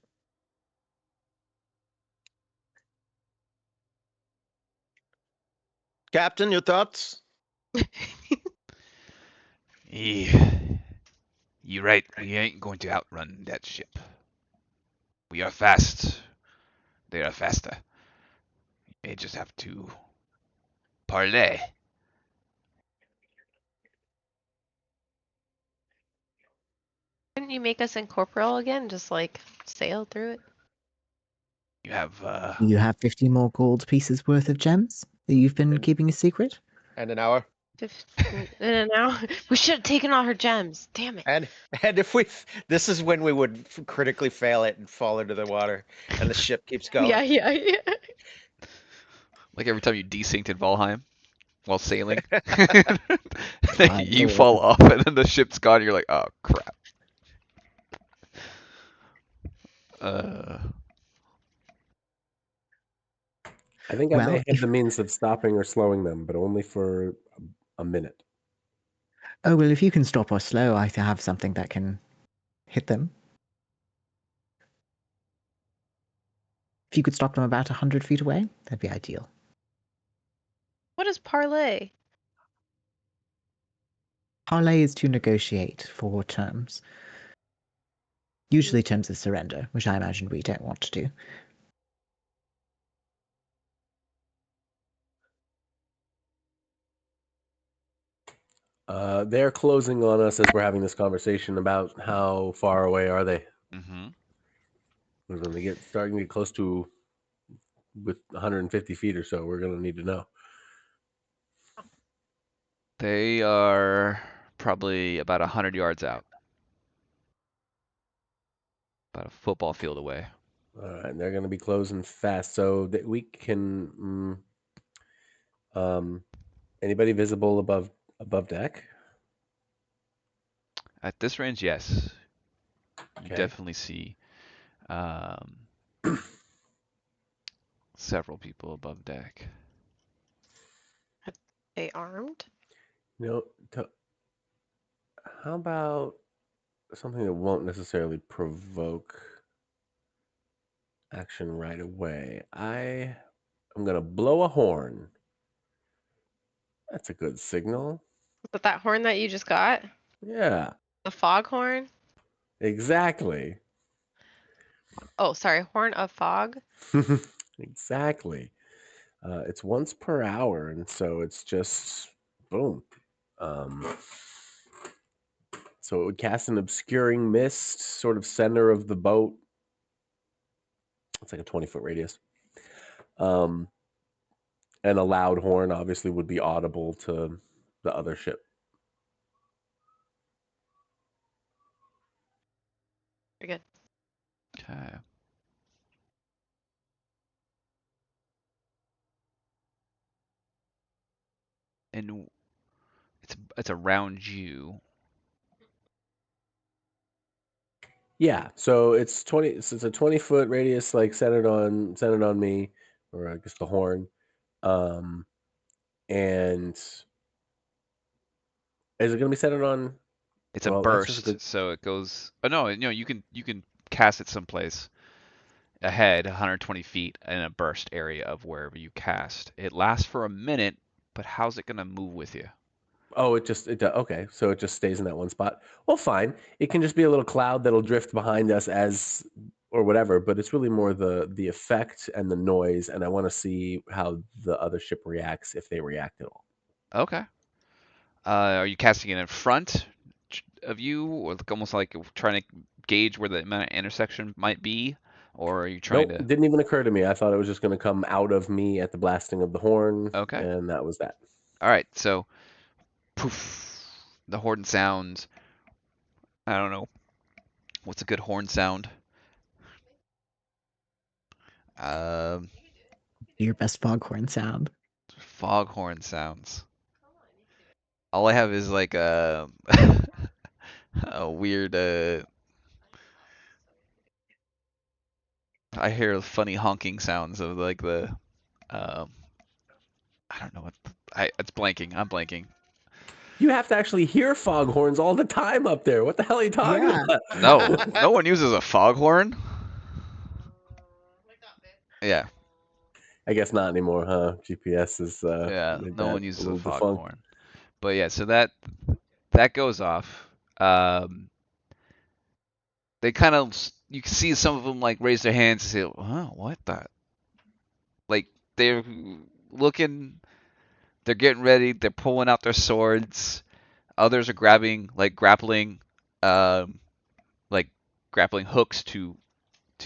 Captain, your thoughts? Yeah, you're right. We ain't going to outrun that ship. We are fast. They are faster. You may just have to parlay. Couldn't you make us incorporeal again? Just like sail through it? You have You have 50 more gold pieces worth of gems that you've been And- keeping a secret? And an hour. 15 in an hour? We should have taken all her gems. Damn it. And if this is when we would critically fail it and fall into the water, and the ship keeps going. Yeah. like every time you desynced in Valheim while sailing, My you lord. fall off and then the ship's gone. And you're like, oh crap. I think I Well, may have the means of stopping or slowing them, but only for a minute. Oh, well, if you can stop or slow, I have something that can hit them. If you could stop them about 100 feet away, that'd be ideal. What is parlay? Parley is to negotiate for terms. Usually terms of surrender, which I imagine we don't want to do. They're closing on us as we're having this conversation about how far away are they. Mm-hmm. When they starting to get close to with 150 feet or so, we're going to need to know. They are probably about 100 yards out. About a football field away. All right, and they're going to be closing fast, so that we can. Anybody visible above deck? At this range, yes. You Okay. definitely see several people above deck. They armed? You know, how about something that won't necessarily provoke action right away? I'm going to blow a horn. That's a good signal. But that horn that you just got? Yeah, The fog horn? exactly. Oh, sorry, horn of fog? Exactly. It's once per hour, and so it's just boom. So it would cast an obscuring mist, sort of center of the boat. It's like a 20-foot radius. And a loud horn obviously would be audible to the other ship. Very good. Okay. And it's around you. Yeah, so it's 20. So it's a 20-foot radius, like centered on me, or I guess the horn. And is it gonna be centered on? It's a Well, that's just a burst, good. so it goes. Oh no, you can cast it someplace ahead, 120 feet in a burst area of wherever you cast. It lasts for a minute, but how's it gonna move with you? Oh, okay. So it just stays in that one spot. Well, fine. It can just be a little cloud that'll drift behind us as or whatever. But it's really more the effect and the noise, and I want to see how the other ship reacts if they react at all. Okay. Are you casting it in front of you, or almost like trying to gauge where the amount of intersection might be, or are you trying Nope, to? didn't even occur to me. I thought it was just going to come out of me at the blasting of the horn, Okay. and that was that. All right. So, poof, the horn sounds. I don't know. What's a good horn sound? Um, Do your best foghorn sound. foghorn sounds. All I have is like a weird. I hear funny honking sounds of like the. Um, I don't know what. It's blanking. I'm blanking. You have to actually hear foghorns all the time up there. What the hell are you talking Yeah. No, about? no one uses a foghorn. Yeah, I guess not anymore, huh? GPS has yeah. made No that one a uses a little defunct. foghorn. But yeah, so that goes off. Um, they kind of you can see some of them like raise their hands and say, "Huh, what the?" Like they're looking, they're getting ready, they're pulling out their swords. Others are um, like grappling hooks to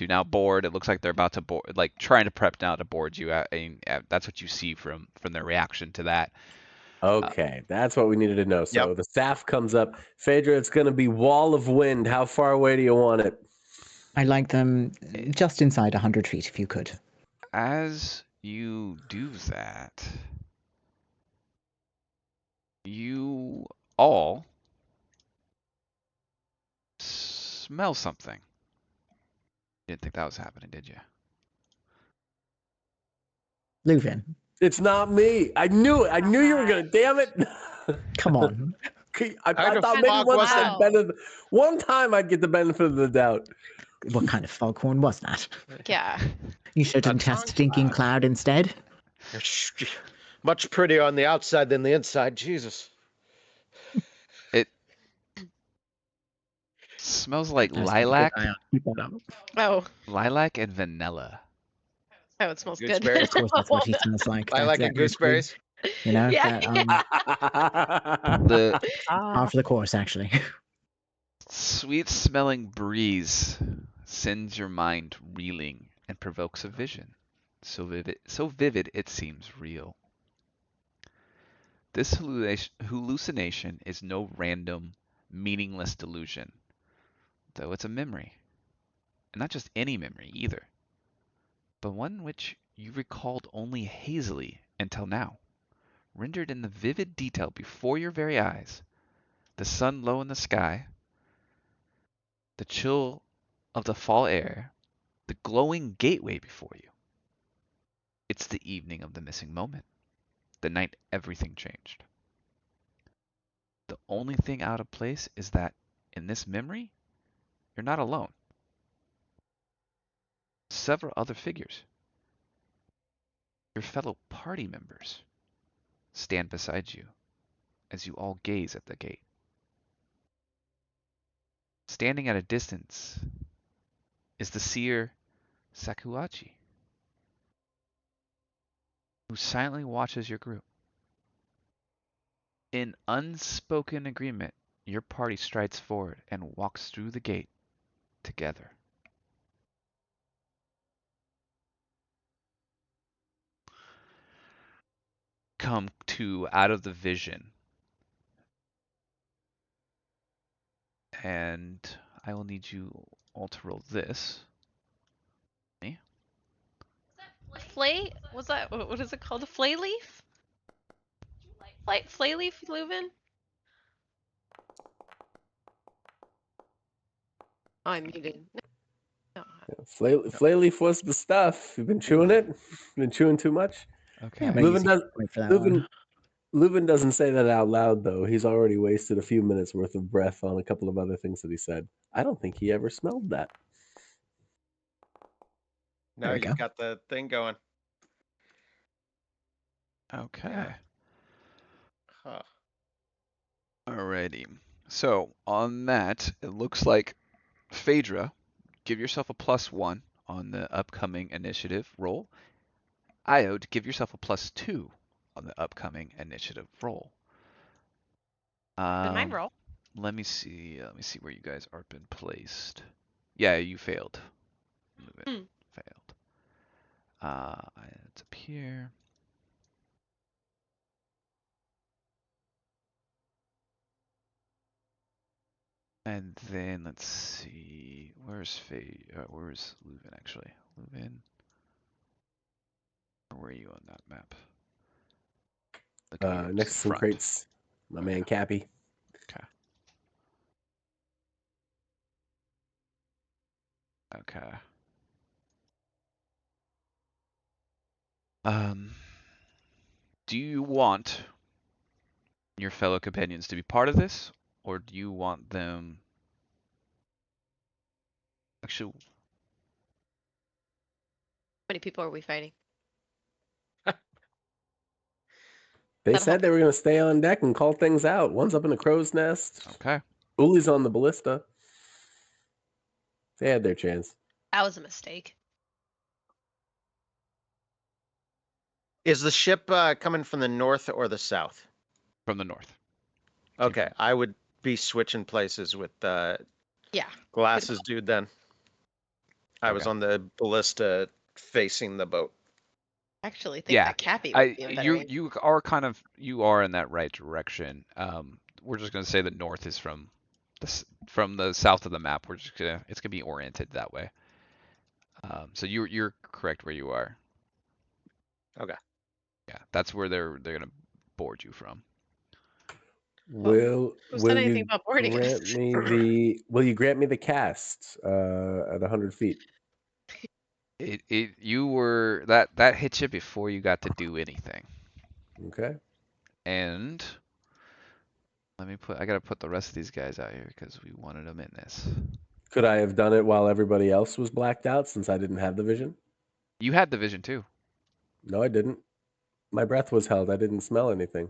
now board. It looks like they're about to board, like trying to prep now to board you. And that's what you see from their reaction to that. Uh, Okay, that's what we needed to know. Yep. So the staff comes up. Phaedra, it's going to be wall of wind. How far away do you want it? I like them just inside 100 feet, if you could. as you do that, you all smell something. Didn't think that was happening, did you? Leuven, It's not me. I knew it. I knew you were going to. Damn it. come on. Kind I of thought Kind maybe fog of once was I'd that? loud. benefit. One time I'd get the benefit of the doubt. What kind of foghorn was that? Yeah. You should A have cast tongue Stinking cloud. Cloud instead. Much prettier on the outside than the inside. Jesus. It smells like That's keep a good eye lilac, on. Keep that up. Oh. lilac and vanilla. Oh, it smells good. Gooseberries. Of course, that's what he smells like. Lilac That and is good. gooseberries. You know, Yeah. that The par for the course, actually. sweet smelling breeze sends your mind reeling and provokes a vision. So vivid it seems real. This hallucination is no random, meaningless delusion, though it's a memory. And not just any memory either, but one which you recalled only hazily until now, rendered in the vivid detail before your very eyes. The sun low in the sky, the chill of the fall air, the glowing gateway before you. It's the evening of the missing moment, the night everything changed. The only thing out of place is that in this memory, you're not alone. Several other figures, your fellow party members, stand beside you as you all gaze at the gate. Standing at a distance is the seer Sakuachi, who silently watches your group. In unspoken agreement, your party strides forward and walks through the gate together. Come to out of the vision, and I will need you all to roll this. Flay? Was that what is it called? A flay leaf? Like flay leaf, Leuven? Oh, I'm muted. No. Flayleaf was the stuff. You've been chewing it. Been chewing too much. Okay. Yeah, maybe Leuven it's a does. point for that one. Leuven doesn't say that out loud though. He's already wasted a few minutes worth of breath on a couple of other things that he said. I don't think he ever smelled that. Now There we you've go. got the thing going. Okay. Huh. Alrighty. So on that, it looks like Phaedra, give yourself a +1 on the upcoming initiative roll. Iode, give yourself a +2 on the upcoming initiative roll. Did mine roll? Let me see. Let me see where you guys are been placed. Yeah, you failed. Failed. It's up here. And then let's see. Where's where's Leuven actually? Leuven. Where are you on that map? Look at your Next to some front. crates. My man Cappy. Okay. Okay. Do you want your fellow companions to be part of this, or do you want them? Actually, How many people are we fighting? They That'll said help. they were going to stay on deck and call things out. One's up in a crow's nest. okay. Uli's on the ballista. They had their chance. That was a mistake. Is the ship coming from the north or the south? From the north. Okay, I would be switching places with Yeah. Glasses dude then. I was Okay. on the ballista facing the boat. I actually think Yeah, that Cappy would be a better answer. you are kind of you are in that right direction. We're just gonna say the north is from from the south of the map. We're just gonna it's gonna be oriented that way. So you're correct where you are. Okay. Yeah, that's where they're gonna board you from. Will Who said anything you about boarding us? grant me the cast at 100 feet? You were that hit you before you got to do anything. Okay. And I gotta put the rest of these guys out here because we wanted them in this. Could I have done it while everybody else was blacked out since I didn't have the vision? You had the vision too. No, I didn't. My breath was held. I didn't smell anything.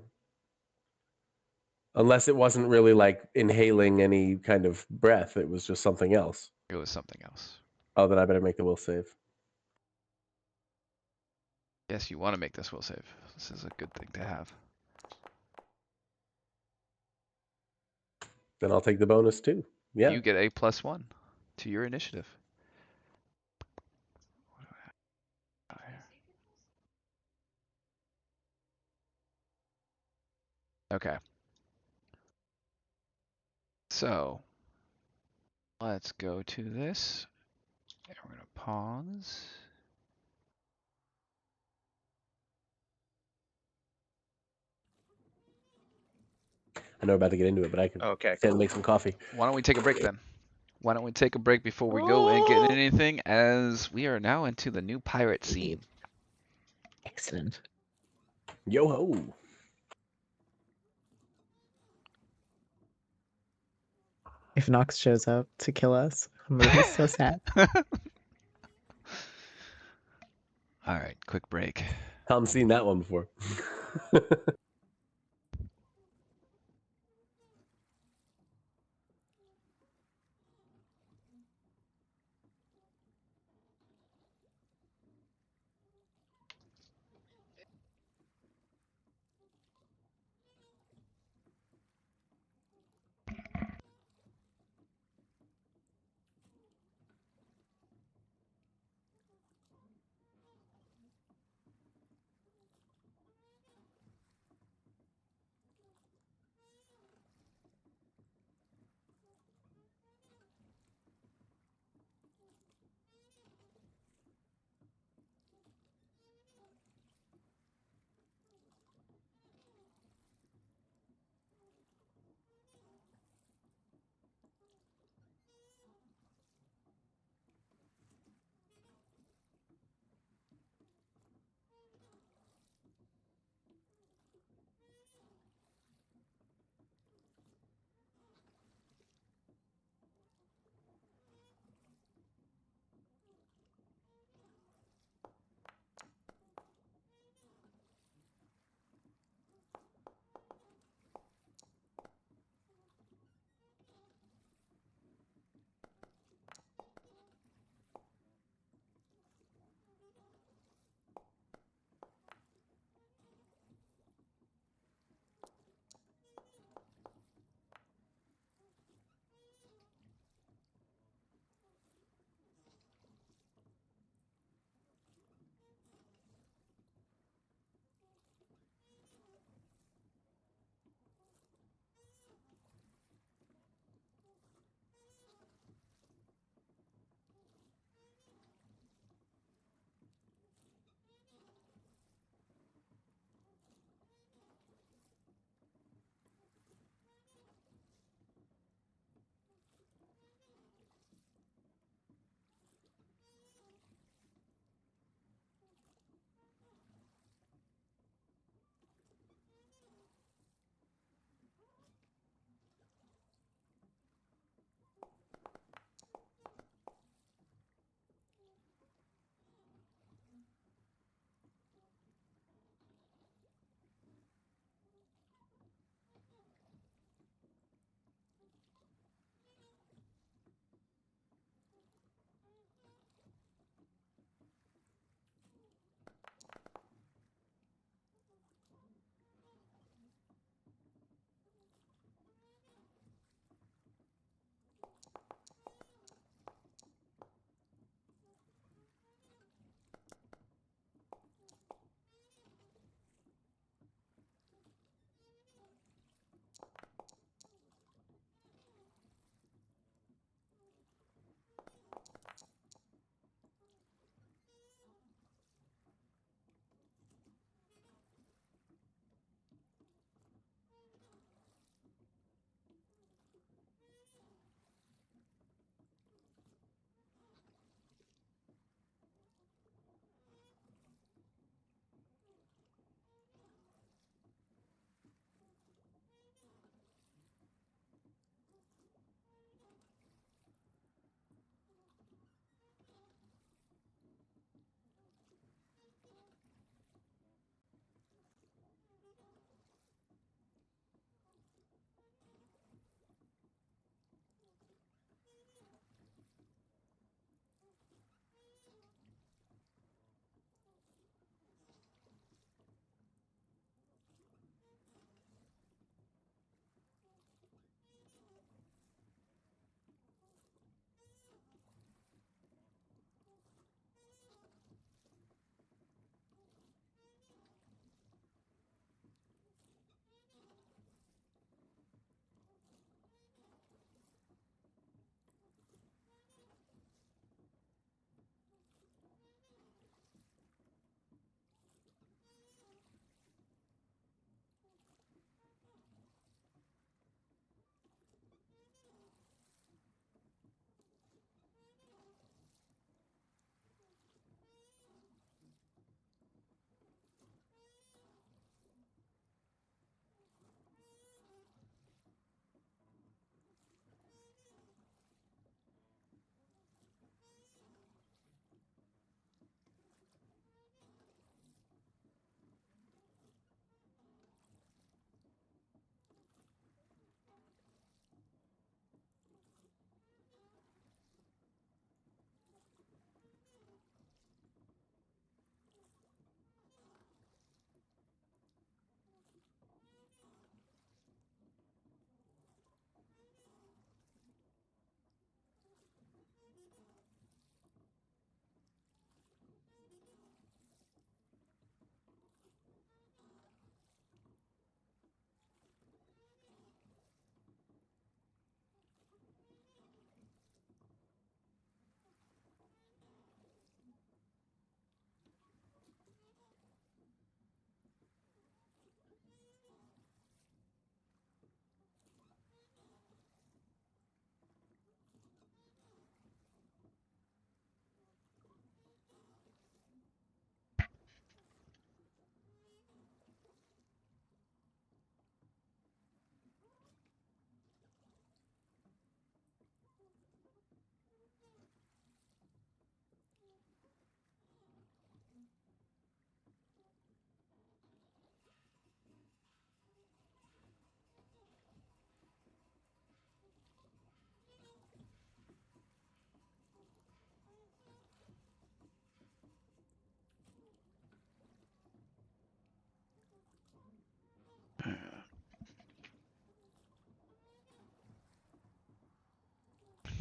Unless it wasn't really like inhaling any kind of breath. It was just something else. It was something else. Oh, then I better make the will save. Yes, you want to make this will save. This is a good thing to have. Then I'll take the bonus too. Yeah. You get a +1 to your initiative. Okay. So let's go to this. And we're gonna pause. I know we're about to get into it, but I can Okay, stand and cool. make some coffee. Why don't we take a break then? Why don't we take a break before we go and get into anything, as we are now into the new pirate scene. Excellent. Yo ho. If Nox shows up to kill us, I'm gonna be so sad. All right, quick break. Haven't seen that one before.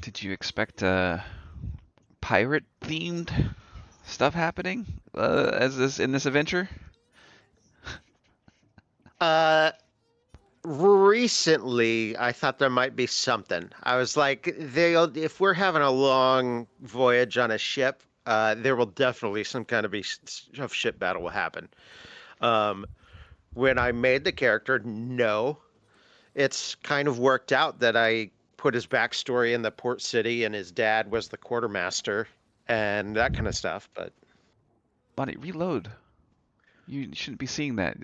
Did you expect pirate themed stuff happening as this in this adventure? Recently, I thought there might be something. I was like, they'll if we're having a long voyage on a ship, there will definitely some kind of of ship battle will happen. Um, when I made the character, no, it's kind of worked out that I put his backstory in the port city, and his dad was the quartermaster and that kind of stuff. But Bonnie, reload. You shouldn't be seeing that.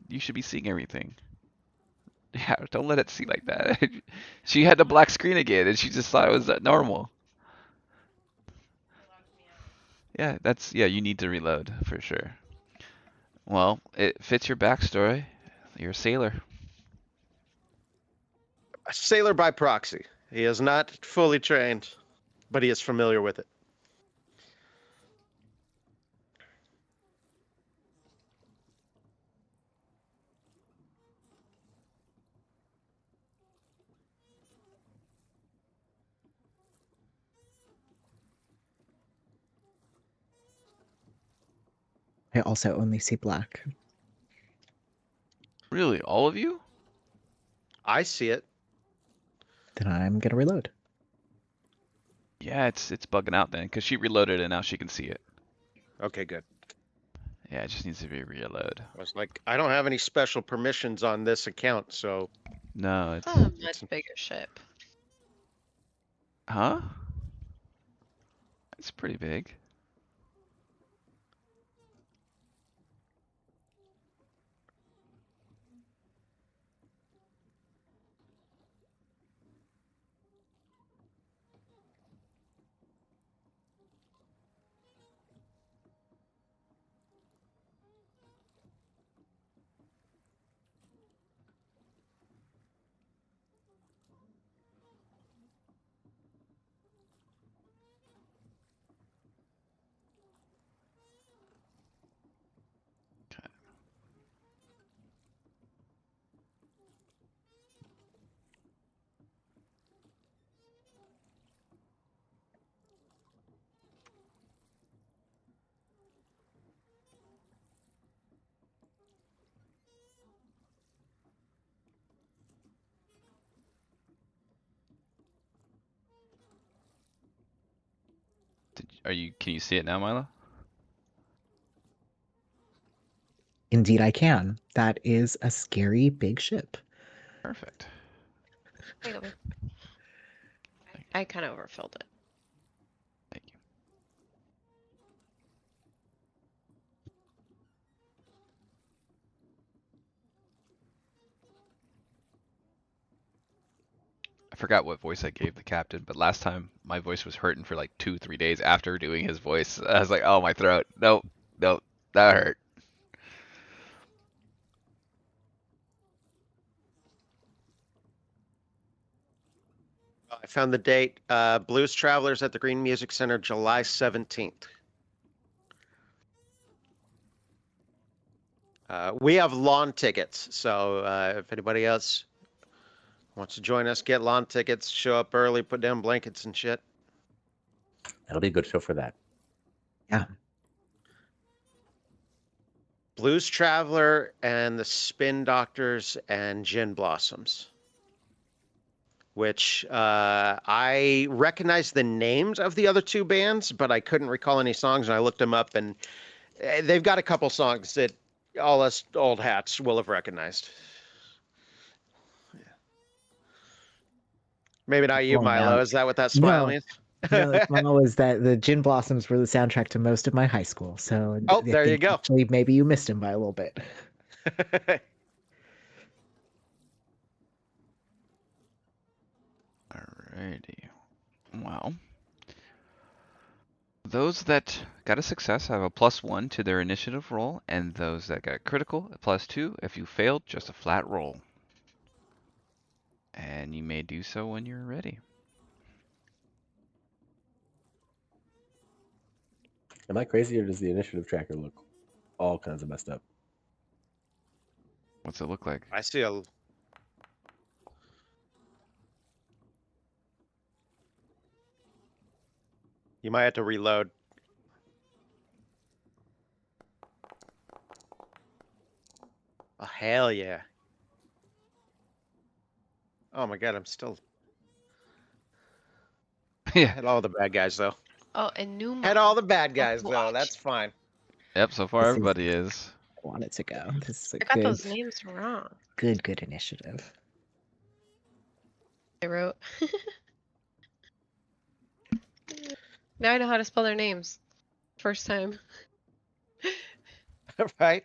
You should be seeing everything. Yeah, don't let it see like that. She had the black screen again, and she just thought it was normal. Yeah, yeah. You need to reload for sure. Well, it fits your backstory. You're a sailor. a sailor by proxy. He is not fully trained, but he is familiar with it. I also only see black. Really, all of you? I see it. Then I'm gonna reload. Yeah, it's bugging out then, because she reloaded and now she can see it. Okay, good. Yeah, it just needs to be reload. I was like, I don't have any special permissions on this account, so No, it's Oh, much bigger ship. huh? It's pretty big. Can you see it now, Milo? Indeed, I can. That is a scary big ship. Perfect. There you go, babe. I kind of overfilled it. Thank you. I forgot what voice I gave the captain, but last time my voice was hurting for like 2, 3 days after doing his voice. I was like, oh, my throat. Nope, nope, that hurt. I found the date. Blues Travelers at the Green Music Center, July 17th. We have lawn tickets, so if anybody else wants to join us, get lawn tickets, show up early, put down blankets and shit. That'll be a good show for that. Yeah. Blues Traveler and the Spin Doctors and Gin Blossoms, which I recognize the names of the other two bands, but I couldn't recall any songs, and I looked them up, and they've got a couple songs that all us old hats will have recognized. Maybe not you, Going Milo. out. Is that what that smile No. means? No, it's was that the Gin Blossoms were the soundtrack to most of my high school. So Oh, I there you think go. actually maybe you missed him by a little bit. Alrighty. Well, those that got a success have a +1 to their initiative roll, and those that got critical, a +2. If you failed, just a flat roll. And you may do so when you're ready. Am I crazy or does the initiative tracker look all kinds of messed up? What's it look like? I see a. You might have to reload. Oh, hell yeah. Oh my god, I'm still. Yeah. Had all the bad guys, though. Oh, Enuma. Had all the bad Let's guys, though. watch. That's fine. Yep. So far, This is- everybody is. I want it to go. This is a I got good, those names wrong. good initiative. I wrote. Now I know how to spell their names. First time. Right?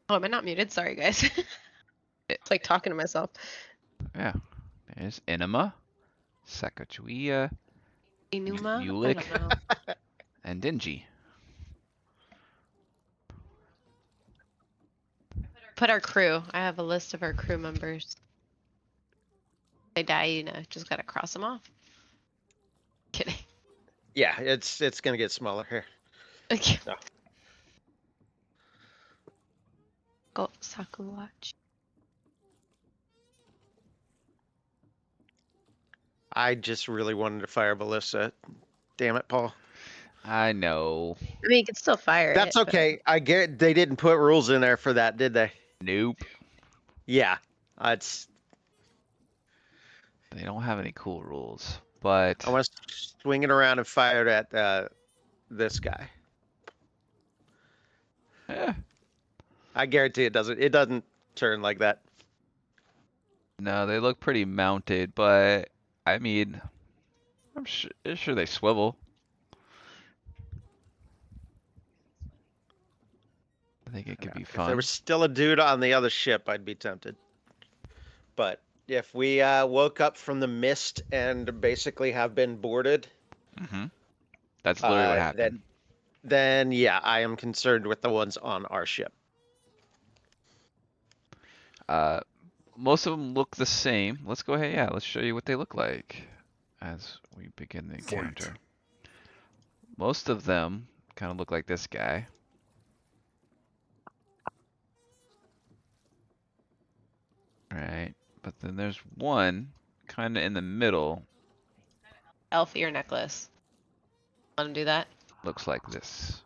Oh, am I not muted? Sorry, guys. It's like talking to myself. Yeah. There's Enema, Sacagawea, Enuma? I Ulick, don't know. and Dingy. Put our crew. I have a list of our crew members. They die, you know, just gotta cross them off. Kidding. Yeah, it's gonna get smaller here. No. Go Sakuwatch. I just really wanted to fire Ballista. Damn it, Paul. I know. I mean, you can still fire That's it. but- okay. I get they didn't put rules in there for that, did they? Nope. Yeah. It's They don't have any cool rules, but I want to swing it around and fire it at this guy. eh, I guarantee it doesn't. It doesn't turn like that. no, they look pretty mounted. But I mean, I'm sure they swivel. I think it could be If there fun. was still a dude on the other ship, I'd be tempted. But if we woke up from the mist and basically have been boarded, Hmm. That's literally what uh, happened. then yeah, I am concerned with the ones on our ship. Most of them look the same. Let's go ahead. Yeah, let's show you what they look like as we begin the encounter. Most of them kind of look like this guy. Right, but then there's one kind of in the middle. Elf ear necklace. Let him do that. Looks like this.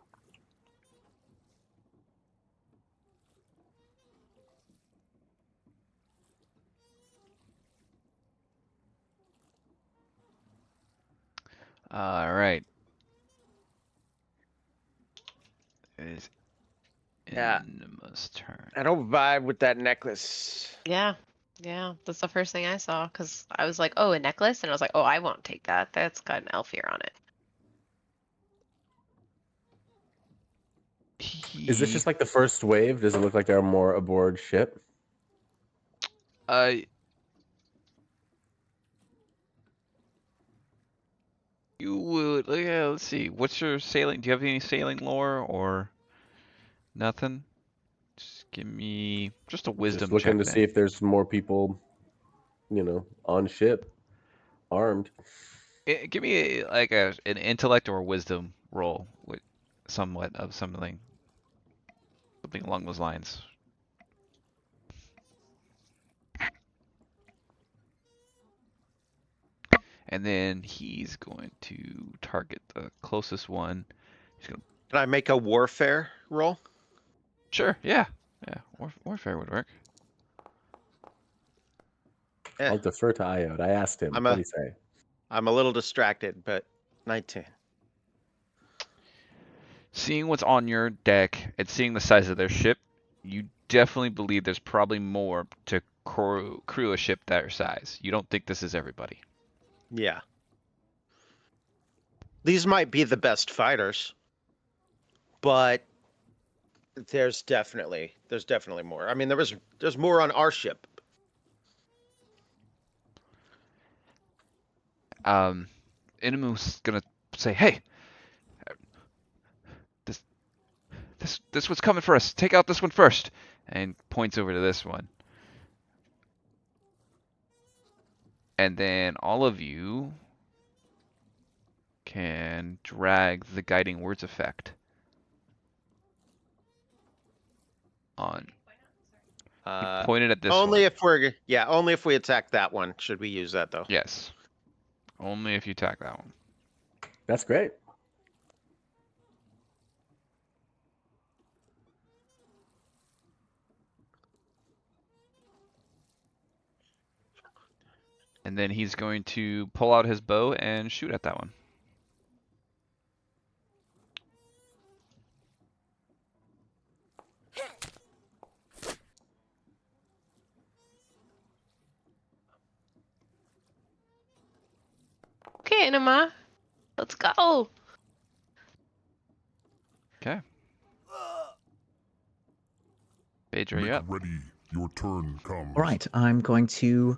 All right. It is Yeah. Enema's turn. I don't vibe with that necklace. Yeah. Yeah. That's the first thing I saw because I was like, oh, a necklace? And I was like, oh, I won't take that. That's got an elf ear on it. Is this just like the first wave? Does it look like there are more aboard ship? Uh, you would. Yeah, let's see. What's your sailing? Do you have any sailing lore or nothing? Just give me just a Just wisdom looking check to then. see if there's more people, on ship, armed. Give me like an intellect or a wisdom roll with somewhat of something along those lines. And then he's going to target the closest one. He's gonna. Can I make a warfare roll? Sure, yeah, warfare would work. Eh, I'll defer to Iode. I asked him. I'm What a- do you say? I'm a little distracted, but 19. Seeing what's on your deck and seeing the size of their ship, you definitely believe there's probably more to crew a ship that size. You don't think this is everybody. Yeah. These might be the best fighters, but there's definitely more. I mean, there's more on our ship. Inumu's gonna say, "Hey, this one's coming for us. Take out this one first," and points over to this one. And then all of you can drag the guiding words effect on. Pointed at this only one. only if we attack that one should we use that though. Yes. Only if you attack that one. That's great. And then he's going to pull out his bow and shoot at that one. Okay, Enema. Let's go. Okay. Phaedra, you Make up? ready. Your turn comes. All right, I'm going to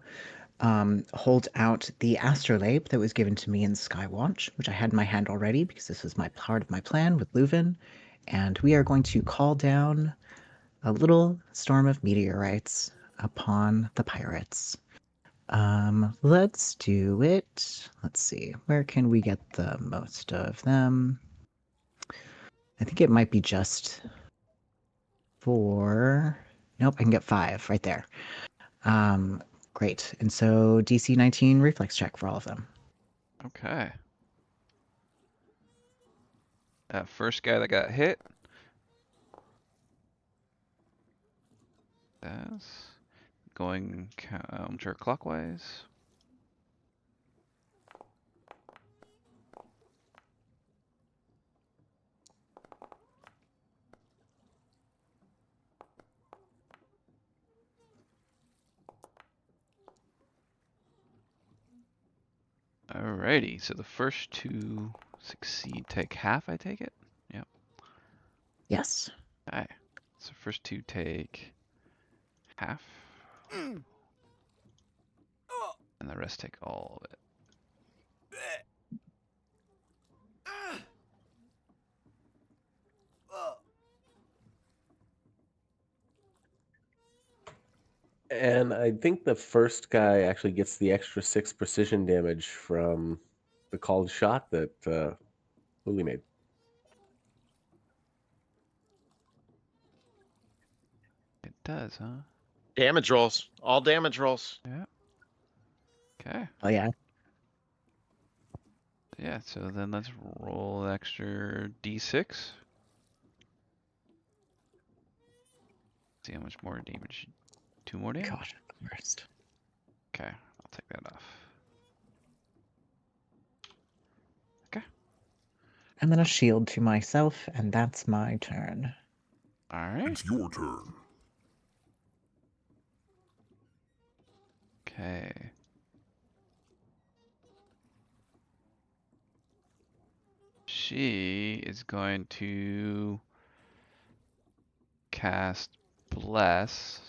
hold out the astrolabe that was given to me in Skywatch, which I had in my hand already because this was my part of my plan with Leuven, and we are going to call down a little storm of meteorites upon the pirates. Let's do it. Let's see, where can we get the most of them? I think it might be just 4. Nope, I can get 5 right there. Great. And so DC 19 reflex check for all of them. Okay. That first guy that got hit. That's going counterclockwise. Alrighty, so the first 2 succeed. Take half, I take it? Yep. Yes. Alright. So first 2 take half. And the rest take all of it. And I think the first guy actually gets the extra 6 precision damage from the called shot that Lily made. It does, huh? Damage rolls. All damage rolls. Yeah. Okay. Oh yeah. Yeah, so then let's roll an extra d6. See how much more damage. 2 more damage? Gosh, first. Okay, I'll take that off. And then a shield to myself, and that's my turn. Alright. It's your turn. Okay. She is going to cast Bless.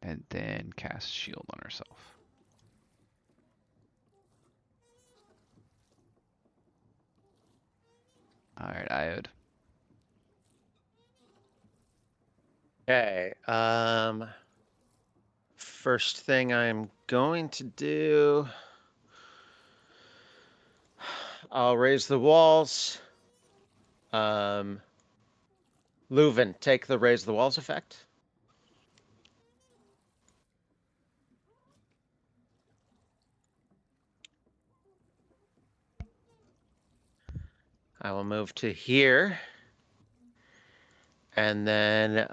And then cast Shield on herself. Alright, Iode. Okay. First thing I'm going to do, I'll raise the walls. Leuven, take the raise the walls effect. I will move to here. And then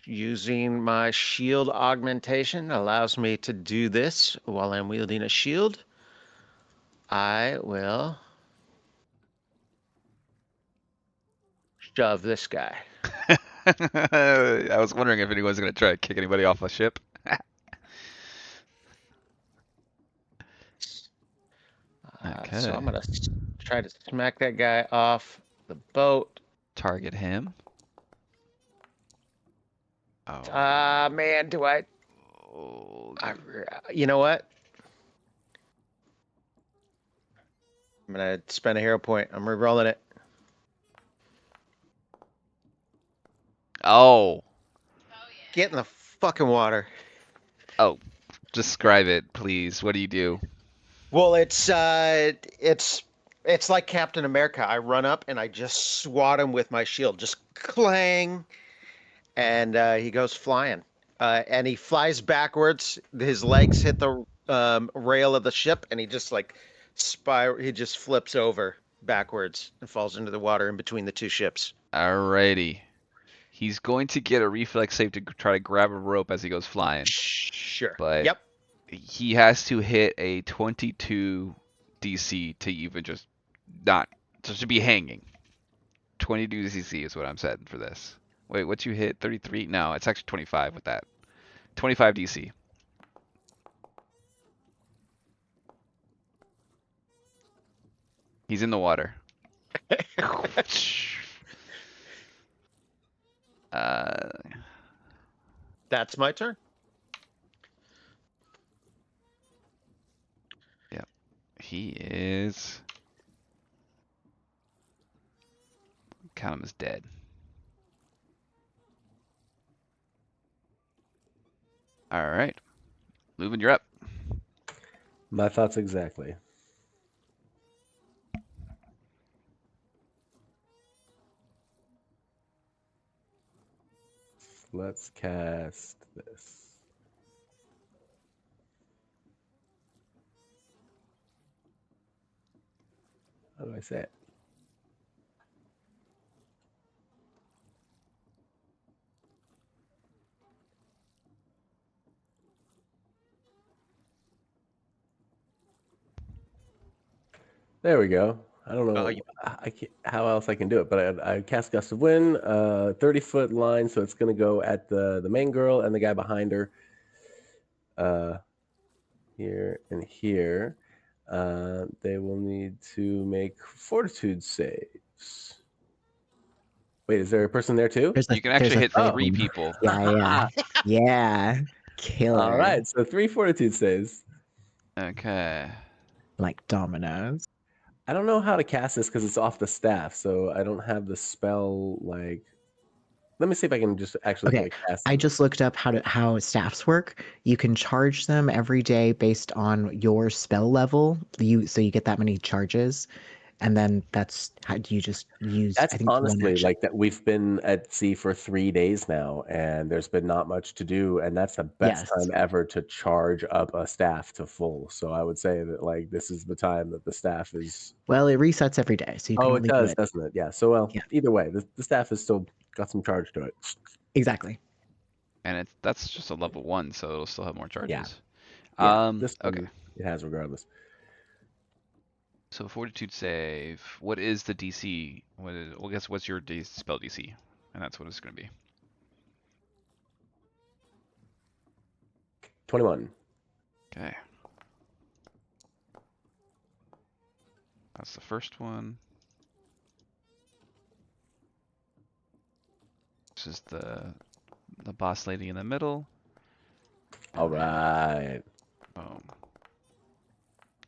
using my shield augmentation allows me to do this while I'm wielding a shield. I will shove this guy. I was wondering if anyone's going to try to kick anybody off a ship. So Okay. I'm going to try to smack that guy off the boat. Target him. Oh. Man, do I... Oh, You know what? I'm going to spend a hero point. I'm re-rolling it. oh. Get in the fucking water. Oh, describe it, please. What do you do? Well, it's like Captain America. I run up and I just swat him with my shield, just clang, and he goes flying. And he flies backwards. His legs hit the rail of the ship, and he just like He just flips over backwards and falls into the water in between the two ships. Alrighty. He's going to get a reflex save to try to grab a rope as he goes flying, Sure. but Yep. he has to hit a 22 DC to even just not just to be hanging. 22 DC is what I'm setting for this. Wait, what you hit? 33? No, it's actually 25 with that. 25 DC. He's in the water. uh, That's my turn. he is. Count him as dead. All right, Leuven, you're up. My thoughts exactly. Let's cast this. How do I say it? There we go. I don't know how else I can do it, but I cast Gust of Wind, 30-foot line, so it's going to go at the main girl and the guy behind her. Here and here. They will need to make fortitude saves. Wait, is there a person there too? You can actually hit third 3 one. people. Yeah. Yeah. Killer. All right, so 3 fortitude saves. Okay. Like dominoes. I don't know how to cast this because it's off the staff, so I don't have the spell. Like, let me see if I can just actually Okay, cast. I just looked up how staffs work. You can charge them every day based on your spell level. You get that many charges, and then that's how you just use. That's I think one honestly action. like that. We've been at sea for 3 days now, and there's been not much to do, and that's the best Yes. time ever to charge up a staff to full. So I would say that like this is the time that the staff is. Well, it resets every day, so you can Oh, it only do does, it. doesn't it? Yeah. So well, Yeah. either way, the staff has still got some charge to it. Exactly. And that's just a level 1, so it'll still have more charges. Yeah. This one, Okay. it has regardless. So fortitude save. What is the DC? Well, guess what's your spell DC? And that's what it's going to be. 21. Okay. That's the first one. This is the boss lady in the middle. All right. Boom.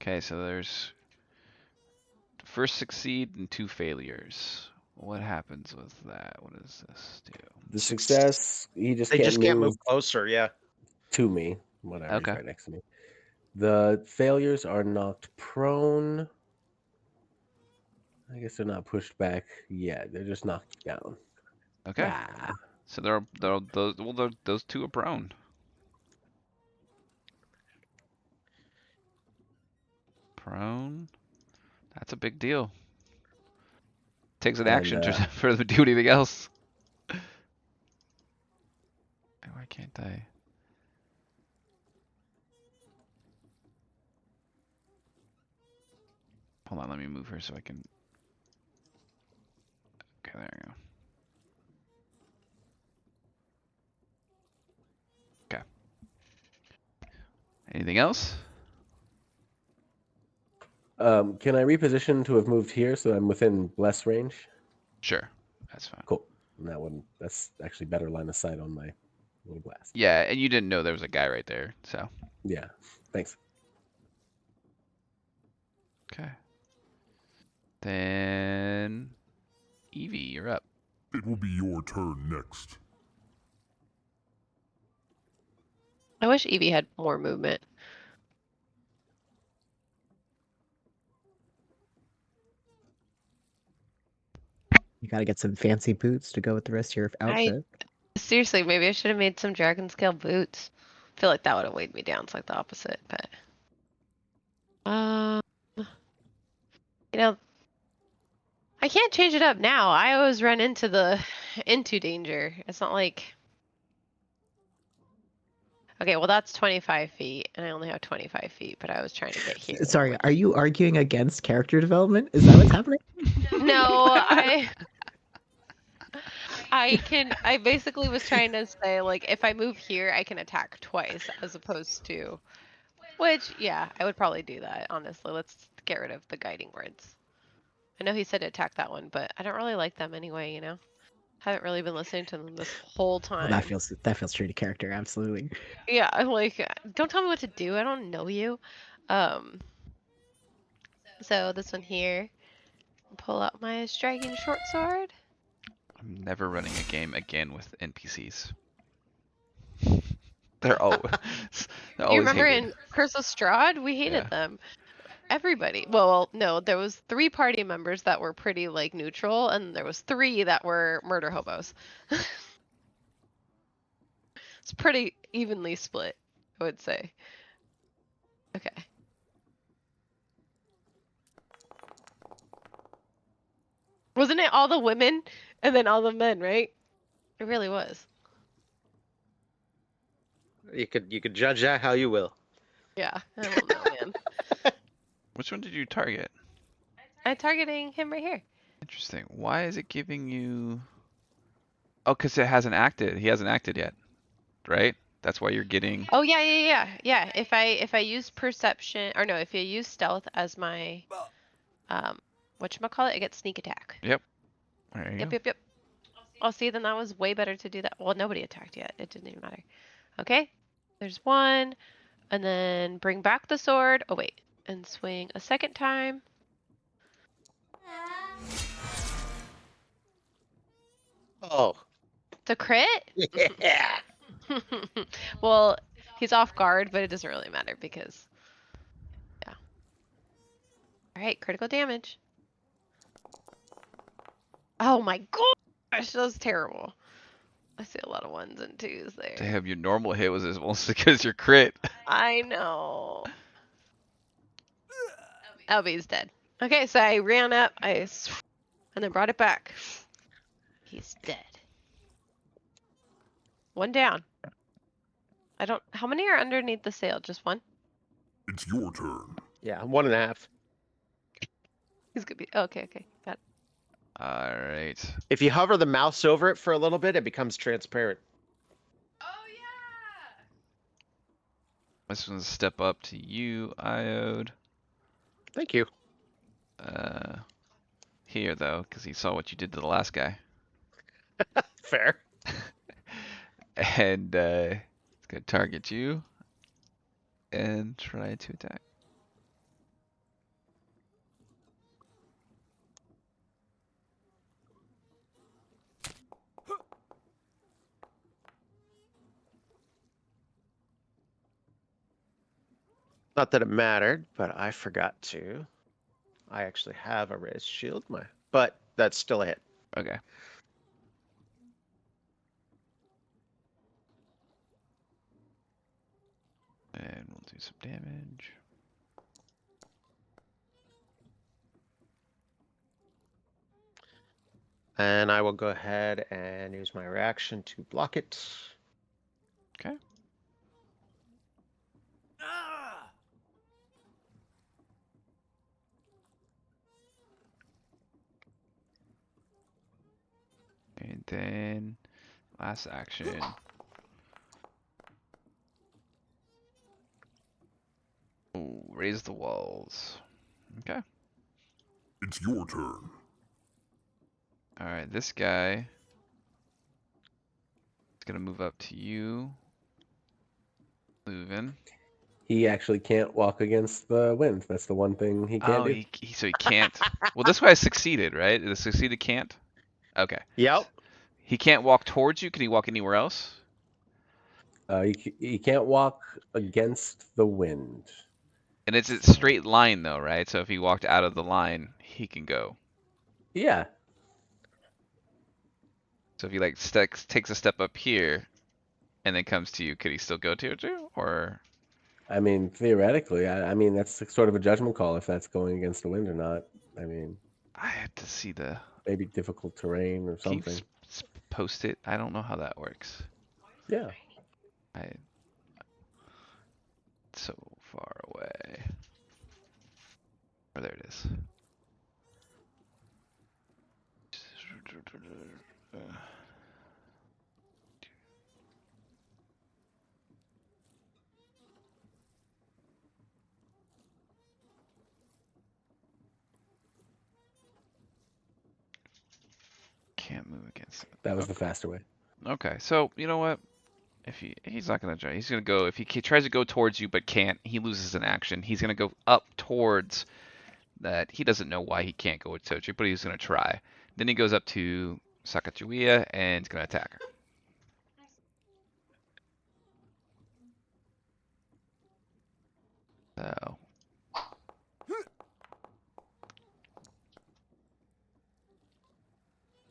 Okay, so there's first succeed and 2 failures. What happens with that? What does this do? The success, he just They can't just can't move closer. Yeah. to me. Whatever, Okay. he's right next to me. The failures are knocked prone. I guess they're not pushed back yet. They're just knocked down. Okay. Ah. So those 2 are prone. Prone. That's a big deal. Takes an action for them to do anything else. Why can't I? Hold on, let me move her so I can. Okay, there we go. Okay. Anything else? Can I reposition to have moved here so I'm within less range? Sure, that's fine. Cool. And that's actually better line of sight on my little blast. Yeah, and you didn't know there was a guy right there, so. Yeah. Thanks. Okay. Then Evie, you're up. It will be your turn next. I wish Eevee had more movement. You gotta get some fancy boots to go with the rest of your outfit. Seriously, maybe I should have made some dragon scale boots. I feel like that would have weighed me down. It's like the opposite, but um, you know, I can't change it up now. I always run into danger. It's not like okay, well that's 25 feet, and I only have 25 feet, but I was trying to get here. Sorry, which- are you arguing against character development? Is that what's happening? No, I basically was trying to say like if I move here, I can attack twice as opposed to which yeah, I would probably do that, honestly. Let's get rid of the guiding words. I know he said to attack that one, but I don't really like them anyway, you know? Haven't really been listening to them this whole Well, time. that feels true to character, absolutely. Yeah, I'm like, don't tell me what to do. I don't know you. Um, so this one here, pull out my striking short sword. I'm never running a game again with NPCs. They're always, they're You always remember hated. in Curse of Strahd, we hated Yeah. them. Everybody. Well, no, there was 3 party members that were pretty like neutral, and there was 3 that were murder hobos. It's pretty evenly split, I would say. Okay. Wasn't it all the women and then all the men, right? It really was. You could judge that how you will. Yeah, I don't know, man. Which one did you target? I'm targeting him right here. Interesting. Why is it giving you? Oh, because it hasn't acted. He hasn't acted yet, right? That's why you're getting. Oh yeah. If I use perception or no, if you use stealth as my whatchamacallit, I get sneak attack. Yep. There you go. Yep. Oh, see, then that was way better to do that. Well, nobody attacked yet. It didn't even matter. Okay, there's one, and then bring back the sword. Oh wait, and swing a second time. Oh. The crit? Yeah. Well, he's off guard, but it doesn't really matter because, yeah. All right, critical damage. Oh my gosh, that was terrible. I see a lot of 1s and 2s there. Damn, your normal hit was as almost because your crit. I know. Albie's dead. Okay, so I ran up, and then brought it back. He's dead. 1 down. I don't. How many are underneath the sail? Just 1? It's your turn. Yeah, 1.5. He's gonna be. Okay. Got it. All right. If you hover the mouse over it for a little bit, it becomes transparent. Oh yeah. This one's step up to you, Iode. Thank you. Here though, because he saw what you did to the last guy, Fair. and it's gonna target you and try to attack. Not that it mattered, but I forgot to. I actually have a raised shield, but that's still a hit. Okay. And we'll do some damage. And I will go ahead and use my reaction to block it. Okay. And then last action. Ooh, raise the walls. Okay. It's your turn. All right, this guy is gonna move up to you, Leuven. He actually can't walk against the wind. That's the one thing he can't Oh, do. so he can't. Well, this guy succeeded, right? The succeeded can't. Okay. Yep. He can't walk towards you. Can he walk anywhere else? You can't walk against the wind. And it's a straight line though, right? So if he walked out of the line, he can go. Yeah. So if he like takes a step up here and then comes to you, could he still go to you? Or I mean, theoretically, I mean that's sort of a judgment call if that's going against the wind or not. I mean, I had to see the maybe difficult terrain or something. post it. I don't know how that works. Yeah. It's so far away. Oh, there it is. Can't move against it. That was the faster way. Okay, so you know what? If he's not gonna try, he's gonna go. If he tries to go towards you but can't, he loses an action. He's gonna go up towards that. He doesn't know why he can't go with Tochi, but he's gonna try. Then he goes up to Sakachuya and he's gonna attack her. So.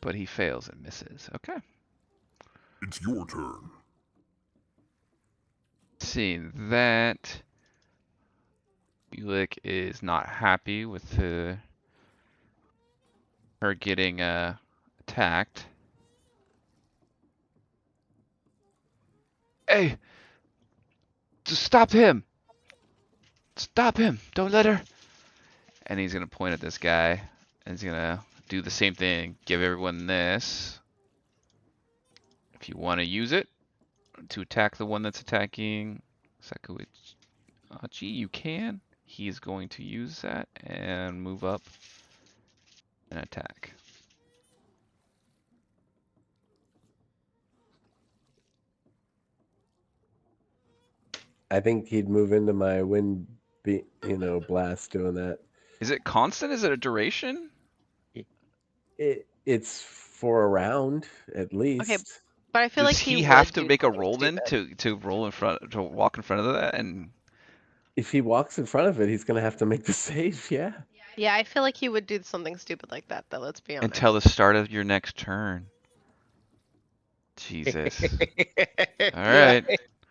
But he fails and misses. Okay. It's your turn. Seeing that Ulick is not happy with her getting attacked. Hey! Just stop him! Stop him! Don't let her! And he's gonna point at this guy, and he's gonna do the same thing. Give everyone this. If you want to use it to attack the one that's attacking Sakuichi, you can. He's going to use that and move up and attack. I think he'd move into my wind, blast doing that. Is it constant? Is it a duration? It's for a round at least. Okay, but I feel Does like he would have to do make a something roll then stupid. to roll in front to walk in front of that? And If he walks in front of it, he's gonna have to make the save. Yeah. Yeah, I feel like he would do something stupid like that, though, let's be honest. until the start of your next turn. Jesus. All right.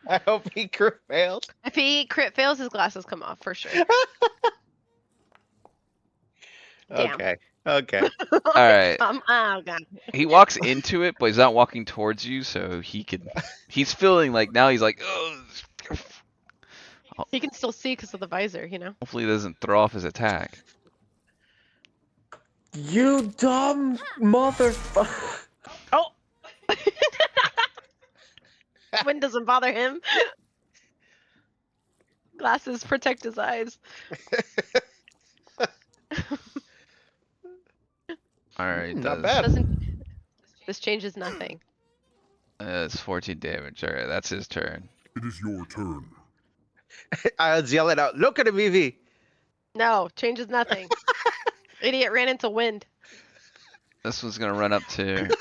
I hope he crit fails. If he crit fails, his glasses come off, for sure. Damn. Okay. Okay. All right. Oh, God. He walks into it, but he's not walking towards you, so he's feeling like now he's like, oh. He can still see because of the visor, you know? Hopefully he doesn't throw off his attack. You dumb motherfucker. Oh! Wind doesn't bother him. Glasses protect his eyes. All right. Not bad. This changes nothing. It's 14 damage. All right, that's his turn. It is your turn. I was yelling out, "Look at him, Evie!" No, changes nothing. Idiot ran into wind. This one's gonna run up to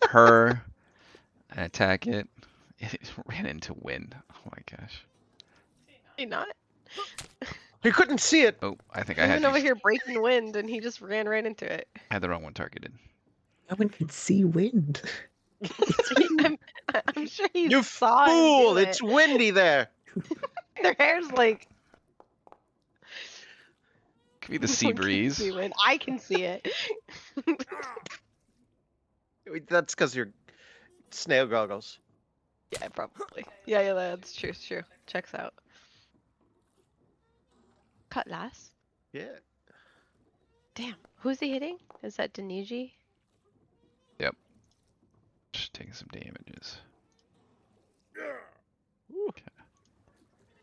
her and attack it. It ran into wind. Oh my gosh. He not? He couldn't see it. Oh, I think He's I had been over you. here breaking wind, and he just ran right into it. I had the wrong one targeted. No one can see wind. I'm sure he You saw fool! him do It's windy there. Their hair's like. Could be the no sea one can breeze. see wind. I can see it. That's because you're snail goggles. Yeah, probably. Yeah, that's true. It's true. Checks out. Cutlass. Yeah. Damn. Who's he hitting? Is that Deniji? Just taking some damages.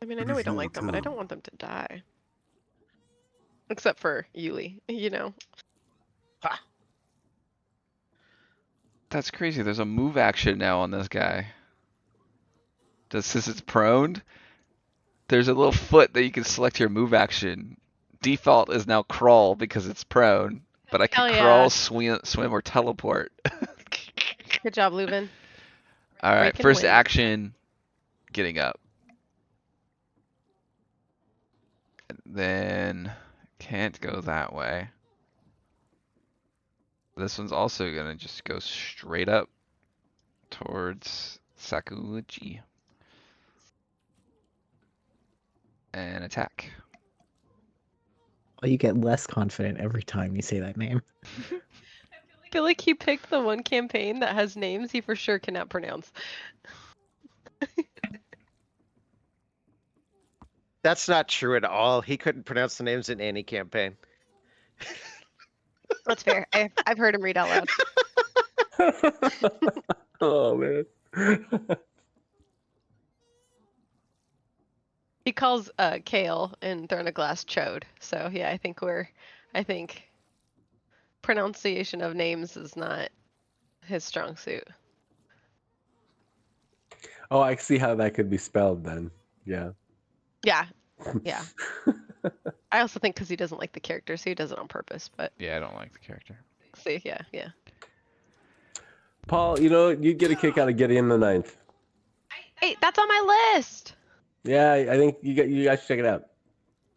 I mean, I It know is we don't your like them, but I turn. don't want them to die. Except for Yuli, you know. That's crazy. There's a move action now on this guy. Since it's prone, there's a little foot that you can select your move action. Default is now crawl because it's prone, but I can Hell yeah. crawl, swim, or teleport. Good job, Leuven. All right, Breaking first wind. action, getting up. And then can't go that way. This one's also gonna just go straight up towards Sakuchi and attack. Well, you get less confident every time you say that name. I feel like he picked the one campaign that has names he for sure cannot pronounce. That's not true at all. He couldn't pronounce the names in any campaign. That's fair. I've heard him read out loud. Oh man. He calls kale in Throne of Glass chode. So yeah, I think pronunciation of names is not his strong suit. Oh, I see how that could be spelled then. Yeah. Yeah, yeah. I also think because he doesn't like the character, so he does it on purpose. But Yeah, I don't like the character. see, yeah. Paul, you know, you'd get a kick out of getting in the ninth. Hey, that's on my list. Yeah, I think you guys should check it out.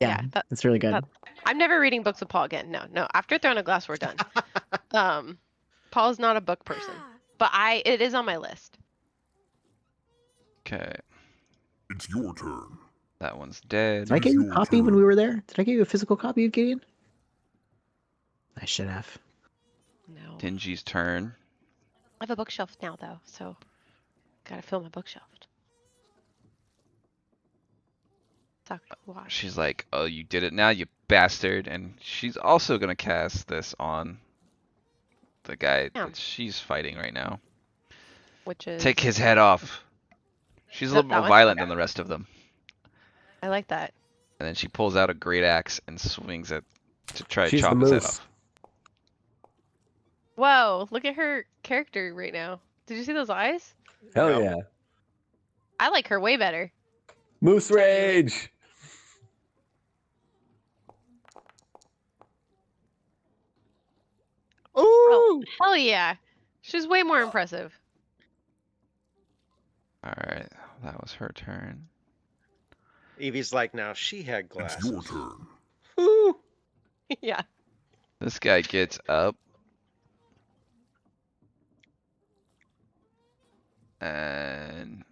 Yeah, Yeah, that's really good. I'm never reading books with Paul again. No. After Throne of Glass, we're done. Paul's not a book person, but it is on my list. Okay, It's your turn. that one's dead. Did I It get is you a your copy when turn. we were there? Did I get you a physical copy of Gideon? I should have. No. Tenji's turn. I have a bookshelf now, though, so gotta fill my bookshelf. Sakuwa. She's like, "Oh, you did it now, you bastard!" And she's also gonna cast this on the guy Yeah. that she's fighting right now. Which is Take his head off. She's a That little more one? violent than the rest of them. I like that. And then she pulls out a great axe and swings it to try to She's chop the his head moose. off. Whoa, look at her character right now. Did you see those eyes? Hell No. yeah. I like her way better. Moose rage. Oh, Ooh! hell yeah. She's way more impressive. Alright, that was her turn. Evie's like, now she had It's glasses. your turn. Ooh! Yeah. This guy gets up. And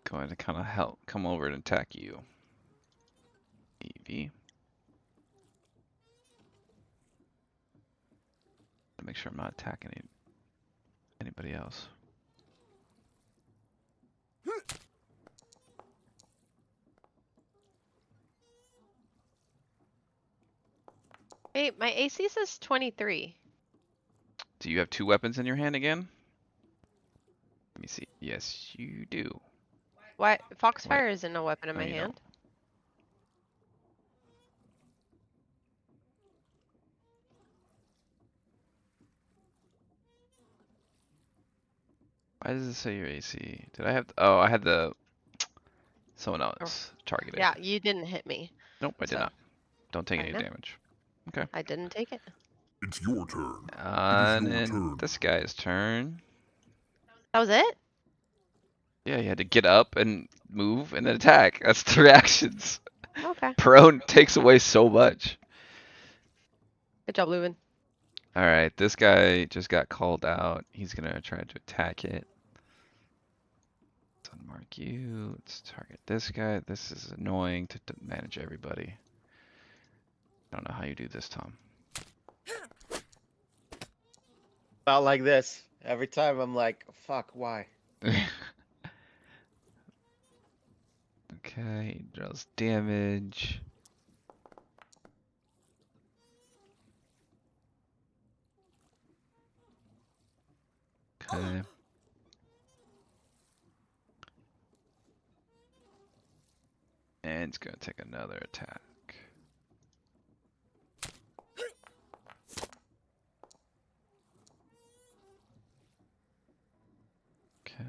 going to kind of come over and attack you, Evie. To make sure I'm not attacking anybody else. Hey, my AC says 23. Do you have two weapons in your hand again? Let me see. Yes, you do. Why? Foxfire isn't a weapon in No, my you hand. don't. Why does it say your AC? Did I have? Oh, I had someone else targeted. Yeah, you didn't hit me. Nope, I did so- not. Don't take I any know. damage. I didn't take it. It's your turn. And your then turn. this guy's turn. That was it? Yeah, you had to get up and move and then attack. That's the reactions. Okay. Prone takes away so much. Good job, Leuven. Alright, this guy just got called out. He's gonna try to attack it. Let's unmark you. Let's target this guy. This is annoying to manage everybody. I don't know how you do this, Tom. About like this. Every time I'm like, fuck, why? Okay, he deals damage. Okay. And it's gonna take another attack. Okay.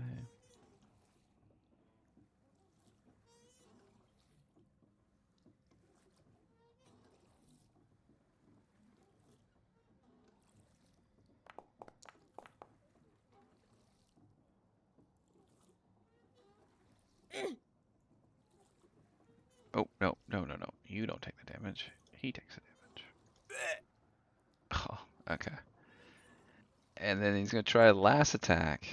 Oh, no, no, no, no. You don't take the damage. He takes the damage. Oh, okay. And then he's going to try last attack.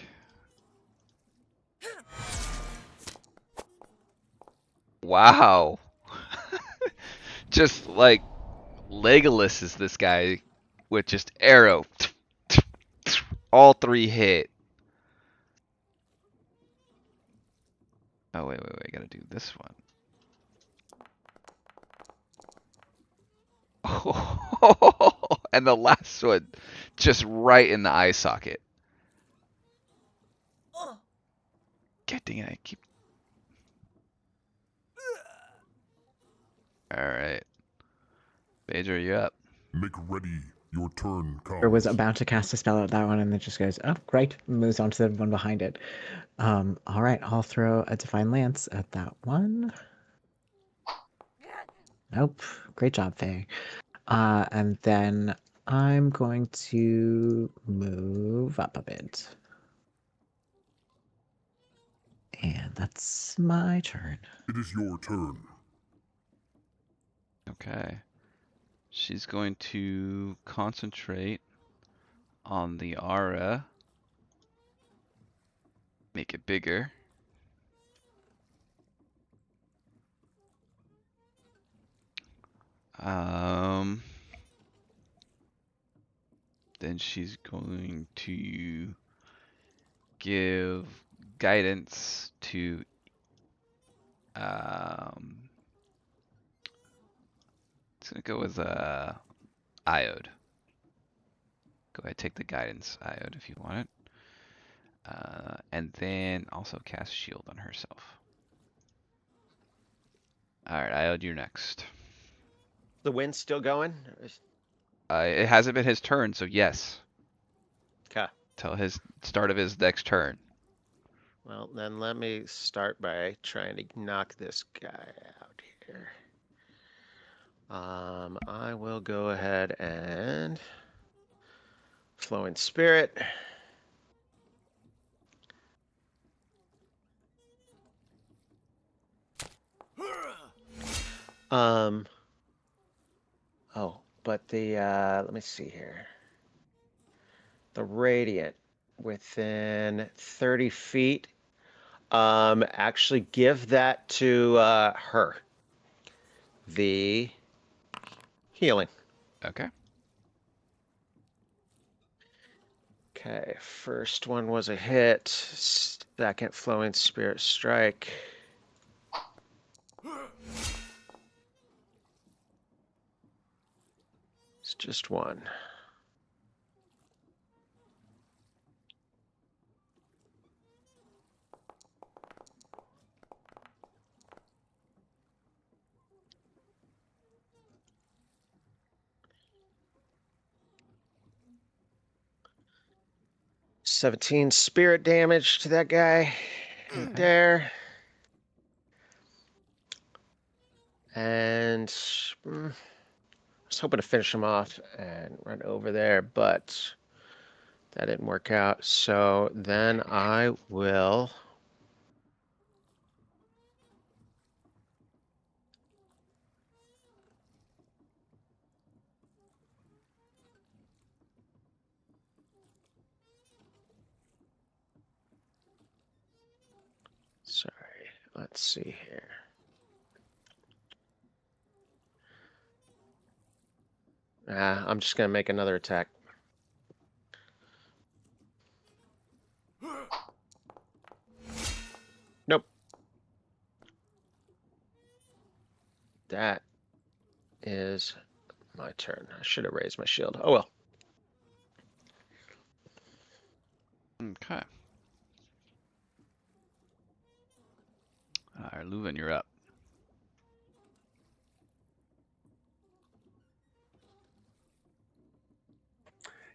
Wow. Just like Legolas is this guy with just arrow. All 3 hit. Oh, wait, wait, wait. I got to do this one. Oh, and the last one just right in the eye socket. God dang it, I keep. Alright. Major, you up. Make ready. Your turn comes. Or was about to cast a spell at that one and then just goes, oh, great, moves on to the one behind it. All right, I'll throw a Divine Lance at that one. Nope. Great job, Faye. And then I'm going to move up a bit. And that's my turn. It is your turn. Okay. She's going to concentrate on the aura. Make it bigger. Then she's going to give guidance to it's gonna go with Iode. Go ahead, take the guidance, Iode, if you want it. And then also cast shield on herself. Alright, Iode, you're next. The wind's still going? It hasn't been his turn, so yes. Okay. Till his start of his next turn. Well, then let me start by trying to knock this guy out here. I will go ahead and Flowing Spirit. Oh, but the let me see here. The radiant within 30 feet. Actually give that to her. The healing. Okay. Okay, first one was a hit. Second, Flowing Spirit Strike. It's just one. $17 spirit damage to that guy right there. And I was hoping to finish him off and run over there, but that didn't work out. So then I will sorry, let's see here. I'm just gonna make another attack. Nope. That is my turn. I should have raised my shield. Oh well. Okay. Alright, Leuven, you're up.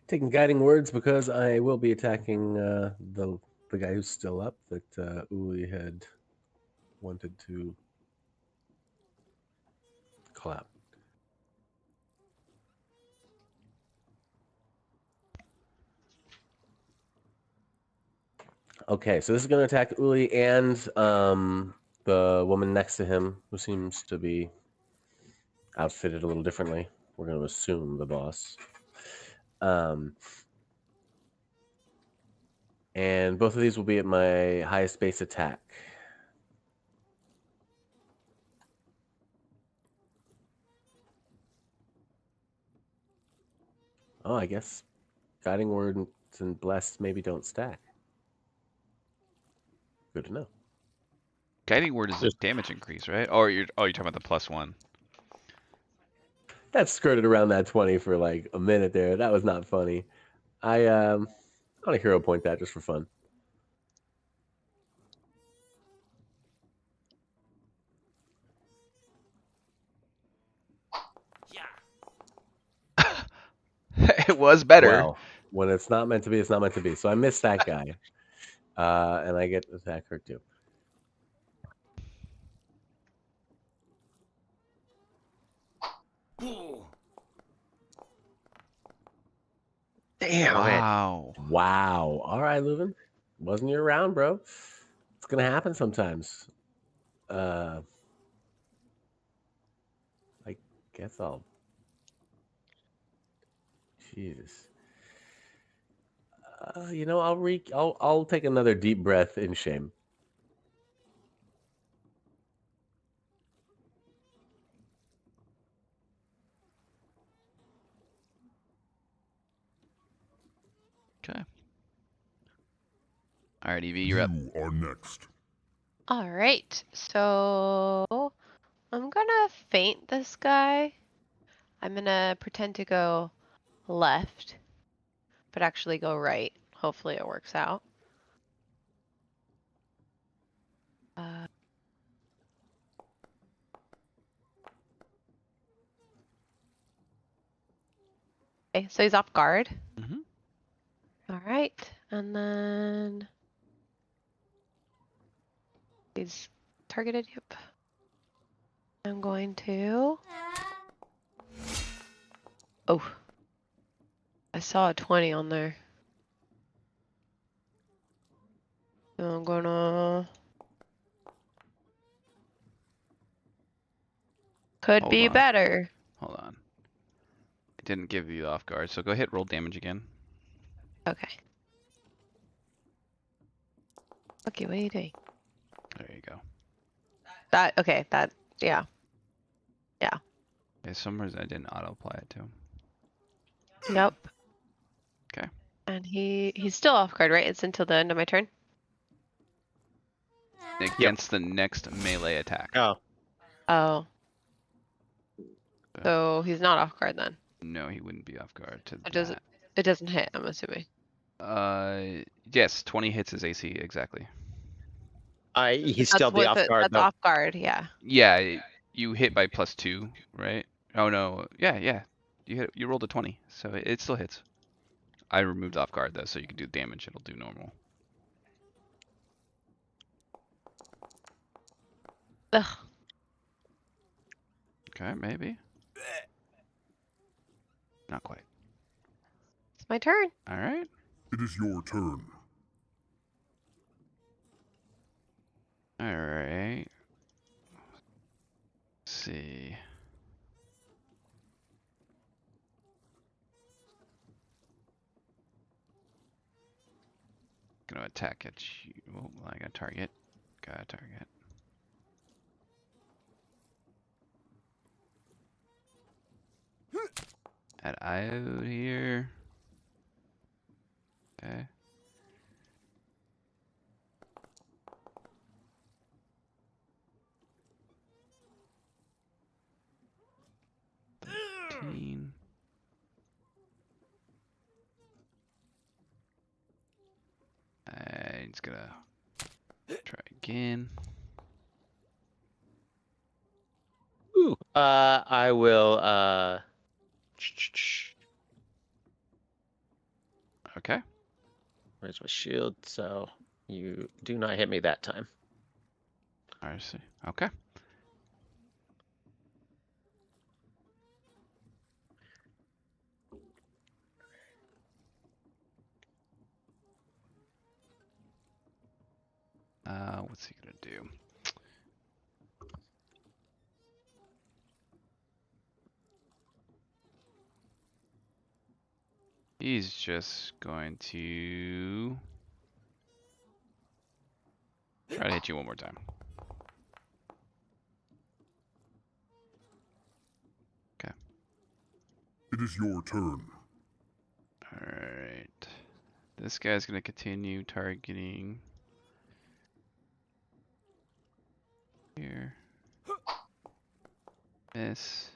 Taking guiding words because I will be attacking the guy who's still up that Uli had wanted to call out. Okay, so this is going to attack Uli and the woman next to him, who seems to be outfitted a little differently. We're going to assume the boss. And both of these will be at my highest base attack. Oh, I guess Guiding Words and Blessed maybe don't stack. Good to know. Guiding word is a damage increase, right? Or you're talking about the +1. That skirted around that 20 for like a minute there. That was not funny. I want to hero point that just for fun. It was better. Well, when it's not meant to be, it's not meant to be. So I missed that guy. And I get to attack her too. Damn it. Wow. Wow. All right, Leuven. Wasn't your round, bro. It's going to happen sometimes. I guess I'll. Jesus. I'll take another deep breath in shame. Okay. All right, Evie, you're up. You are next. All right, so I'm gonna feint this guy. I'm gonna pretend to go left, but actually go right. Hopefully it works out. Okay, so he's off guard. Mhm. All right, and then he's targeted. Yep. I'm going to. Oh, I saw a 20 on there. So I'm gonna. Could Hold be on. better. Hold on. It didn't give you off guard, so go hit roll damage again. Okay. Okay, what are you doing? There you go. Okay, yeah. For some reason I didn't auto apply it to him. Yep. Okay. And he's still off guard, right? It's until the end of my turn? Against the next melee attack. Oh, Oh. So he's not off guard then. No, he wouldn't be off guard to It that. doesn't hit, I'm assuming. Yes, 20 hits his AC exactly. he's still the off guard That's though. off guard, yeah. Yeah, you hit by +2, right? Oh no, yeah. You rolled a 20, so it still hits. I removed off guard though, so you can do damage. It'll do normal. Ugh. Okay, maybe. Not quite. It's my turn. All right. It is your turn. All right. Let's see. Gonna attack at you. Oh, I got a target. Got a target. At Io here. Okay. And it's gonna try again. Ooh. I will. Okay. Where's my shield? So you do not hit me that time. I see. Okay. What's he gonna do? He's just going to try to hit you one more time. It is your turn. Alright. This guy's gonna continue targeting here. Miss.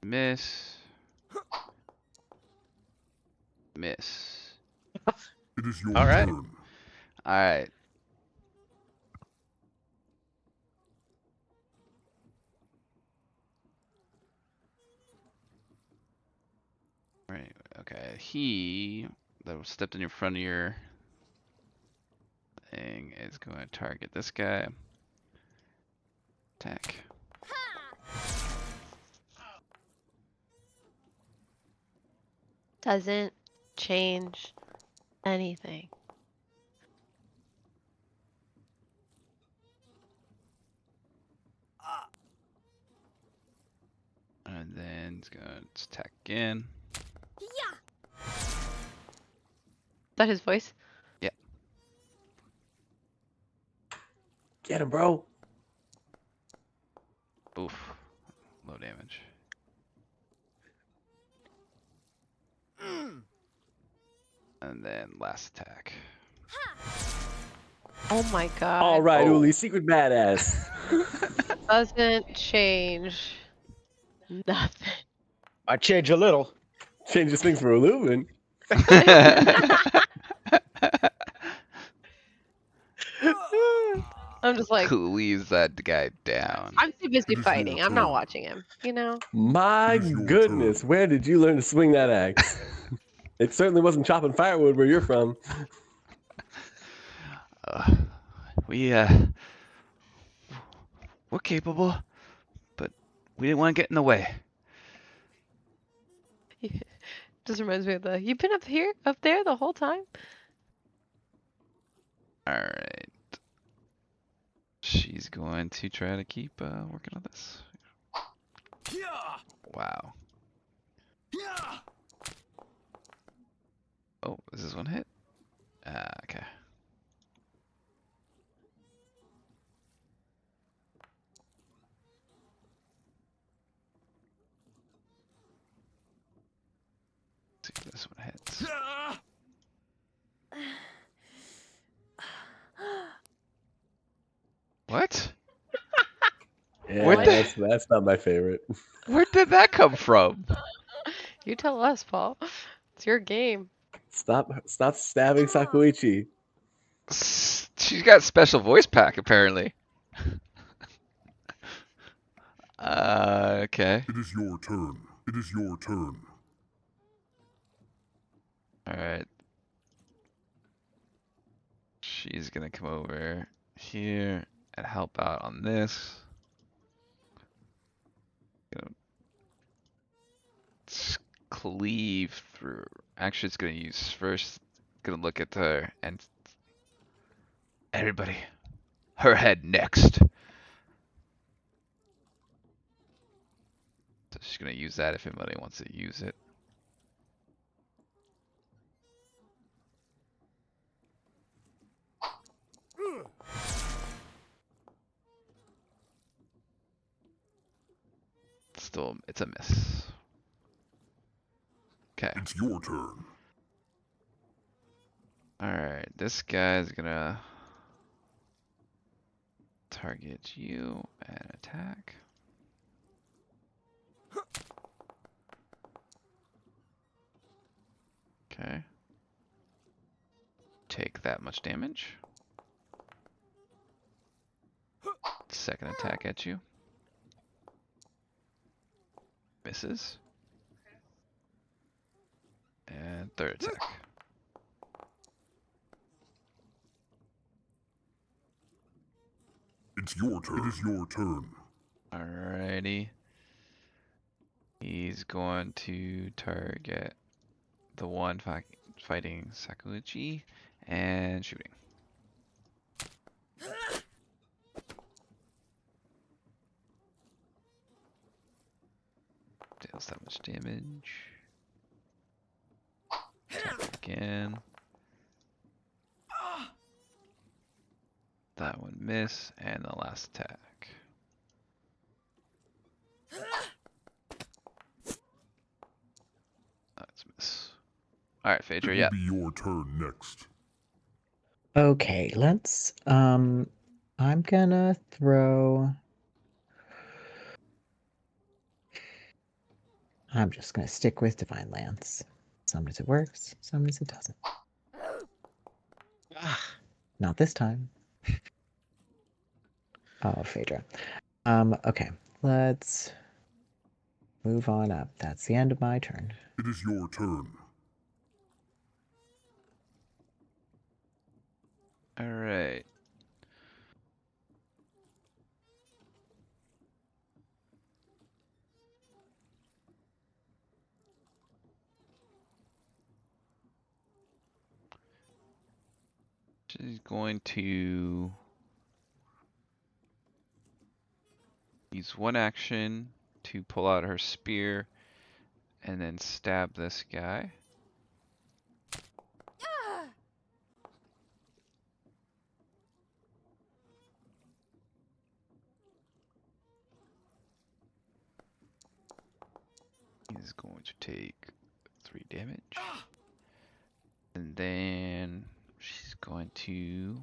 Miss. Miss. It is your All right. turn. Alright. Right, okay. He that stepped in front of your thing is going to target this guy. Attack. Doesn't change anything. And then he's going to attack again. Is that his voice? Get him, bro. Oof. Low damage. And then last attack. Oh my god. All right, Oh. Uli, secret badass. Doesn't change nothing. I change a little. Changes things for Lumen. I'm just like, Leaves that guy down. I'm too busy It is your fighting. I'm not turn. watching him, you know? My It is your goodness, turn. where did you learn to swing that axe? It certainly wasn't chopping firewood where you're from. We we're capable, but we didn't want to get in the way. Just reminds me of the, you've been up there the whole time? All right. She's going to try to keep working on this. Wow. Oh, is this one hit? Okay. See if this one hits. What? Yeah, What the- that's not my favorite. Where did that come from? You tell us, Paul. It's your game. Stop stabbing Sakuichi. She's got special voice pack apparently. Okay. It is your turn. It is your turn. All right. She's gonna come over here and help out on this. Gonna cleave through. Actually, it's gonna use first. Gonna look at her and everybody, her head next. So she's gonna use that if anybody wants to use it. Still, it's a miss. Okay. It's your turn. Alright, this guy's gonna target you and attack. Okay. Take that much damage. Second attack at you. Misses. And third attack. It's your turn. It is your turn. Alrighty. He's going to target the one fighting Sakuichi And shooting. Deals that much damage. Attack again. That one miss, and the last attack. That's miss. All right, It Phaedra, will yeah. be your turn next. Okay, let's I'm gonna throw I'm just gonna stick with Divine Lance. Sometimes it works, sometimes it doesn't. Ah, Not this time. Oh, Phaedra. Okay. Let's move on up. That's the end of my turn. It is your turn. All right. She's going to use one action to pull out her spear and then stab this guy. He's going to take 3 damage. And then she's going to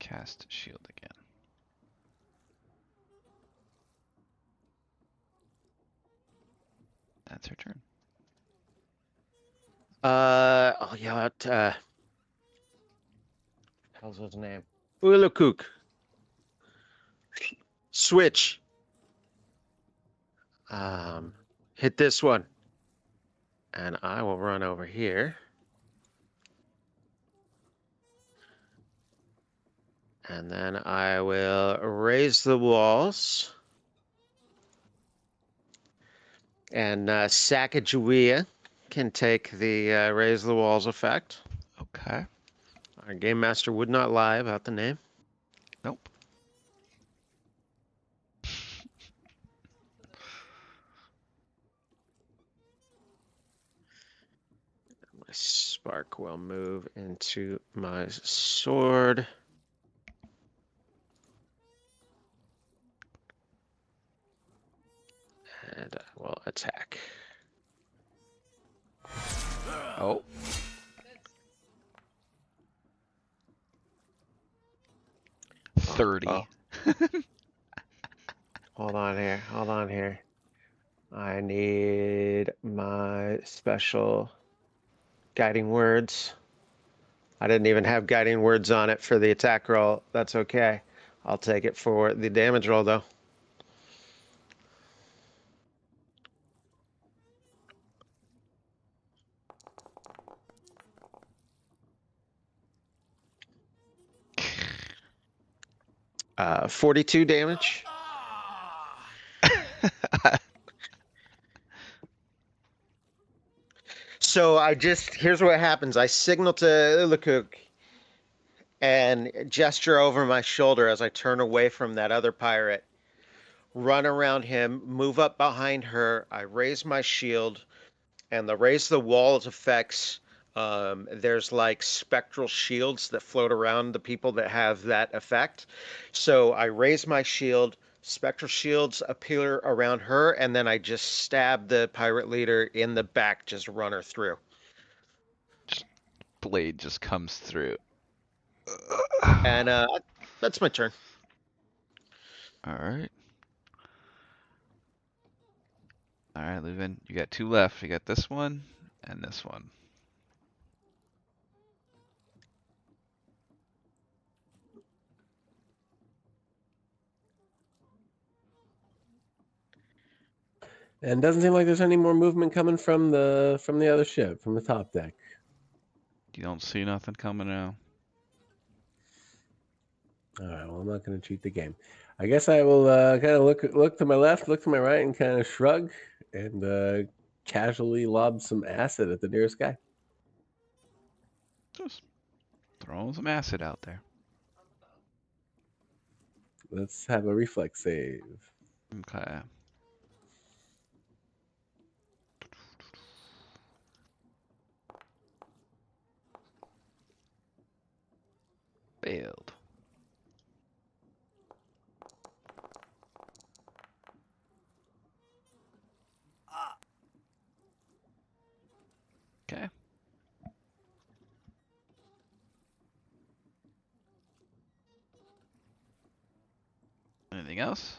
cast shield again. That's her turn. oh yeah, what hell's his name? Ulukuk. Switch. Hit this one. And I will run over here. And then I will raise the walls. And Sacagawea can take the raise the walls effect. Okay. Our game master would not lie about the name. Nope. My spark will move into my sword. And I will attack. Oh. Oh, 30. oh. Hold on here. Hold on here. I need my special guiding words. I didn't even have guiding words on it for the attack roll. That's okay. I'll take it for the damage roll, though. Uh, 42 damage. So here's what happens. I signal to Ulukuk and gesture over my shoulder as I turn away from that other pirate. Run around him, move up behind her. I raise my shield, and the raise the walls effects. There's like spectral shields that float around the people that have that effect. So I raise my shield. Spectral shields appear around her, and then I just stab the pirate leader in the back, just run her through. Blade just comes through. And that's my turn. All right. All right, Leuven, you got 2 left. You got this one and this one. And it doesn't seem like there's any more movement coming from the other ship, from the top deck. You don't see nothing coming now. All right, well, I'm not going to cheat the game. I guess I will kind of look to my left, look to my right, and kind of shrug and casually lob some acid at the nearest guy. Just throwing some acid out there. Let's have a reflex save. Okay. Failed. Okay. Anything else?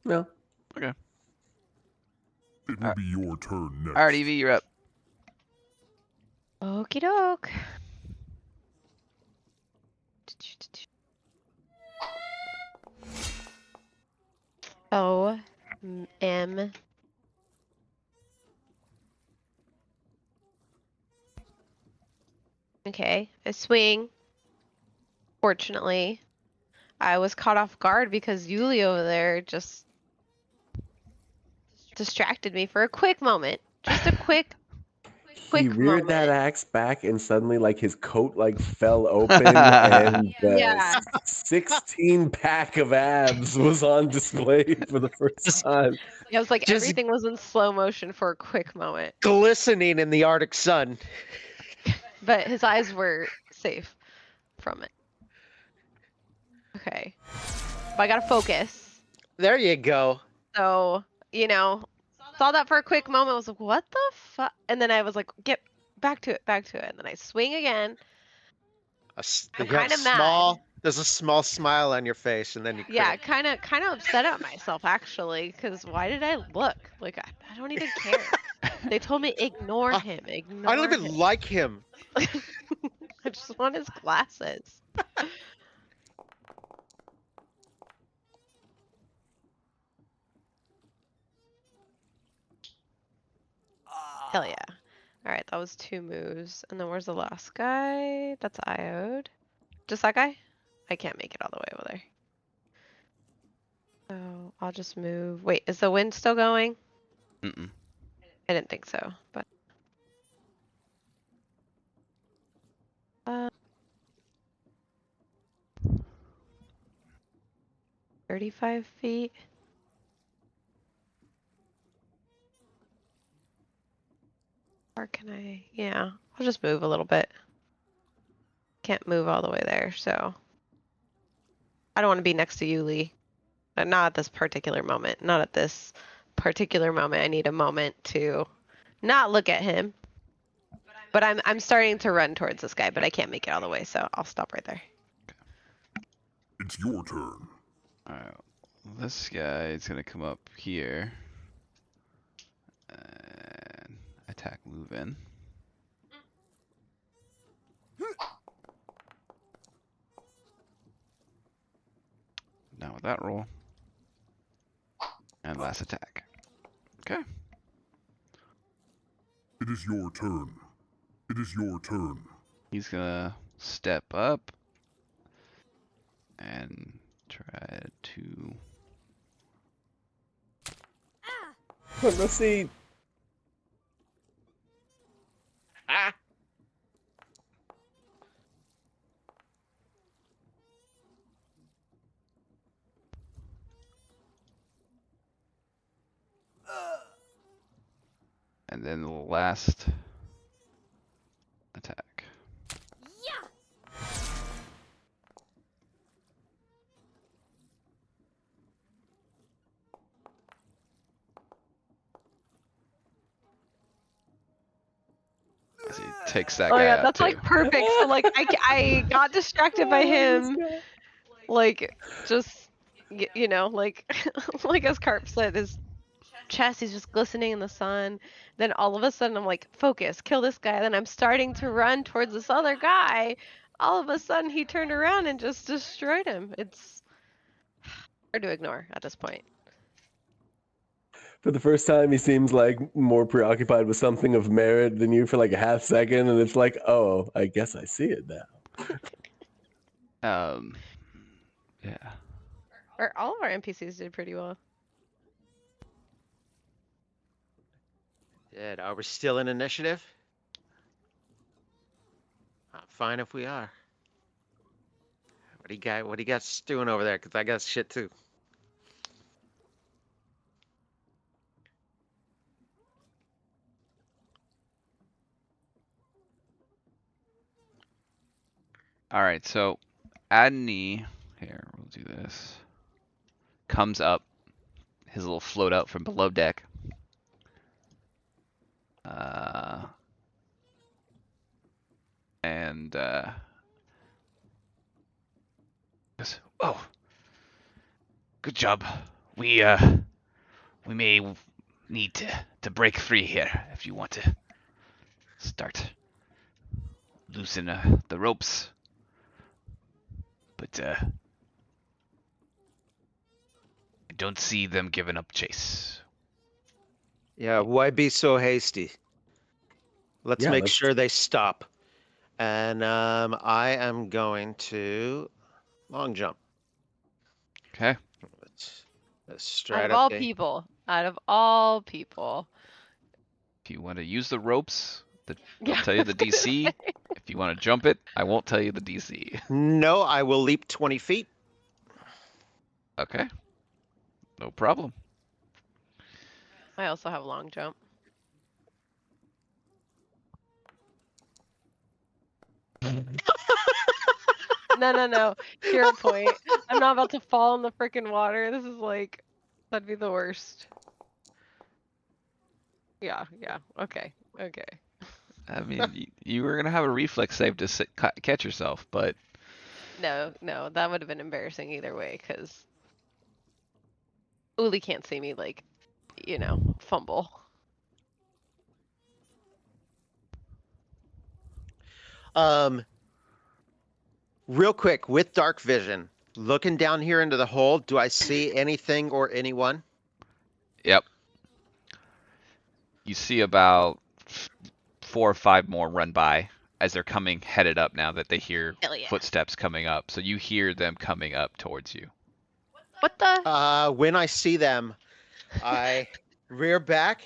No. Okay. It will be your turn next. Alright, Evie, you're up. Okie doke. O-M. Okay, I swing. Fortunately, I was caught off guard because Yuli over there just distracted me for a quick moment. Just a quick He reared that moment. axe back, and suddenly, like, his coat like fell open, and the Yeah. 16-pack of abs was on display for the first Just- time. It was like Just- everything was in slow motion for a quick moment. Glistening in the Arctic sun. But his eyes were safe from it. Okay. But I gotta focus. There you go. So, saw that for a quick moment. I was like, what the fuck? And then I was like, get back to it, back to it. And then I swing again. I'm You have kinda mad. There's a small smile on your face, and then you Yeah, crit. kind of upset at myself actually, because why did I look? Like I don't even care. They told me ignore him, ignore I don't even him. like him. I just want his glasses. Hell yeah. Alright, that was 2 moves. And then where's the last guy? That's Iode. Just that guy? I can't make it all the way over there. So I'll just move. Wait, is the wind still going? Mm-mm. I didn't think so, but 35 feet. Or can I? Yeah, I'll just move a little bit. Can't move all the way there, so I don't want to be next to you, Lee. Not at this particular moment. Not at this particular moment. I need a moment to not look at him. But I'm starting to run towards this guy, but I can't make it all the way, so I'll stop right there. It's your turn. Alright. This guy is gonna come up here. And attack move in. Now with that roll. And last attack. Okay. It is your turn. It is your turn. He's gonna step up and try to. Let's see. Ah. And then the last attack. As he takes that Oh guy yeah, out that's too. like perfect. So like I got distracted by him, like just like like as Carp said, his chest is just glistening in the sun. Then all of a sudden I'm like, focus, kill this guy. Then I'm starting to run towards this other guy. All of a sudden he turned around and just destroyed him. It's hard to ignore at this point. For the first time, he seems like more preoccupied with something of merit than you for like a half second, and it's like, oh, I guess I see it now. Yeah. Or all of our NPCs did pretty well. Good. Are we still in initiative? Fine if we are. What do you guys doing over there? Because I got shit too. All right, so Adney, here, we'll do this. Comes up, his little float out from below deck. And goes, oh, good job. We may need to break free here if you want to start loosen the ropes. But I don't see them giving up chase. Yeah, why be so hasty? Let's Yeah, make let's- sure they stop. And I am going to long jump. Okay. Let's Out straight of up all the- people. Out of all people. If you want to use the ropes, I'll Yeah, tell you I the was gonna DC. say. If you want to jump it, I won't tell you the DC. No, I will leap 20 feet. Okay. No problem. I also have long jump. No. Hero point. I'm not about to fall in the freaking water. This is like, that'd be the worst. Yeah. Okay. I mean, you were gonna have a reflex save to catch yourself, but No, that would have been embarrassing either way, because Uli can't see me, like, fumble. Real quick, with dark vision, looking down here into the hole, do I see anything or anyone? yep. You see about 4 or 5 more run by as they're coming headed up now that they hear Hell yeah. footsteps coming up. So you hear them coming up towards you. What the? When I see them, I rear back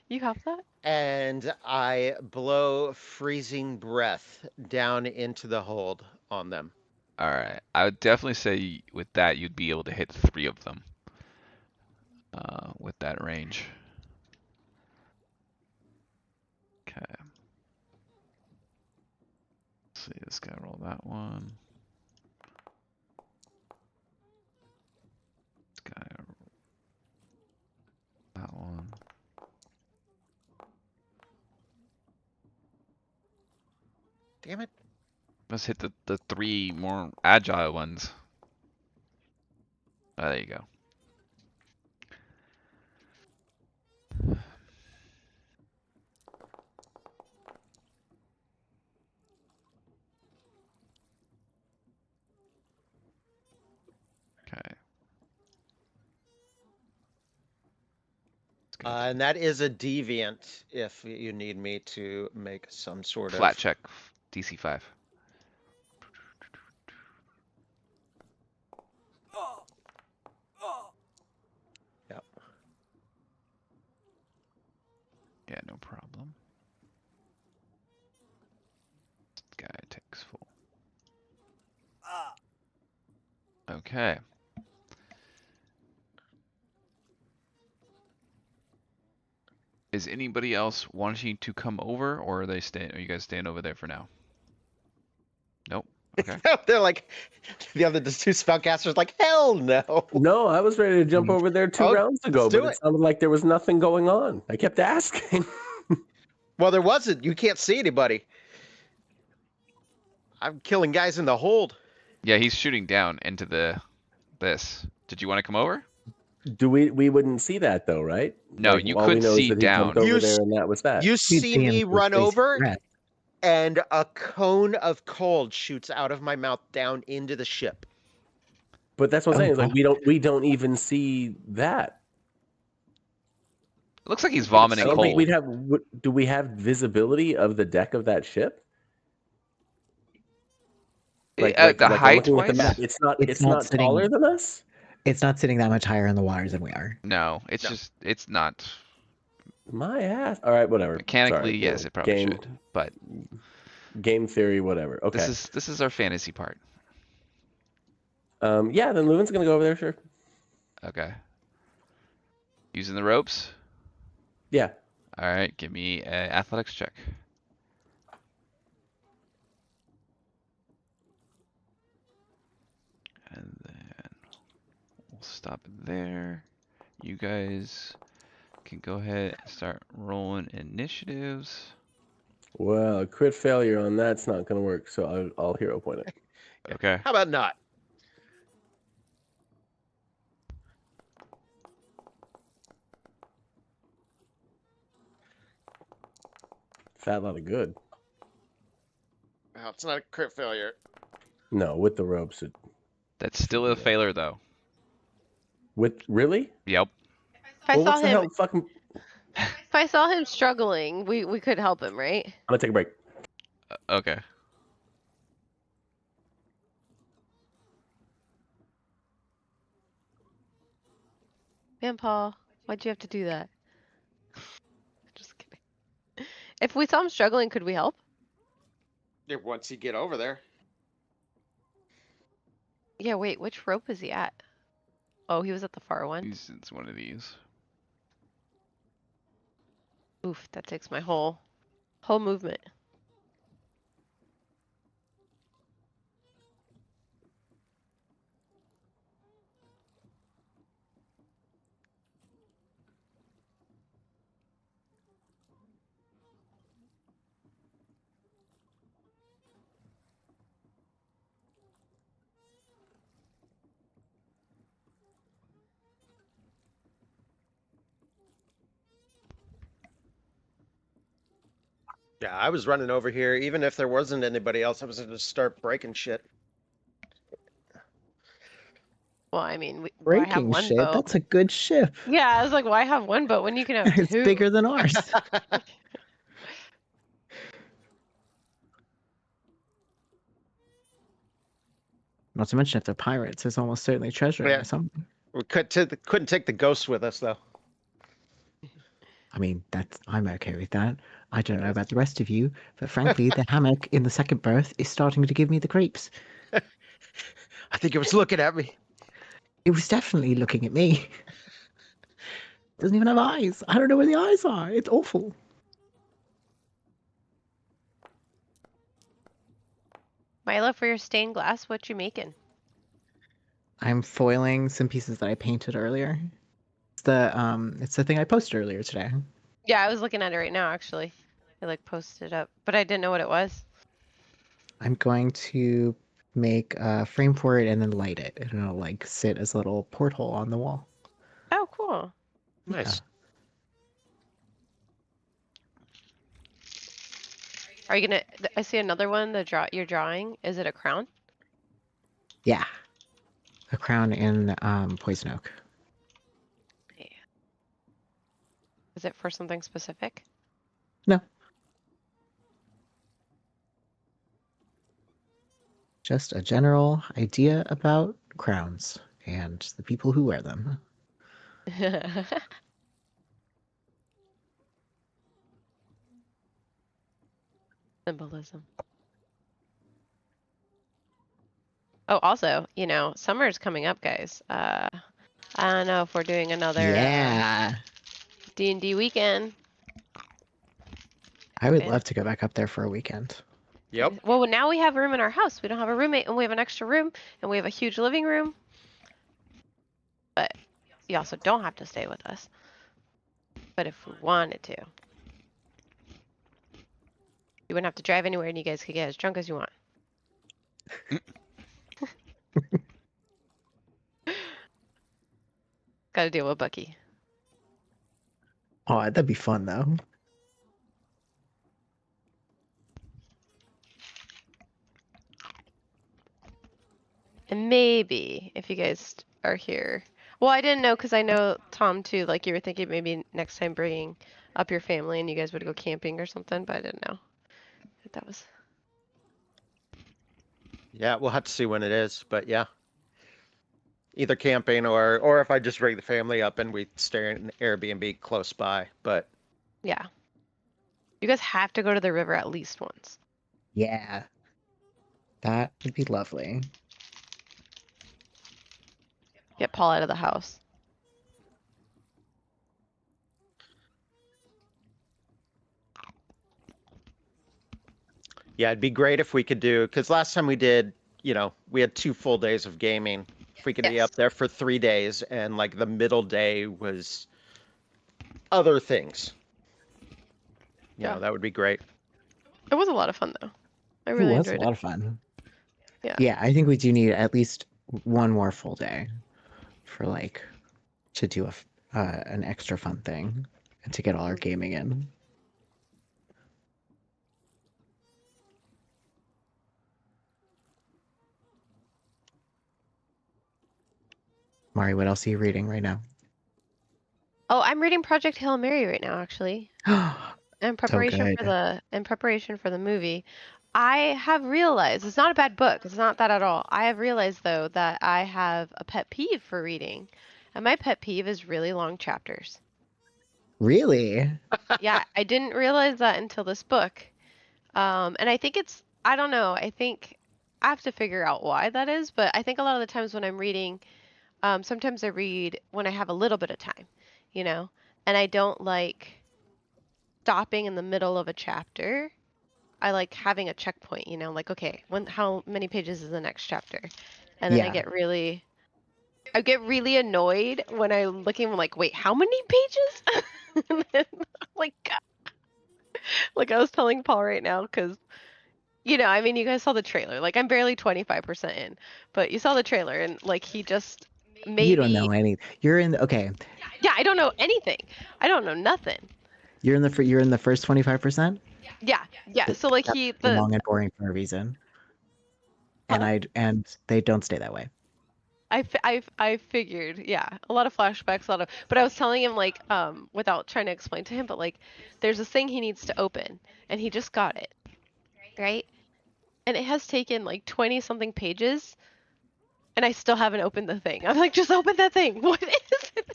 You have that? and I blow freezing breath down into the hold on them. All right. I would definitely say with that you'd be able to hit 3 of them with that range. Okay. Let's see, this guy roll that one. This guy that one. Damn it. Let's hit the 3 more agile ones. Oh, there you go. Okay. And that is a deviant if you need me to make some sort Flat of check, DC 5. Yep. Yeah, no problem. This guy takes full. Okay. Is anybody else wanting to come over, or are you guys staying over there for now? Nope. Okay. They're like the two spellcasters like, hell no. No, I was ready to jump over there 2 Oh, rounds ago, let's do but it it. sounded like there was nothing going on. I kept asking. Well, there wasn't. You can't see anybody. I'm killing guys in the hold. Yeah, he's shooting down into this. Did you want to come over? We wouldn't see that though, right? No, Like, you all we could know see is that he jumped down. over You there s- and that was that. You You'd see see him me with run face over, red. and a cone of cold shoots out of my mouth down into the ship. But that's what I'm Oh, saying. It's like God. we don't even see that. It looks like he's I vomiting don't think cold. we'd have. Do we have visibility of the deck of that ship? The I'm looking at height-wise? the map. It's not. It's It's not not sitting- taller than us. It's not sitting that much higher in the waters than we are. No, it's No. just, it's not. My ass. All right, whatever. Mechanically, Sorry, yes, it probably game, should. But game theory, whatever. Okay. this is our fantasy part. Yeah, then Leuven's gonna go over there, sure. Okay. Using the ropes. Yeah. All right, give me an athletics check. And then we'll stop it there. You guys can go ahead and start rolling initiatives. Well, a crit failure on that's not gonna work, so I'll hero point it. Okay. How about not? Fat lot of good. Oh, it's not a crit failure. No, with the ropes. That's still a failure though. With really? Yep. If I Well, saw what's the him, hell? Fucking. if I saw him struggling, we could help him, right? I'm gonna take a break. Okay. Man, Paul, why'd you have to do that? Just kidding. If we saw him struggling, could we help? Yeah, once you get over there. Yeah, wait, which rope is he at? Oh, he was at the far one. It's one of these. Oof, that takes my whole movement. Yeah, I was running over here. Even if there wasn't anybody else, I was going to start breaking shit. Well, I mean, why have Breaking one shit. boat? That's a good ship. Yeah, I was like, why have one boat when you can have It's two? bigger than ours. Not to mention, if they're pirates, there's almost certainly treasure in Yeah. there something. We couldn't take the ghost with us, though. I mean, I'm okay with that. I don't know Yeah. about the rest of you, but frankly, the hammock in the second berth is starting to give me the creeps. I think it was looking at me. It was definitely looking at me. Doesn't even have eyes. I don't know where the eyes are. It's awful. Milo, for your stained glass, what you making? I'm foiling some pieces that I painted earlier. It's the thing I posted earlier today. Yeah, I was looking at it right now, actually. I like posted it up, but I didn't know what it was. I'm going to make a frame for it and then light it, and it'll like sit as a little porthole on the wall. Oh, cool. Nice. Are you gonna? I see another one. You're drawing. Is it a crown? Yeah. A crown in poison oak. Is it for something specific? No. Just a general idea about crowns and the people who wear them. Symbolism. Oh, also, summer's coming up, guys. I don't know if we're doing another Yeah. D&D weekend. I would love to go back up there for a weekend. Yep. Well, now we have room in our house. We don't have a roommate, and we have an extra room, and we have a huge living room. But you also don't have to stay with us. But if we wanted to, you wouldn't have to drive anywhere, and you guys could get as drunk as you want. Got to deal with Bucky. Oh, that'd be fun though. And maybe if you guys are here. Well, I didn't know because I know Tom too. Like you were thinking maybe next time bringing up your family and you guys would go camping or something, but I didn't know if that was. Yeah, we'll have to see when it is, but yeah. Either camping or if I just bring the family up and we stay in an Airbnb close by. But Yeah. You guys have to go to the river at least once. Yeah. That would be lovely. Get Paul out of the house. Yeah, it'd be great if we could do, because last time we did, we had 2 full days of gaming. If we could be Yes. up there for 3 days and like the middle day was other things, Yeah. that would be great. It was a lot of fun though. I It really was a enjoyed lot it. of fun. Yeah. Yeah, I think we do need at least one more full day for to do an extra fun thing and to get all our gaming in. Mari, what else are you reading right now? Oh, I'm reading Project Hail Mary right now, actually. In preparation for the movie. I have realized it's not a bad book. It's not that at all. I have realized though that I have a pet peeve for reading. And my pet peeve is really long chapters. Really? Yeah, I didn't realize that until this book. And I think I don't know, I think I have to figure out why that is, but I think a lot of the times when I'm reading, sometimes I read when I have a little bit of time, and I don't like stopping in the middle of a chapter. I like having a checkpoint, like, okay, how many pages is the next chapter? And then Yeah. I get really annoyed when I'm looking, I'm like, wait, how many pages? And then, like, like I was telling Paul right now, because I mean, you guys saw the trailer. Like, I'm barely 25% in, but you saw the trailer, and like he just You don't maybe. know any. Okay. Yeah, I don't know anything. I don't know nothing. You're in the first 25%. Yeah. So like That's long and boring for a reason. Huh? And they don't stay that way. I figured, yeah, a lot of flashbacks, but I was telling him like, without trying to explain to him, but like, there's this thing he needs to open, and he just got it, right? And it has taken like 20 something pages, and I still haven't opened the thing. I'm like, just open that thing. What is it?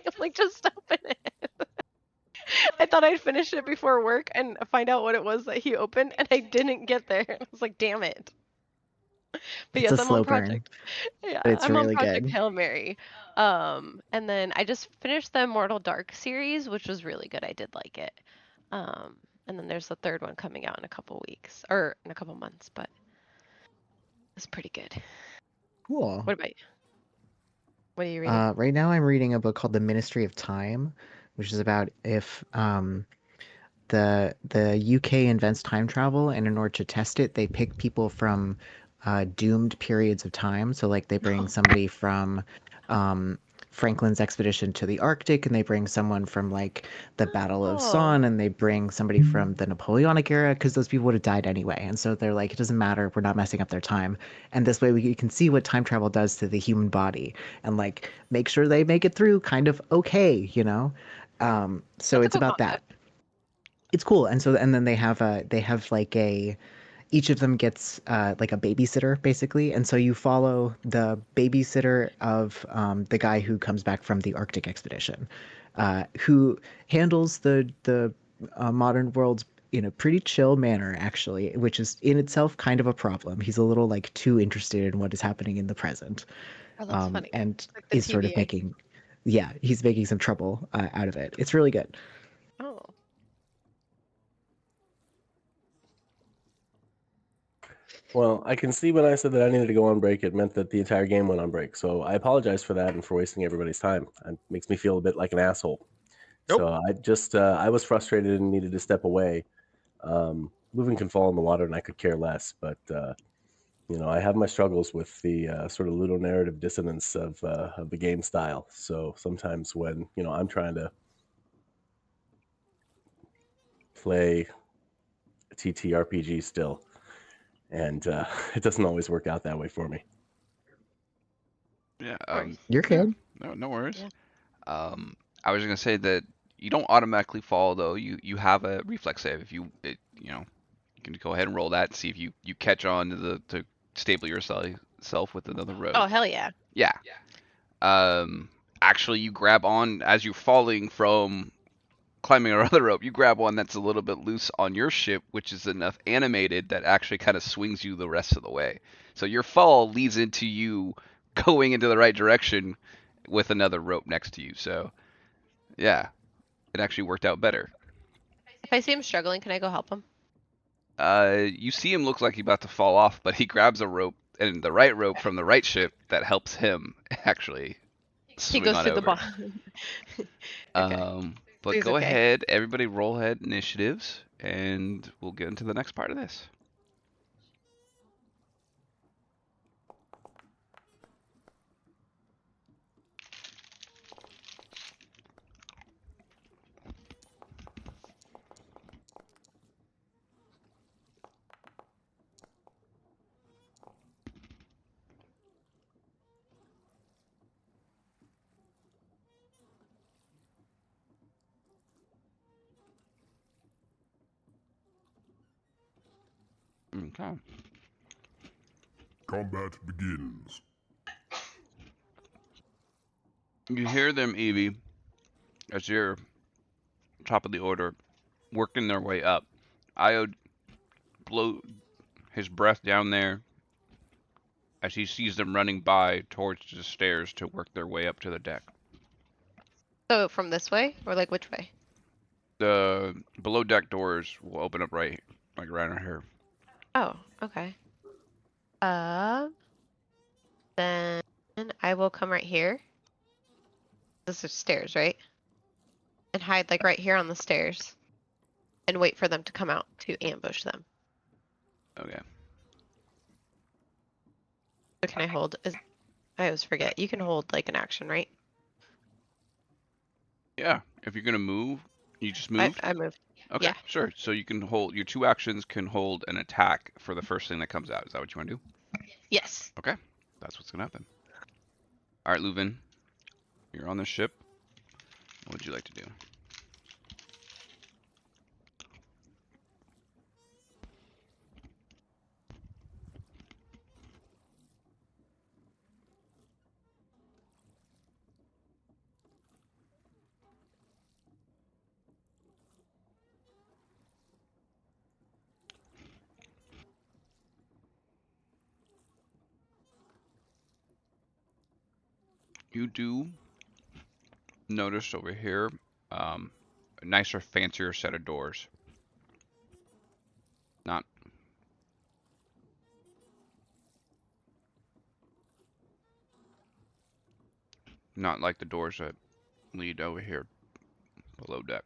I'm like, just open it. I thought I'd finish it before work and find out what it was that he opened, and I didn't get there. I was like, damn it. But It's yes, a I'm on slow burn, project. Yeah, but it's I'm on really Project good. Hail Mary. And then I just finished the Immortal Dark series, which was really good. I did like it. And then there's the third one coming out in a couple weeks or in a couple months, but it's pretty good. Cool. What about you? What are you reading? Right now I'm reading a book called The Ministry of Time, which is about if the UK invents time travel, and in order to test it, they pick people from doomed periods of time. So like they bring somebody from um, Franklin's expedition to the Arctic, and they bring someone from like the Battle of Oh, Somme, and they bring somebody from the Napoleonic era because those people would have died anyway. And so they're like, it doesn't matter, we're not messing up their time. And this way we can see what time travel does to the human body and like make sure they make it through kind of okay. So that's a it's cool about concept. that. It's cool. And then they have like each of them gets like a babysitter basically, and so you follow the babysitter of the guy who comes back from the Arctic expedition, who handles the modern world in a pretty chill manner actually, which is in itself kind of a problem. He's a little like too interested in what is happening in the present, Oh, that's funny. and Like the is sort of TVA. making, yeah, he's making some trouble out of it. It's really good. Oh, Well, I can see when I said that I needed to go on break, it meant that the entire game went on break. So I apologize for that and for wasting everybody's time. It makes me feel a bit like an asshole. Nope. So I was frustrated and needed to step away. Moving can fall in the water, and I could care less. But I have my struggles with the sort of ludonarrative dissonance of the game style. So sometimes when I'm trying to play a TTRPG still, and it doesn't always work out that way for me. Yeah. course. You're Yeah. good. No worries. Yeah. I was gonna say that you don't automatically fall though. You have a reflex save. If you can go ahead and roll that. See if you catch on to stable yourself with another rogue. Oh, hell yeah. Yeah. Actually, you grab on as you're falling from climbing another rope, you grab one that's a little bit loose on your ship, which is enough animated that actually kind of swings you the rest of the way. So your fall leads into you going into the right direction with another rope next to you. So yeah, it actually worked out better. If I see him struggling, can I go help him? You see him looks like he's about to fall off, but he grabs a rope and the right rope from the right ship that helps him actually He swing goes on through the over. bottom. Okay. But He's go okay. ahead, everybody roll ahead initiatives, and we'll get into the next part of this. Okay. Combat begins. You hear them, Evie, as you're top of the order, working their way up. Io blow his breath down there as he sees them running by towards the stairs to work their way up to the deck. So from this way, or like which way? The below deck doors will open up right around here. Oh, okay. Then I will come right here. This is stairs, right? And hide like right here on the stairs, and wait for them to come out to ambush them. Okay. So can I hold? I always forget. You can hold like an action, right? Yeah. If you're gonna move, you just moved. I moved. Okay, Yeah. sure. So you can hold your two actions can hold an attack for the first thing that comes out. Is that what you want to do? Yes. Okay, that's what's gonna happen. All right, Leuven, you're on the ship. What would you like to do? You do notice over here a nicer, fancier set of doors. Not not like the doors that lead over here below deck.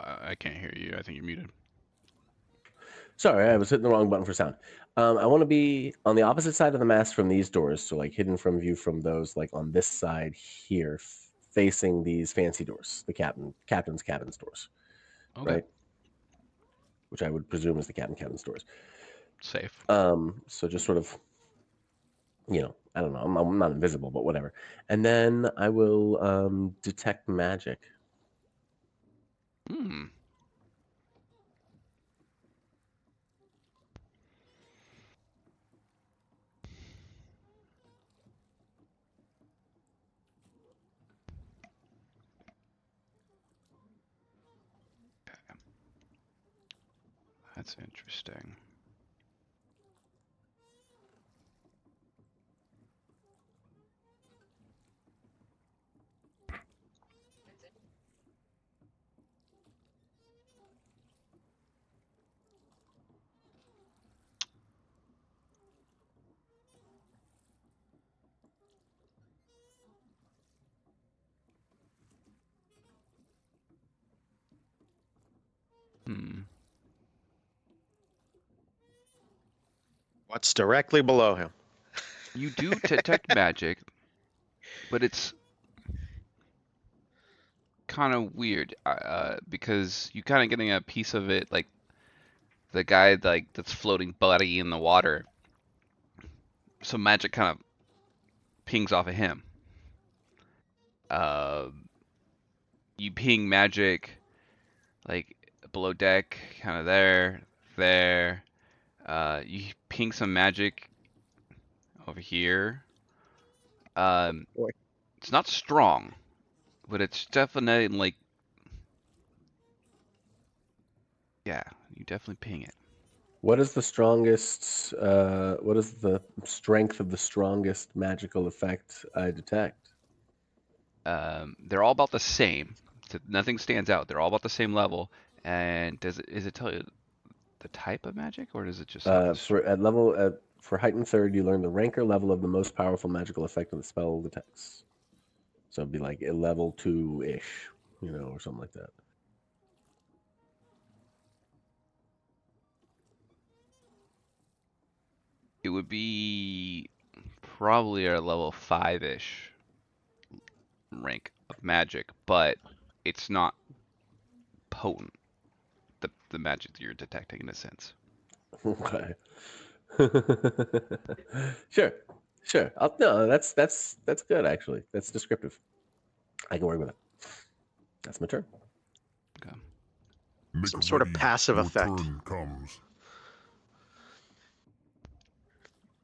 I can't hear you. I think you're muted. Sorry, I was hitting the wrong button for sound. I want to be on the opposite side of the mast from these doors, so like hidden from view from those, like on this side here, facing these fancy doors, the captain's cabin's doors, Okay. right? Which I would presume is the cabin's doors. Safe. So just sort of, I don't know. I'm not invisible, but whatever. And then I will detect magic. Hmm. That's interesting. Hmm. What's directly below him? You do detect magic, but it's kind of weird because you kind of getting a piece of it, like the guy like that's floating body in the water. So magic kind of pings off of him. Uh, you ping magic like below deck, kind of there. You ping some magic over here. Boy. It's not strong, but it's definitely like, yeah, you definitely ping it. What is the strongest? What is the strength of the strongest magical effect I detect? They're all about the same. So nothing stands out. They're all about the same level. And is it tell you the type of magic, or does it just have this? For heightened third, you learn the rank or level of the most powerful magical effect of the spell detects. So it'd be like a level 2-ish, or something like that. It would be probably a level 5-ish rank of magic, but it's not potent. The magic that you're detecting in a sense. Okay. Sure. No, that's good actually. That's descriptive. I can work with it. That's my turn. Okay. Make Some sort of ready, passive your effect. turn comes.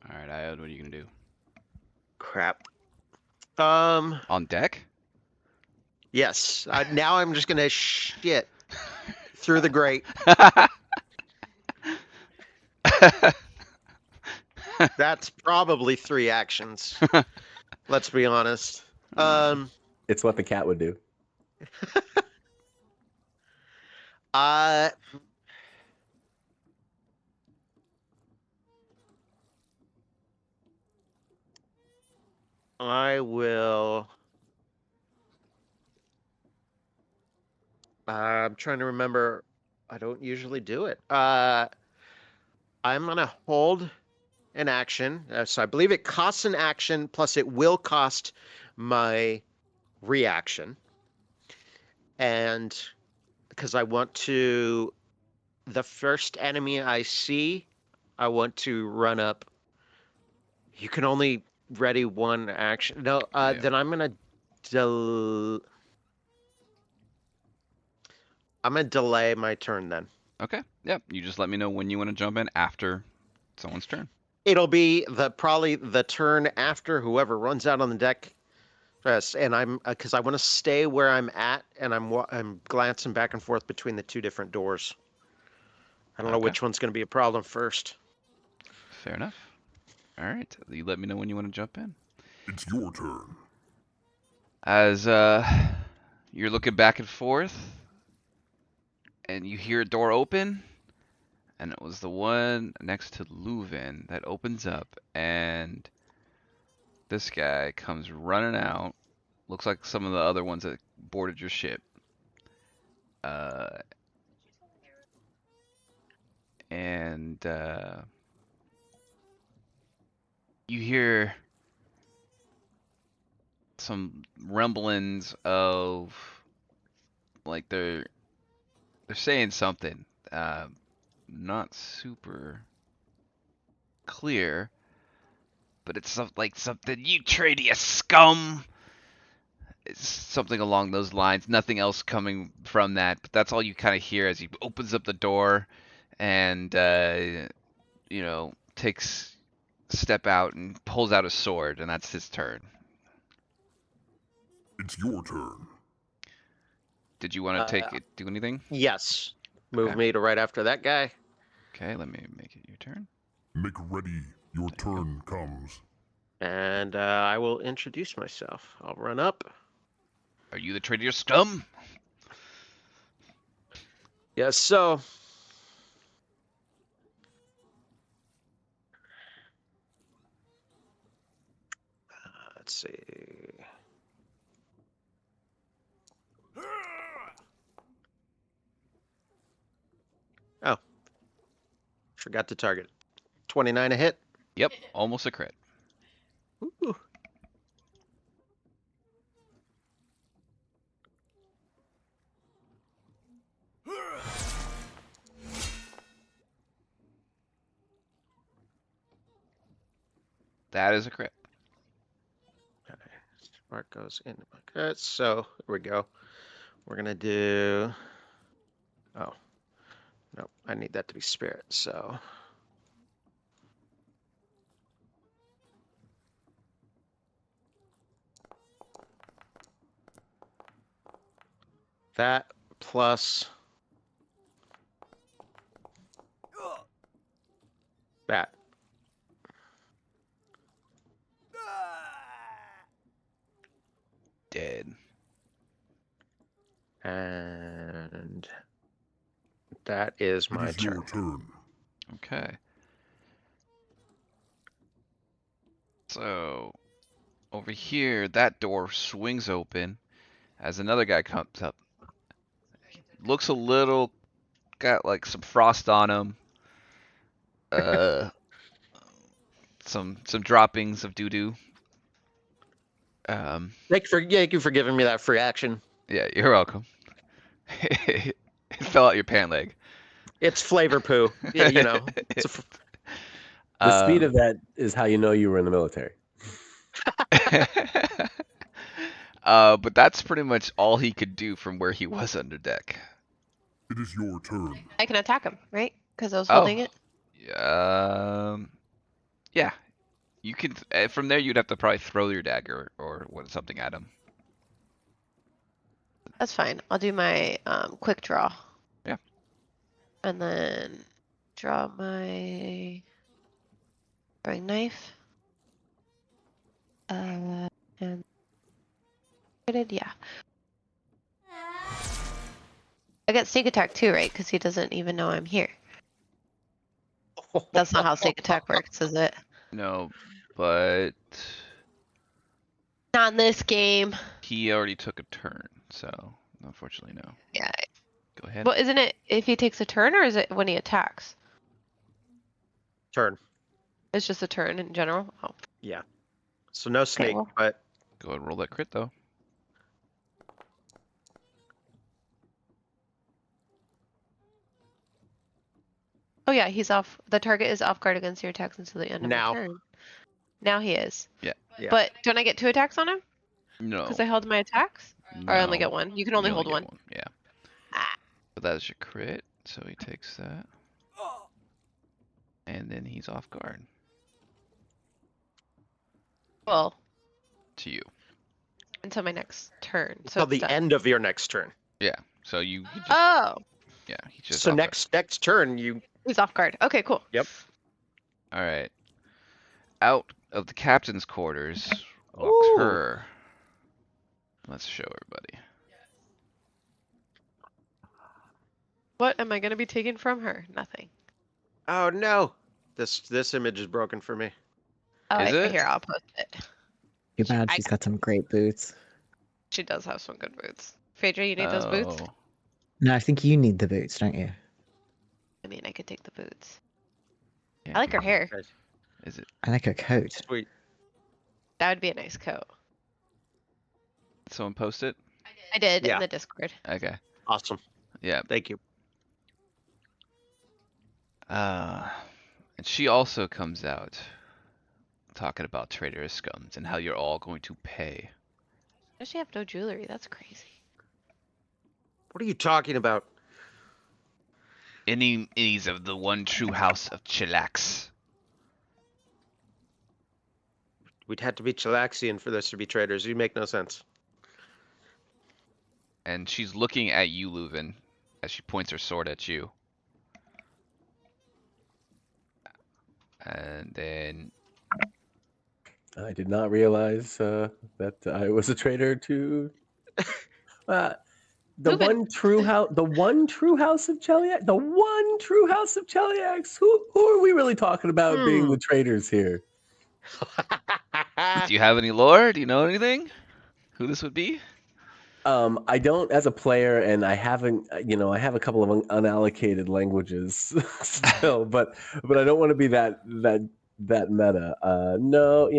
All right, Iod, what are you gonna do? Crap. On deck? Yes. Now I'm just gonna shit through the grate. That's probably 3 actions. Let's be honest. It's what the cat would do. I will. I'm trying to remember. I don't usually do it. I'm gonna hold an action. So I believe it costs an action, plus it will cost my reaction. And because I want to, the first enemy I see, I want to run up. You can only ready 1 action. No, Yeah. then I'm gonna delay my turn then. Okay. Yep. You just let me know when you want to jump in after someone's turn. It'll be probably the turn after whoever runs out on the deck. Yes, and I'm because I want to stay where I'm at, and I'm glancing back and forth between the 2 different doors. I don't know Okay. which one's going to be a problem first. Fair enough. All right. You let me know when you want to jump in. It's your turn. As you're looking back and forth, and you hear a door open, and it was the one next to Leuven that opens up, and this guy comes running out. Looks like some of the other ones that boarded your ship. And you hear some rumblings of like they're saying something, not super clear, but it's like something, you traitor scum. It's something along those lines. Nothing else coming from that, but that's all you kind of hear as he opens up the door and takes a step out and pulls out a sword, and that's his turn. It's your turn. Did you want to do anything? Yes. Move Okay. me to right after that guy. Okay, let me make it your turn. Make ready, your turn comes. And I will introduce myself. I'll run up. Are you the traitor scum? Yes, so. Let's see. Oh. Forgot to target. 29 a hit. Yep, almost a crit. Ooh. That is a crit. Okay. Spark goes into my cuts. So here we go. We're gonna do. Oh. No, I need that to be spirit. So That plus that. Dead. And that is It my is turn. your turn. Okay. So over here, that door swings open as another guy comes up. Looks a little got like some frost on him. Some droppings of doo doo. Thank you for giving me that free action. Yeah, you're welcome. It fell out your pant leg. It's flavor poo. Yeah, you know. It's a The speed Um, of that is how you know you were in the military. but that's pretty much all he could do from where he was under deck. It is your turn. I can attack him, right? Because I was Oh, holding it. yeah. You can from there. You'd have to probably throw your dagger or something at him. That's fine. I'll do my quick draw. Yeah. And then draw my throwing knife. And yeah. I get sneak attack too, right? Because he doesn't even know I'm here. That's not how sneak attack works, is it? No, but Not in this game. he already took a turn, so unfortunately no. Yeah. Go ahead. Well, isn't it if he takes a turn or is it when he attacks? turn. It's just a turn in general. Oh, Yeah. So no sneak, well. but Go ahead and roll that crit though. Oh yeah, he's off. The target is off guard against your attacks until the end of Now. the turn. Now he is. Yeah. Yeah. But don't I get 2 attacks on him? No. Because I held my attacks? Or I only No. get 1? You can only You hold get 1. Yeah. Ah. But that is your crit, so he takes that. And then he's off guard Well, to you. until my next turn. So until it's the done. end of your next turn. Yeah. So you just Oh, yeah, he's just So off guard. next turn you he's off guard. Okay, cool. Yep. All right. Out of the captain's quarters walks Ooh. her. Let's show everybody. What am I going to be taking from her? Nothing. Oh no. This image is broken for me. Oh, Is it? here, I'll post it. Too bad I she's got some great boots. She does have some good boots. Phaedra, you need those boots? Oh. No, I think you need the boots, don't you? I mean, I could take the boots. Yeah, I like her hair. Is it? I like her coat. Sweet. That would be a nice coat. Did someone post it? I did Yeah. in the Discord. Okay. Awesome. Yeah. Thank you. And she also comes out talking about traitorous scums and how you're all going to pay. Does she have no jewelry? That's crazy. What are you talking about? Enemies of the one true house of Chillax. We'd have to be Chilaxian for this to be traitors. You make no sense. And she's looking at you, Leuven, as she points her sword at you. And then I did not realize that I was a traitor to the Leuven. one true house, the one true house of Cheliax, the one true house of Cheliax. Who are we really talking about being the traitors here? do you have any lore? Do you know anything? Who this would be? I don't as a player, and I haven't. I have a couple of unallocated languages still, but I don't want to be that meta. No,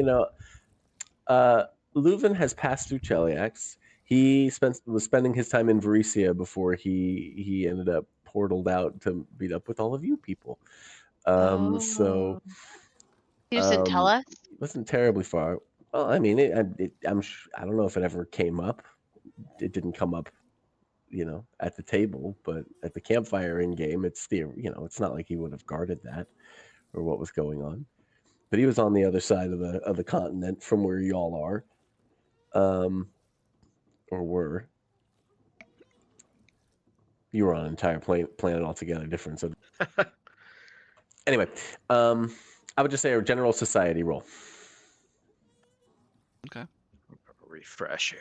Leuven has passed through Cheliax. He was spending his time in Varesia before he ended up portaled out to meet up with all of you people. So You just didn't tell us? it wasn't terribly far. Well, I mean, I don't know if it ever came up. It didn't come up, at the table, but at the campfire in game, it's it's not like he would have guarded that or what was going on. But he was on the other side of the continent from where y'all are, or were. You were on an entire planet altogether different. So anyway, I would just say a general society roll. Okay. Refresher.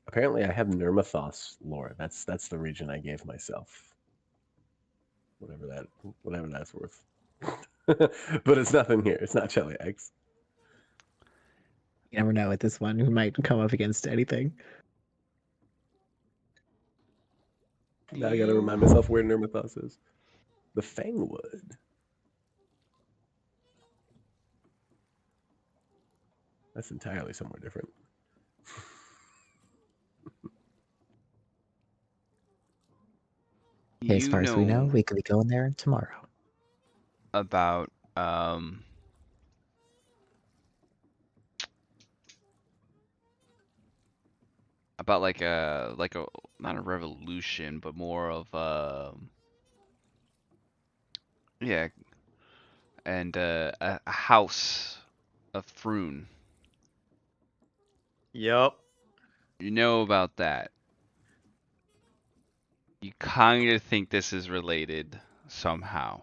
Apparently, I have Nirmathos lore. That's the region I gave myself. Whatever that's worth. But it's nothing here. It's not Cheliax. You never know with this one. We might come up against anything. Now I gotta remind myself where Nirmathos is. The Fangwood. That's entirely somewhere different. Okay, as You far as we know, know we could be going there tomorrow. about like a not a revolution, but more of yeah, and a house of Thrun. Yep. You know about that. You kind of think this is related somehow.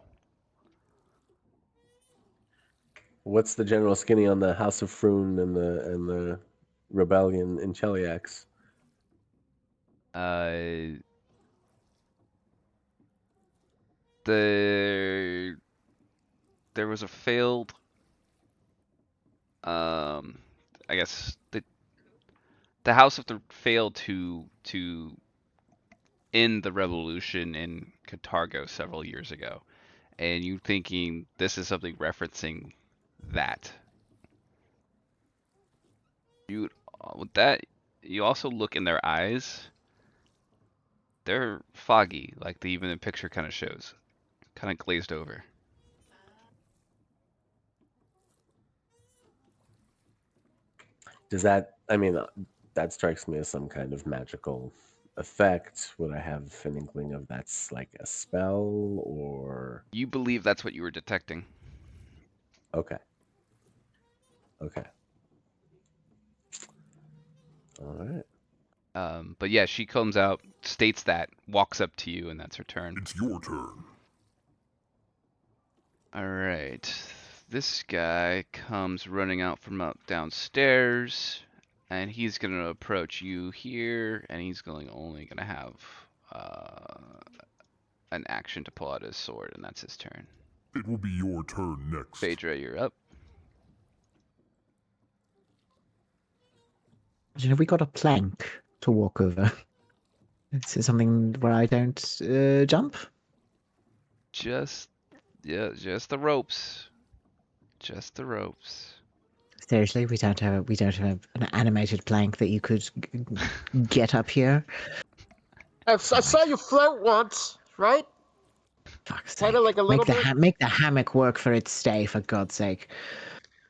What's the general skinny on the House of Froon and the rebellion in Cheliax? Uh, the there was a failed I guess the House of the failed to end the revolution in Catargo several years ago, and you thinking this is something referencing that. You with that, you also look in their eyes. They're foggy, like even the picture kind of shows, kind of glazed over. Does that? I mean, that strikes me as some kind of magical effect. Would I have an inkling of that's like a spell or? You believe that's what you were detecting. Okay. Okay. All right. But yeah, she comes out, states that, walks up to you, and that's her turn. It's your turn. All right. This guy comes running out from up downstairs, and he's gonna approach you here, and he's only gonna have an action to pull out his sword, and that's his turn. It will be your turn next. Phaedra, you're up. Have we got a plank to walk over? Is it something where I don't jump? Just just the ropes. Just the ropes. Seriously, we don't have an animated plank that you could get up here. I saw you float once, right? Fuck's Kinda sake. like a little bit. Make the hammock work for its stay, for God's sake.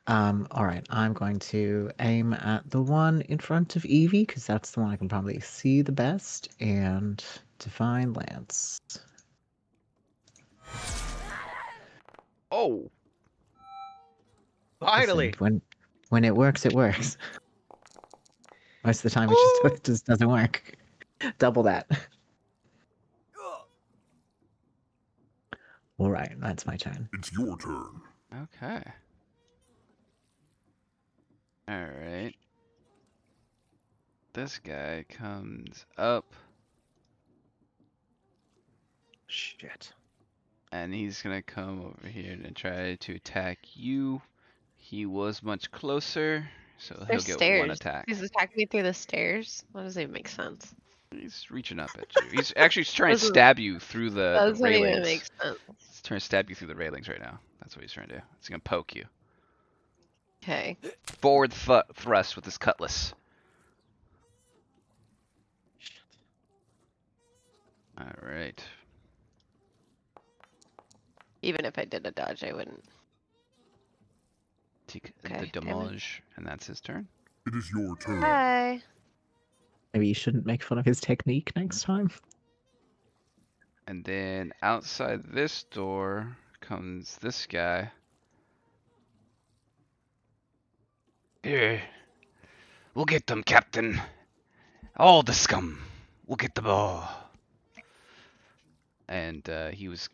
All right, I'm going to aim at the one in front of Evie because that's the one I can probably see the best, and Divine Lance. Oh, Finally. Listen, when it works, it works. Most of the time, it just doesn't work. Double that. All right, that's my turn. It's your turn. okay. All right. This guy comes up, Shit. and he's gonna come over here and try to attack you. He was much closer, so he'll There's get stairs. one attack. He's attacking me through the stairs. That doesn't even make sense. He's reaching up at you. He's actually trying to Doesn't- stab you through the Doesn't even railings. make sense. He's trying to stab you through the railings right now. That's what he's trying to do. He's gonna poke you. Okay. Forward thrust with his cutlass. All right. Even if I did a dodge, I wouldn't. Take Okay, the damn it. demolish, and that's his turn. It is your turn. Hi. Maybe you shouldn't make fun of his technique next time. And then outside this door comes this guy. Here. We'll get them, Captain. All the scum. We'll get them all. And he was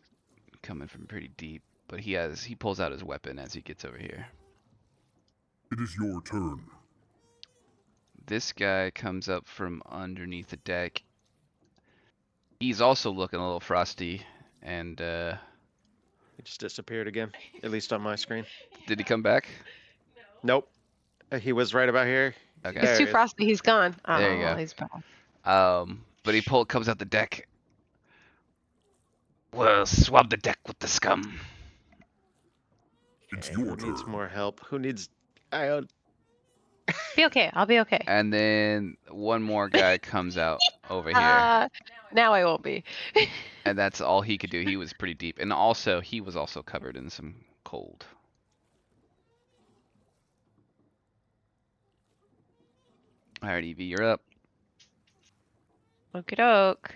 coming from pretty deep, but he pulls out his weapon as he gets over here. It is your turn. This guy comes up from underneath the deck. He's also looking a little frosty, and He just disappeared again, at least on my screen. did he come back? Nope. He was right about here. Okay. It's There too he is. frosty. He's gone. There you Oh, go. he's back. But he comes out the deck. We'll swab the deck with the scum. It's Okay, your who needs turn. more help? Who needs... I Be okay. I'll be okay. And then one more guy comes out over here. Now I won't be. And that's all he could do. He was pretty deep. And also, he was also covered in some cold. Alright, Evie, you're up. Okie doke.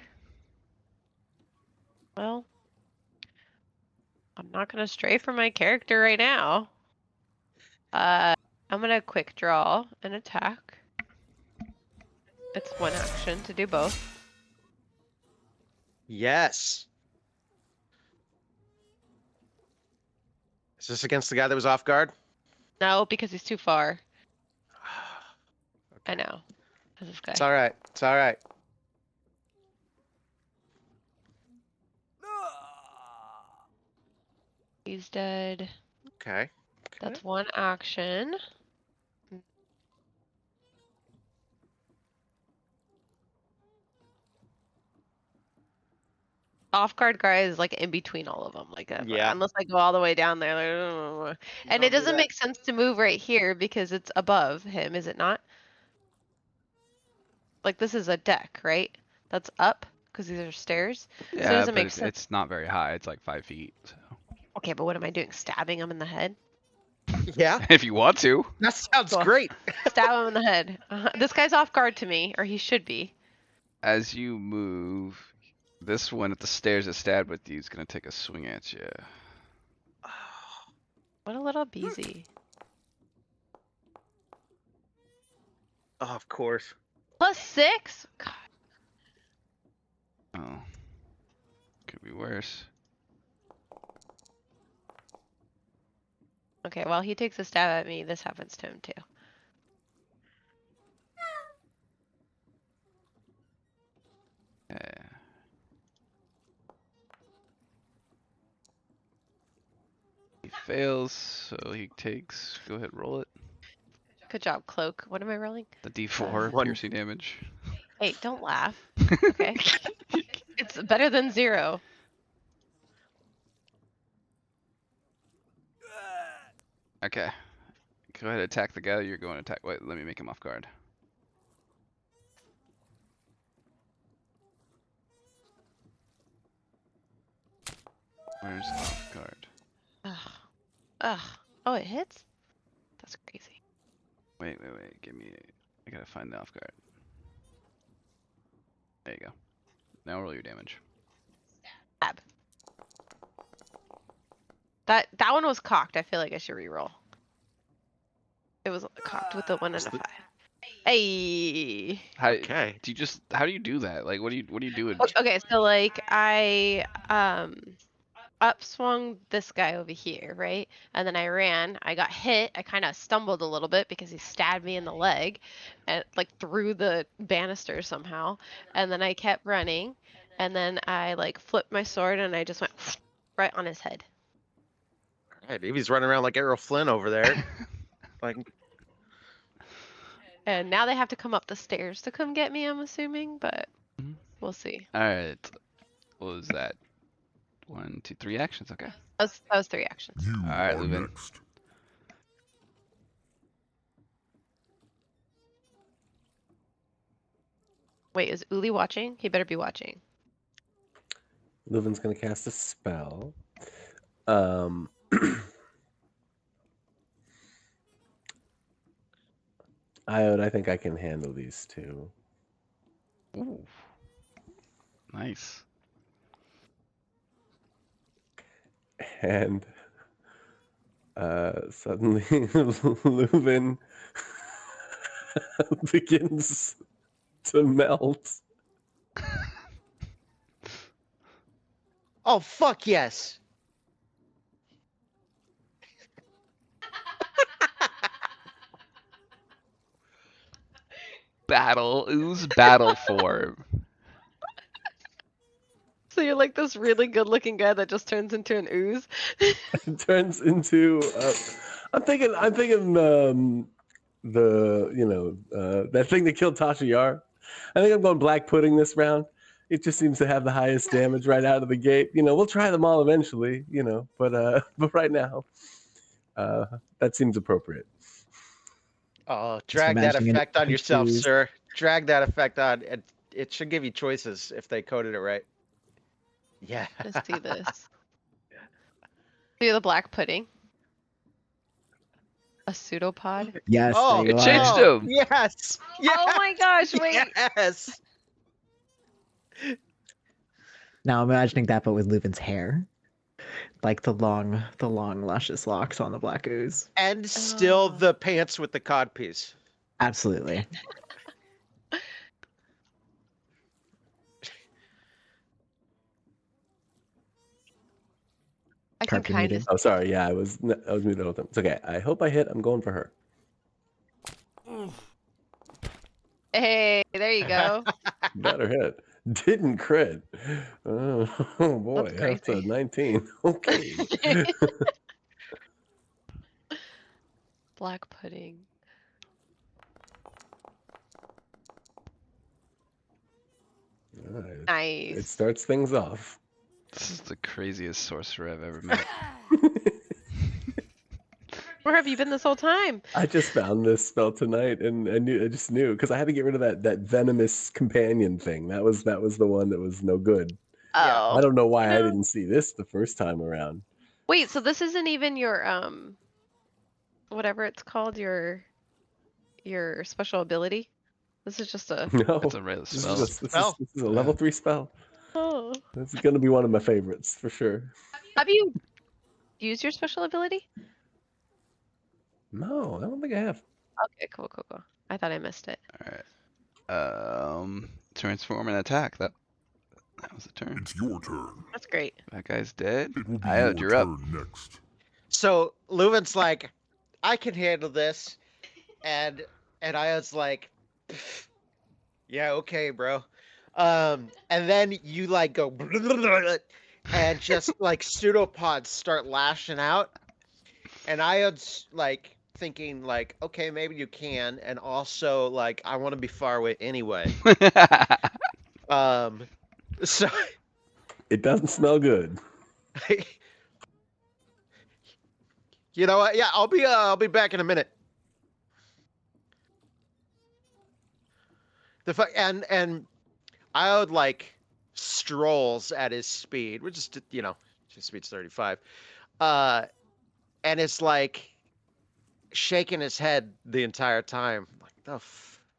Well, I'm not gonna stray from my character right now. I'm gonna quick draw and attack. It's one action to do both. Yes. Is this against the guy that was off guard? No, because he's too far. I know. That's this guy. It's all right. It's all right. He's dead. Okay. That's one action. Off guard guy is like in between all of them. Like, Yeah. unless I go all the way down there. Like, and it Don't do doesn't that. make sense to move right here because it's above him, is it not? Like, this is a deck, right? That's up because these are stairs. So it Yeah, doesn't but make sense. it's not very high. It's like 5 feet. So. Okay, but what am I doing? Stabbing him in the head? Yeah. If you want to. That sounds Cool. great. Stab him in the head. This guy's off guard to me, or he should be. As you move, this one at the stairs that stabbed with you is going to take a swing at you. What a little beezy. Oh, of course. +6? God. Oh. Could be worse. Okay, while he takes a stab at me, this happens to him too. Yeah. He fails, so he takes. Go ahead, roll it. Good job, Cloak. What am I rolling? The D4 One. piercing damage. Hey, don't laugh. Okay. It's better than 0. Okay. Go ahead, attack the guy you're going to attack. Wait, let me make him off guard. Where's off guard? Ugh. Ugh. Oh, it hits? That's crazy. Wait. Give me. I gotta find the off guard. There you go. Now roll your damage. Stab. That one was cocked. I feel like I should reroll. It was cocked with the 1 and a 5. Hey. How Okay. do you just? How do you do that? Like, what do you do? Okay, so like I upswung this guy over here, right? And then I ran. I got hit. I kind of stumbled a little bit because he stabbed me in the leg, and like through the banister somehow. And then I kept running, and then I like flipped my sword and I just went right on his head. All right, Evie's running around like Errol Flynn over there. Like, And now they have to come up the stairs to come get me, I'm assuming, but Mhm. we'll see. All right. What was that? 1, 2, 3 actions. Okay. That was 3 actions. You Alright, are Leuven. next. Wait, is Uli watching? He better be watching. Leuven's gonna cast a spell. Um, Iode, I think I can handle these two. Ooh. Nice. And Suddenly, Leuven begins to melt. Oh fuck yes. Ooze battle form. So you're like this really good-looking guy that just turns into an ooze. It turns into. I'm thinking. That thing that killed Tasha Yar. I think I'm going black pudding this round. It just seems to have the highest damage right out of the gate. We'll try them all eventually. But right now, that seems appropriate. Oh, Just drag that imagining an effect on yourself, ooze. sir. Drag that effect on. It should give you choices if they coded it right. Yeah. Let's do this. Do the black pudding. A pseudopod. Yes, Oh, there you It are. changed oh, him. yes. Yes. Oh my gosh, wait. Yes. Now I'm imagining that, but with Leuven's hair, like the long, luscious locks on the black ooze. And still Oh. the pants with the codpiece. Absolutely. I can Carp, you're kind muted. of. Oh, sorry. Yeah, I was muted with them. It's okay. I hope I hit. I'm going for her. Hey, there you go. Better hit. Didn't crit. Oh, boy, That's that's a crazy. 19. Okay. Black pudding. All right. It Nice. starts things off. This is the craziest sorcerer I've ever met. Where have you been this whole time? I just found this spell tonight, and I just knew because I had to get rid of that venomous companion thing. That was the one that was no good. Yeah. Oh. I don't know why I No. didn't see this the first time around. Wait, so this isn't even your whatever it's called, your special ability? This is just a No, It's a regular spell. this is a level 3 spell. Oh. This is gonna be one of my favorites for sure. Have you used your special ability? No, I don't think I have. Okay, cool. I thought I missed it. Transform and attack. That was a turn. It's your turn. That's great. That guy's dead. It will be Iod, your you're up. turn next. So Leuven's like, I can handle this, and Iod's like, "Pff, yeah, okay, bro. And then you like go, and just like pseudopods start lashing out, and Iod's like thinking like, okay, maybe you can, and also like I want to be far away anyway. So It doesn't smell good. you know what? Yeah, I'll be back in a minute. And Iod like strolls at his speed, which is his speed's 35. And it's like shaking his head the entire time. Like the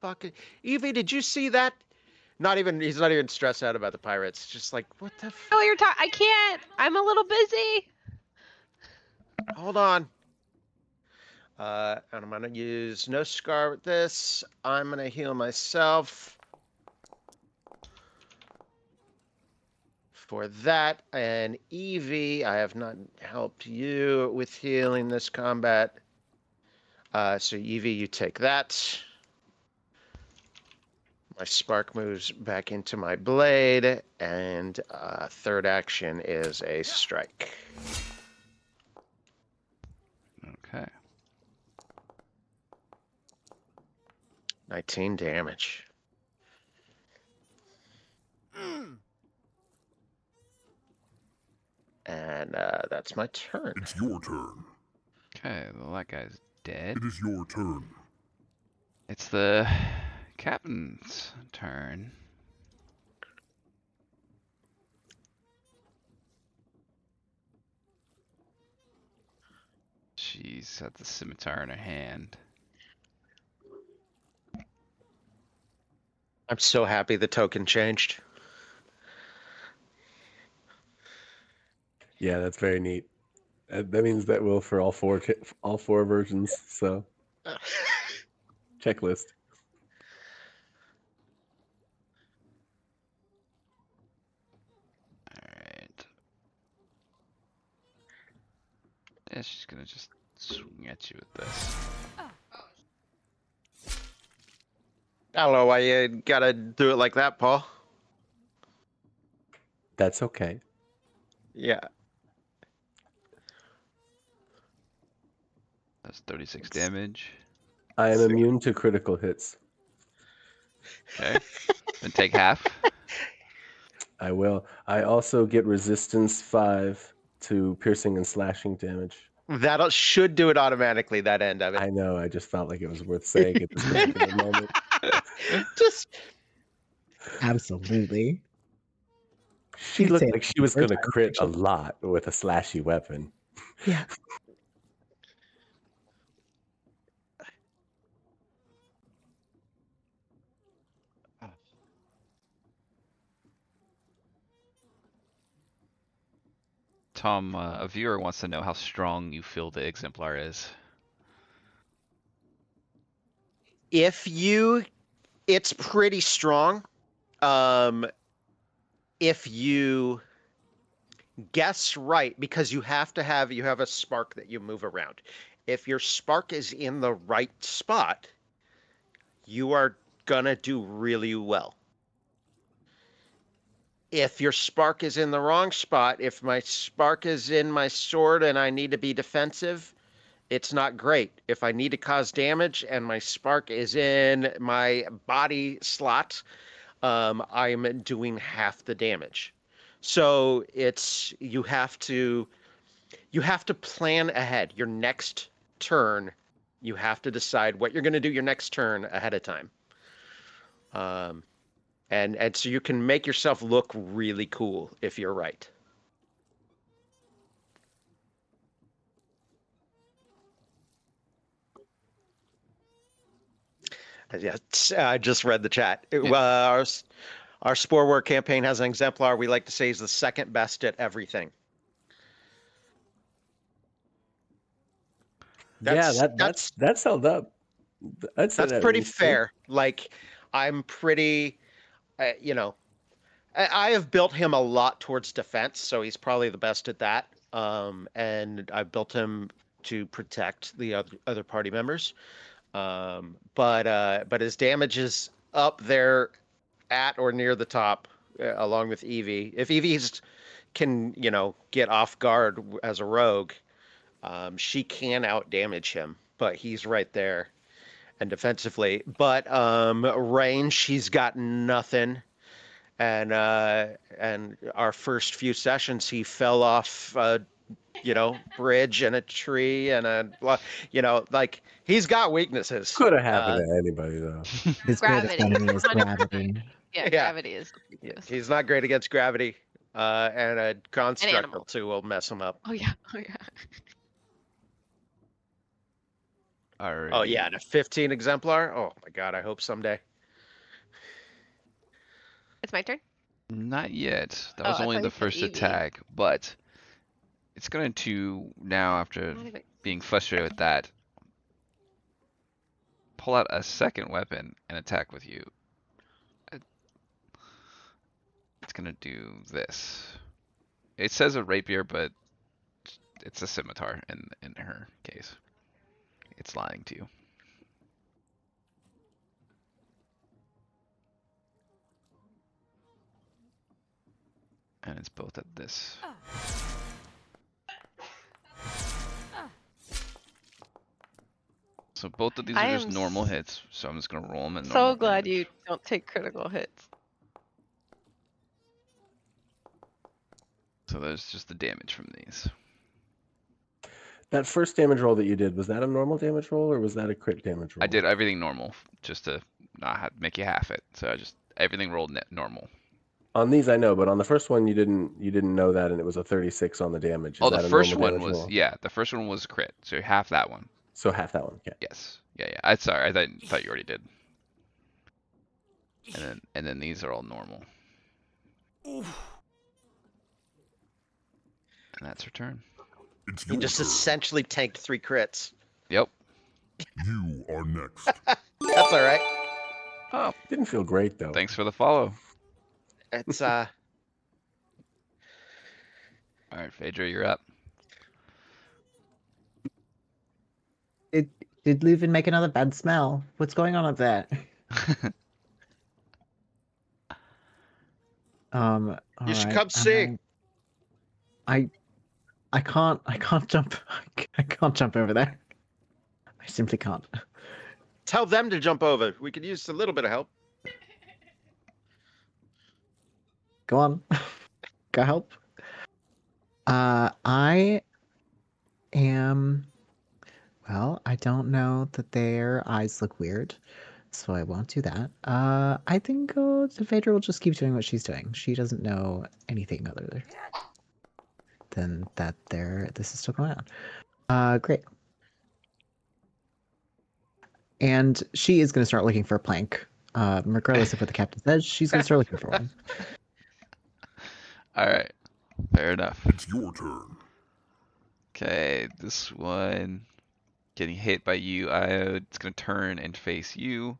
fuck, Evie, did you see that? He's not even stressed out about the pirates. Just like, what the Oh, you're talking. I can't. I'm a little busy. hold on. And I'm gonna use no scar with this. I'm gonna heal myself for that. And Evie, I have not helped you with healing this combat. So Evie, you take that. My spark moves back into my blade, and third action is a strike. Okay. 19 damage. And that's my turn. It's your turn. Okay, well that guy's dead. It is your turn. It's the captain's turn. She's got the scimitar in her hand. I'm so happy the token changed. Yeah, that's very neat. That means that will for all four versions. So checklist. Alright. Yeah, she's gonna just swing at you with this. I don't know why you gotta do it like that, Paul. That's okay. Yeah. That's 36 damage. I am immune to critical hits. Okay. Then take half. I will. I also get resistance 5 to piercing and slashing damage. That should do it automatically, that end of it. I know. I just felt like it was worth saying at this particular moment. Just Absolutely. She You'd looked say like it she was third going to time, crit a actually. lot with a slashy weapon. Yeah. Tom, a viewer wants to know how strong you feel the exemplar is. it's pretty strong. If you guess right, because you have a spark that you move around. If your spark is in the right spot, you are gonna do really well. If your spark is in the wrong spot, if my spark is in my sword and I need to be defensive, it's not great. If I need to cause damage and my spark is in my body slot, I'm doing half the damage. So you have to plan ahead. Your next turn, you have to decide what you're going to do your next turn ahead of time. And so you can make yourself look really cool if you're right. Yeah, I just read the chat. Our Spore War campaign has an exemplar we like to say is the second best at everything. That's held up. I'd say That's that pretty rings true. fair. Like, I'm pretty, I have built him a lot towards defense, so he's probably the best at that. And I've built him to protect the other party members. But his damage is up there at or near the top, along with Evie. If Evie's can, get off guard as a rogue, she can out damage him, but he's right there. And defensively, but range, he's got nothing. And our first few sessions, he fell off, bridge and a tree and like he's got weaknesses. Could have happened to anybody though. His greatest Gravity. enemy is 100%. gravity. Yeah, Yeah. gravity is the weakness. He's not great against gravity, and a construct or animals. two will mess him up. Oh yeah, oh yeah. Alrighty. Oh yeah, and a 15 exemplar. Oh my god, I hope someday. It's my turn. Not yet. That Oh, was I only thought the you said first Evie. attack, but it's going to now, after Not even- being frustrated with that, pull out a second weapon and attack with you. It's going to do this. It says a rapier, but it's a scimitar in her case. It's lying to you. And it's both at this. So both of these I are just am normal hits, so I'm just gonna roll them at So normal glad damage. you don't take critical hits. So there's just the damage from these. That first damage roll that you did, was that a normal damage roll or was that a crit damage roll? I did everything normal, just to not make you half it. So I just everything rolled normal. On these I know, but on the first one you didn't know that, and it was a 36 on the damage. Is Oh, that the a first normal one damage was roll? the first one was a crit, so half that one. So half that one. Okay. Yes, yeah. I thought you already did. And then these are all normal. And that's her turn. It's You your just turn. essentially tanked 3 crits. Yep. You are next. That's all right. Oh, Didn't feel great though. thanks for the follow. It's All right, Phaedra, you're up. Did Leuven make another bad smell? What's going on up there? All you should right. come see. I can't jump. I can't jump over there. I simply can't. Tell them to jump over. We could use a little bit of help. Go on. Go help. I am. Well, I don't know that their eyes look weird, so I won't do that. I think Phaedra will just keep doing what she's doing. She doesn't know anything other than that this is still going on. Great. And she is going to start looking for a plank. Regardless of what the captain says, she's going to start looking for one. All right, fair enough. It's your turn. Okay, this one getting hit by you, Io. It's gonna turn and face you,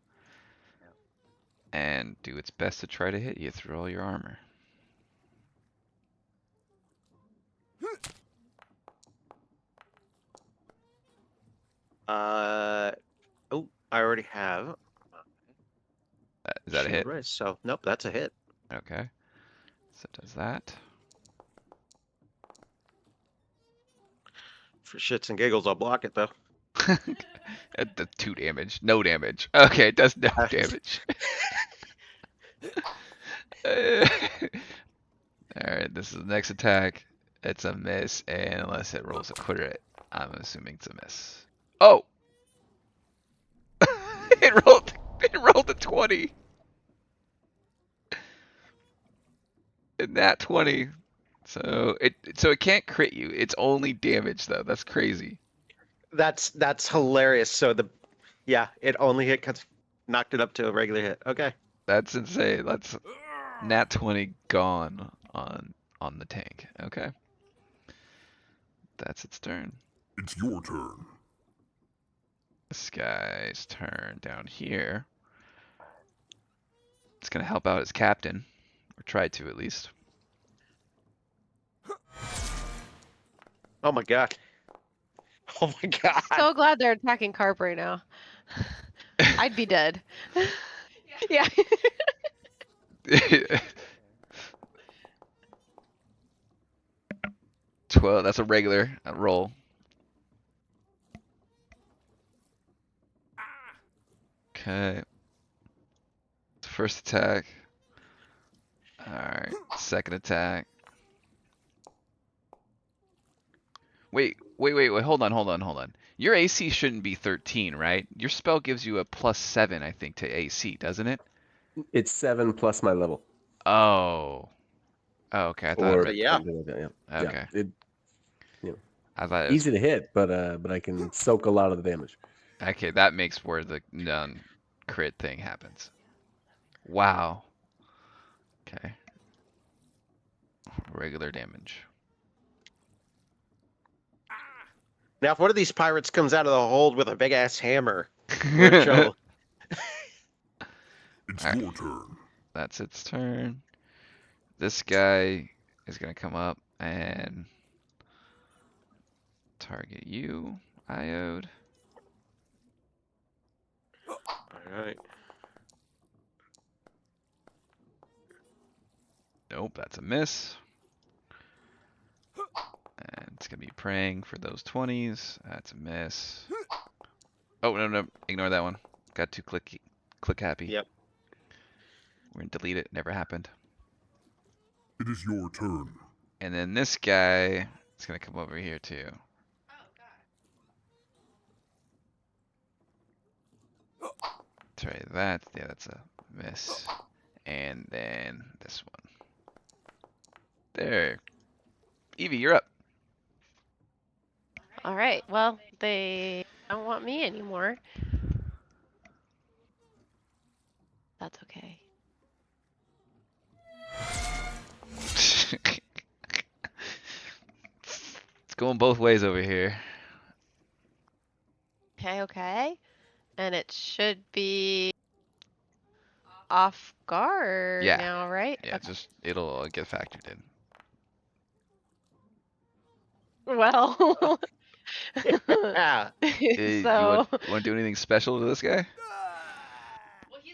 and do its best to try to hit you through all your armor. Oh, I already have. Is that a hit? Shield raise, so nope, that's a hit. Okay, so it does that. For shits and giggles, I'll block it though. At the 2 damage, no damage. Okay, it does no damage. Alright, this is the next attack. It's a miss, and unless it rolls a crit, I'm assuming it's a miss. Oh! it rolled a 20. And that 20. So it can't crit you. It's only damage though. That's crazy. That's hilarious. So it only hit 'cause knocked it up to a regular hit. Okay. That's insane. That's nat 20 gone on the tank. Okay. That's its turn. It's your turn. This guy's turn down here. It's gonna help out his captain, or try to at least. Oh my god. Oh my god. So glad they're attacking Carp right now. I'd be dead. Yeah. 12. That's a regular roll. Okay. First attack. Alright. Second attack. Wait. Hold on. Your AC shouldn't be 13, right? Your spell gives you a +7, I think, to AC, doesn't it? It's 7 plus my level. Oh. Oh, okay. I thought. Or yeah. something like that, yeah. Okay. Yeah. I thought it was, Easy to hit, but I can soak a lot of the damage. okay, that makes where the non-crit thing happens. Wow. Okay. Regular damage. Now, if one of these pirates comes out of the hold with a big ass hammer, we're in trouble. It's Alright. your turn. That's its turn. This guy is gonna come up and target you, Iode. Alright. Nope, that's a miss. And it's gonna be praying for those 20s. That's a miss. Oh, no, ignore that one. Got too click happy. Yep. We're gonna delete it. Never happened. It is your turn. And then this guy is gonna come over here too. Try that. Yeah, that's a miss. And then this one. There. Evie, you're up. All right. Well, they don't want me anymore. That's okay. Let's going both ways over here. Okay. And it should be off guard Yeah. now, right? Yeah, just it'll get factored in. Well, Yeah. You so want to do anything special to this guy?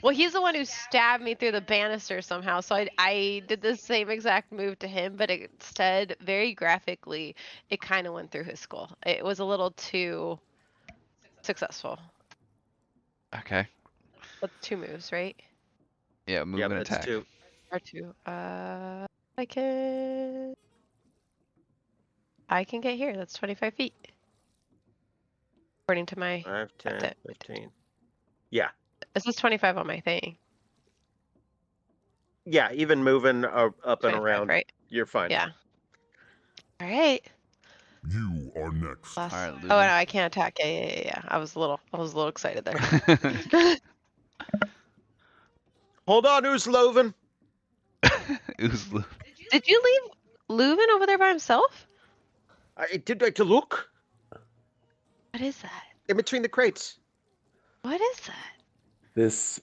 well, he's the one who stabbed me through the banister somehow. So I did the same exact move to him, but instead, very graphically, it kind of went through his skull. It was a little too successful. Okay. That's 2 moves, right? Yeah, move Yep, and that's attack. 2. Or 2. I can get here. That's 25 feet. According to my 5, 10, it. 15. Yeah. This is 25 on my thing. Yeah, even moving up and 25, around, right? you're fine. Yeah. All right. You are next. All right, Oh Leuven. no, I can't attack. Yeah. I was a little excited there. Hold on, who's Loven? Who's Leuven? Did you leave Leuven over there by himself? I did like to look What is that? in between the crates. What is that? This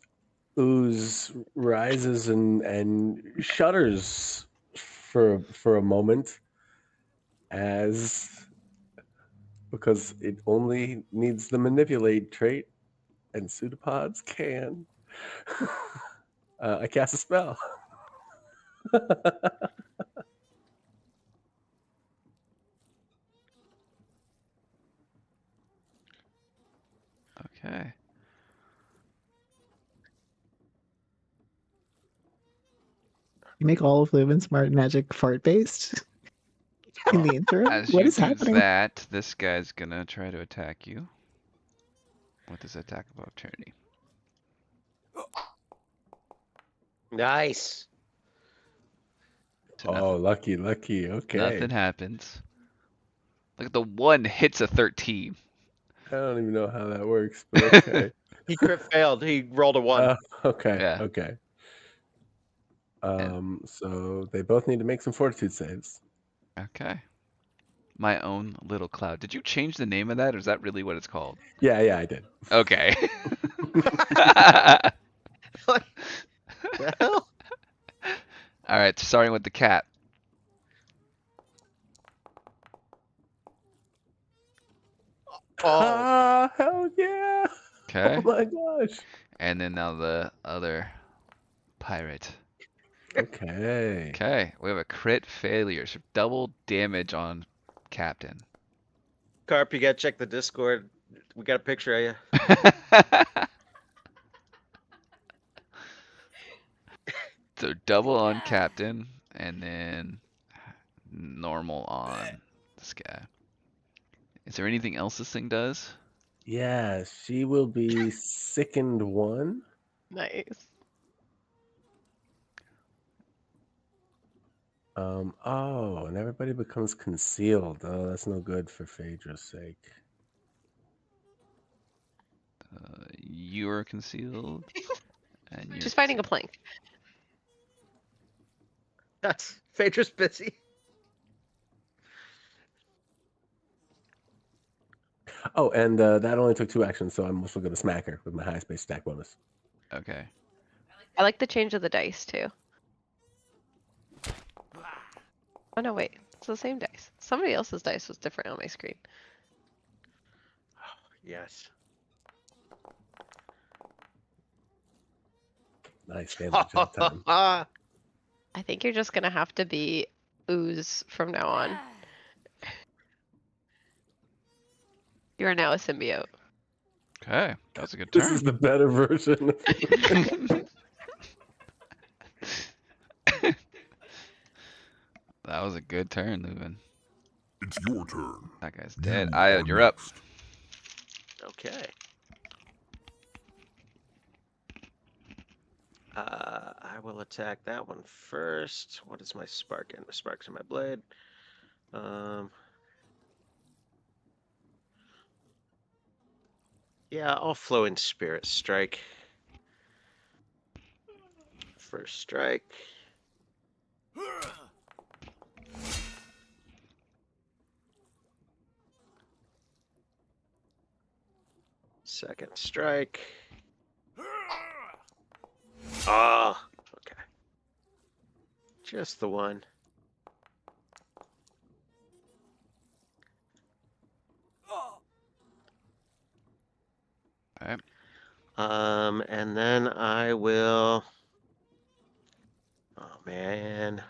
ooze rises and shudders for a moment because it only needs the manipulate trait, and pseudopods can. I cast a spell. Okay. You make all of Leuven's smart magic fart based in the interim? As What you is do happening? that, this guy's gonna try to attack you with his attack of opportunity. Nice. So Oh, lucky. Okay. nothing happens. Look at the 1 hits a 13. I don't even know how that works, but okay. He crit failed. He rolled a 1. Okay. Yeah. Okay. So they both need to make some fortitude saves. Okay. My own little cloud. Did you change the name of that, or is that really what it's called? Yeah, I did. Okay. What the hell? All right, starting with the cat. Oh, Hell yeah! Okay. Oh my gosh. And then now the other pirate. Okay. Okay, we have a crit failure, so double damage on Captain. Carp, you gotta check the Discord. We got a picture of you. So double on Captain, and then normal on this guy. Is there anything else this thing does? Yeah, she will be sickened 1. Nice. And everybody becomes concealed. Oh, that's no good for Phaedra's sake. You're concealed, and you're She's fighting a plank. That's Phaedra's busy. Oh, and that only took 2 actions, so I'm also going to smack her with my highest base stack bonus. okay. I like the change of the dice too. Oh no, wait. It's the same dice. Somebody else's dice was different on my screen. Yes. Nice damage that time. I think you're just gonna have to be ooze from now on. You are now a symbiote. Okay, that was a good This turn. is the better version. That was a good turn, Leuven. It's your turn. That guy's dead. You are You're up. next. Okay. I will attack that one first. What is my spark in? My spark's in my blade. Yeah, I'll flow in Spirit Strike. First strike. Second strike. Oh, okay. Just the one. All right. And then I will. Oh man.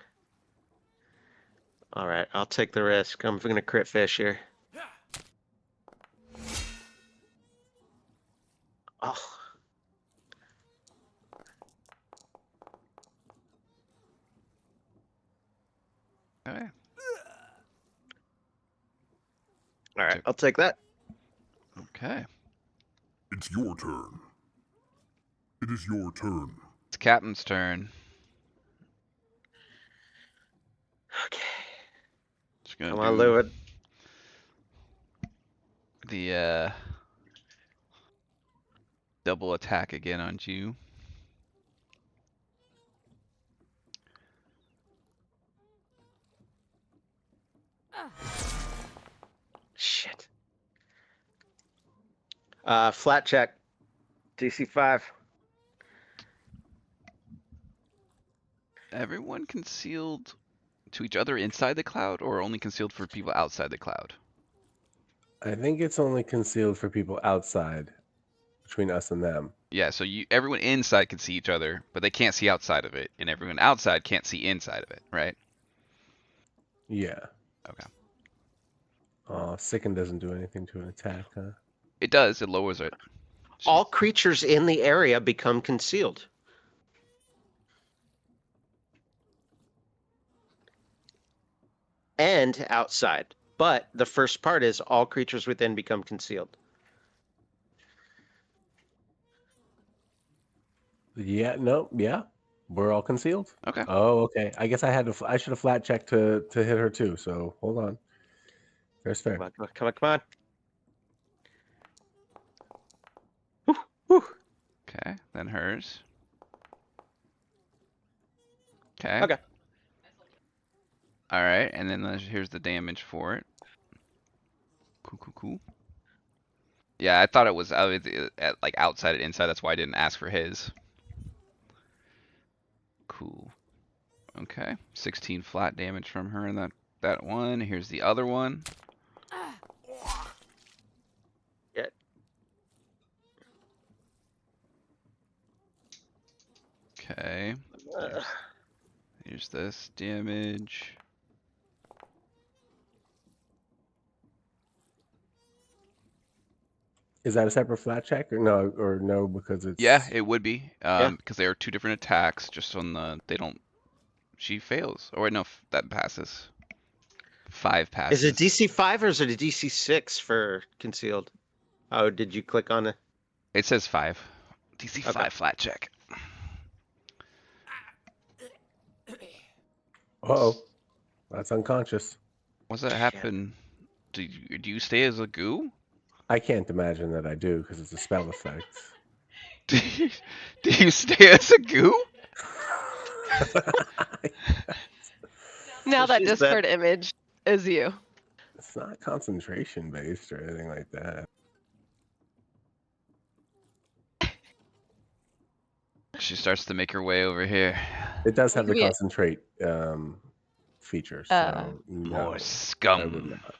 All right, I'll take the risk. I'm gonna crit fish here. Oh. Okay. All right, I'll take that. Okay. It's your turn. It is your turn. It's Captain's turn. Okay. Just gonna Come do on, Lewin. the double attack again on you. Shit. Flat check. DC 5. Everyone concealed to each other inside the cloud, or only concealed for people outside the cloud? I think it's only concealed for people outside, between us and them. Yeah, so everyone inside can see each other, but they can't see outside of it, and everyone outside can't see inside of it, right? Yeah. Okay. Sicken doesn't do anything to an attack, huh? It does. It lowers it. All creatures in the area become concealed. And outside. But the first part is all creatures within become concealed. Yeah, no, yeah. We're all concealed. Okay. Oh, okay. I guess I should have flat checked to hit her too. So hold on. Fair's fair. Come on, come on, come on. Whew, whew. Okay. Then hers. Okay. Okay. All right, and then here's the damage for it. Cool. Yeah, I thought it was like outside and inside. That's why I didn't ask for his. Cool. Okay, 16 flat damage from her in that one. Here's the other one. Yeah. Okay. Here's this damage. Is that a separate flat check or no because it's Yeah, it would be. Yeah. Because they are two different attacks. Just on they don't. She fails. Or wait, no, that passes. 5 passes. Is it DC 5 or is it a DC 6 for concealed? Oh, did you click on it? It says 5. DC Okay. 5 flat check. Uh-oh. That's unconscious. What's that happen? Do you stay as a goo? I can't imagine that I do because it's a spell effect. Do you stay as a goo? Now So that she's Discord image is you. It's not concentration based or anything like that. She starts to make her way over here. It does have the Could be a- concentrate feature, so no, More I would scum. not.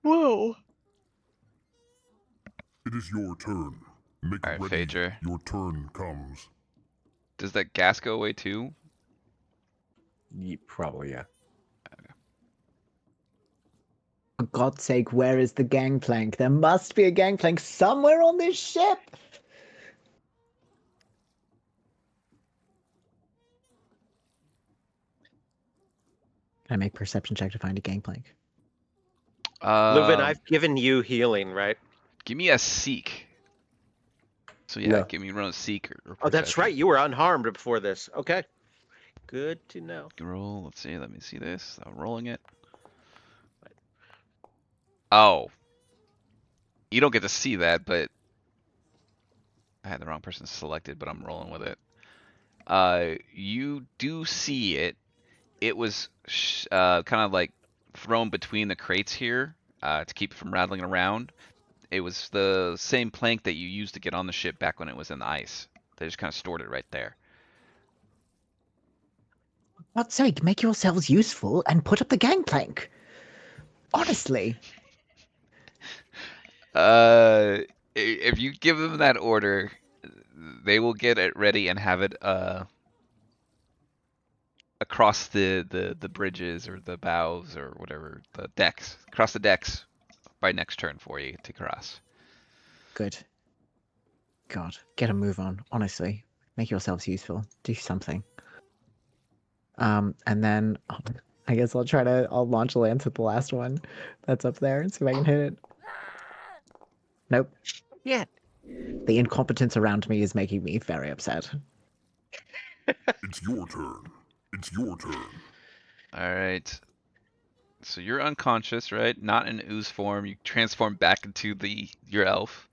Whoa. It is your turn. Make Alright, ready. Phaedra. Your turn comes. Does that gas go away too? Probably, yeah. For God's sake, where is the gangplank? There must be a gangplank somewhere on this ship. Can I make perception check to find a gangplank? Leuven, I've given you healing, right? Give me a seek. So yeah, No. give me run a seek or Oh, that's perception. right. You were unharmed before this. Okay. Good to know. Roll. Let's see. Let me see this. I'm rolling it. Oh. You don't get to see that, but I had the wrong person selected, but I'm rolling with it. You do see it. It was kind of like thrown between the crates here to keep it from rattling around. It was the same plank that you used to get on the ship back when it was in the ice. They just kind of stored it right there. For God's sake, make yourselves useful and put up the gangplank. Honestly. If you give them that order, they will get it ready and have it across the bridges or the bows or whatever, the decks, across the decks by next turn for you to cross. Good. God, get a move on. Honestly, make yourselves useful. Do something. And then I guess I'll launch a lance at the last one that's up there and see if I can hit it. Nope. Yeah. The incompetence around me is making me very upset. It's your turn. It's your turn. All right. So you're unconscious, right? Not in ooze form. You transform back into your elf.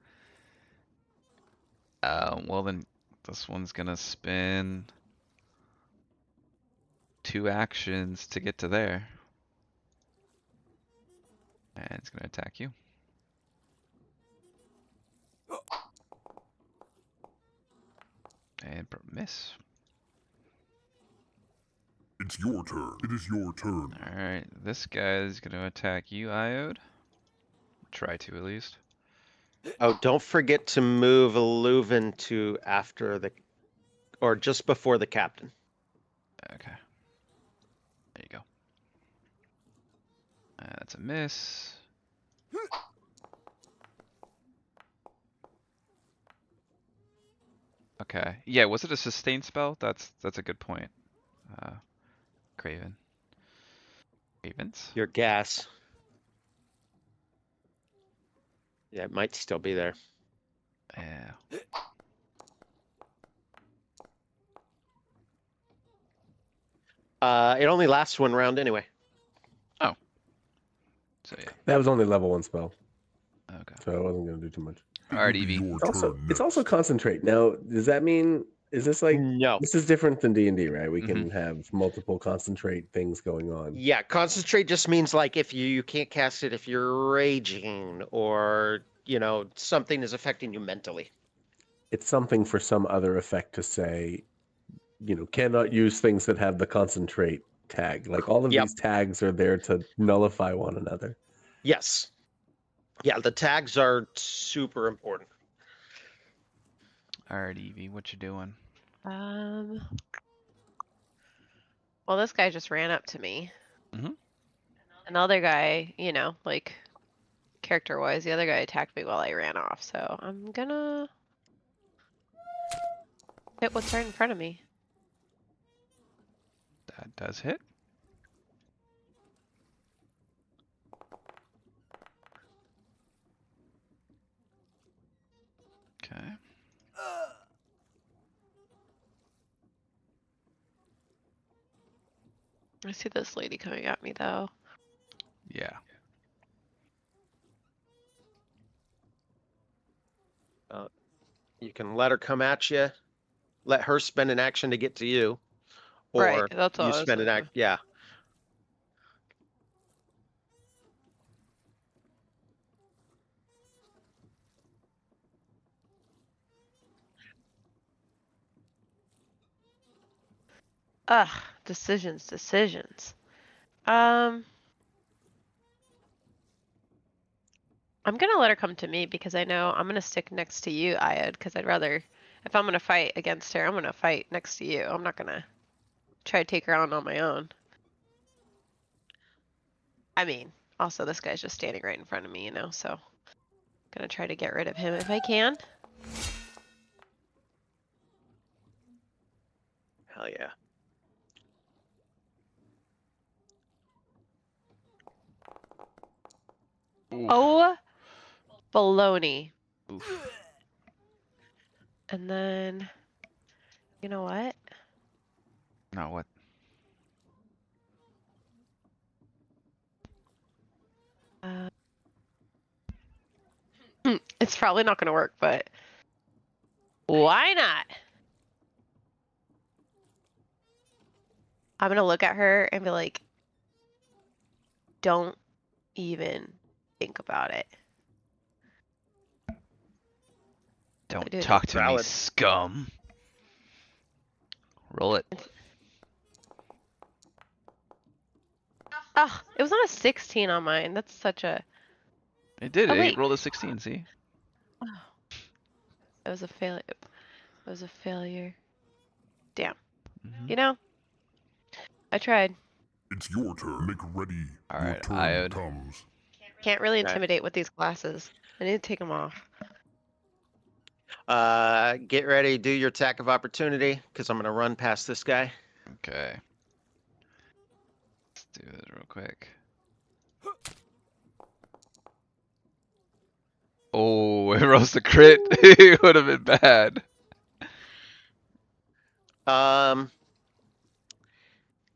Well then, this one's gonna spin 2 actions to get to there, and it's gonna attack you. And miss. It's your turn. It is your turn. All right, this guy is gonna attack you, Iode. Try to at least. Oh, don't forget to move Leuven to after or just before the captain. Okay. There you go. That's a miss. Okay. Yeah, was it a sustain spell? That's a good point. Craven. Ravens? Your gas. Yeah, it might still be there. Yeah. It only lasts 1 round anyway. So yeah. That was only level 1 spell, Okay. so I wasn't going to do too much. It Alright, will be Evie. your It's turn also next. concentrate. Now, does that mean is this like No. this is different than D&D, right? We can have multiple concentrate things going on. Yeah, concentrate just means like if you can't cast it if you're raging or, something is affecting you mentally. It's something for some other effect to say, cannot use things that have the concentrate tag. Like all of Yep. these tags are there to nullify one another. Yes. Yeah, the tags are super important. Alright, Evie, what you doing? Well, this guy just ran up to me. Mhm. Another guy, like character-wise, the other guy attacked me while I ran off. So I'm gonna hit what's right in front of me. That does hit. Okay. I see this lady coming at me though. Yeah. You can let her come at you, let her spend an action to get to you, or Right, that's what you I was spend an thinking. act. Yeah. Ugh, decisions. I'm gonna let her come to me because I know I'm gonna stick next to you, Ayad, because I'd rather, if I'm gonna fight against her, I'm gonna fight next to you. I'm not gonna try to take her on my own. I mean, also this guy's just standing right in front of me, so gonna try to get rid of him if I can. Hell yeah. Oof. Oh, baloney. Oof. And then, you know what? Now what? It's probably not gonna work, but why not? I'm gonna look at her and be like, don't even think about it. Don't do. talk to me, Valid. scum. Roll it. Oh, it was on a 16 on mine. That's such a. It did. Oh, It wait. rolled a 16. See? It was a failure. It was a failure. Damn. Mhm. You know, I tried. It's your turn. Make ready. All Your right, turn Iode. comes. Can't really Okay. intimidate with these glasses. I need to take them off. Get ready. Do your attack of opportunity because I'm gonna run past this guy. Okay. Let's do this real quick. Oh, it rolls a crit. It would have been bad.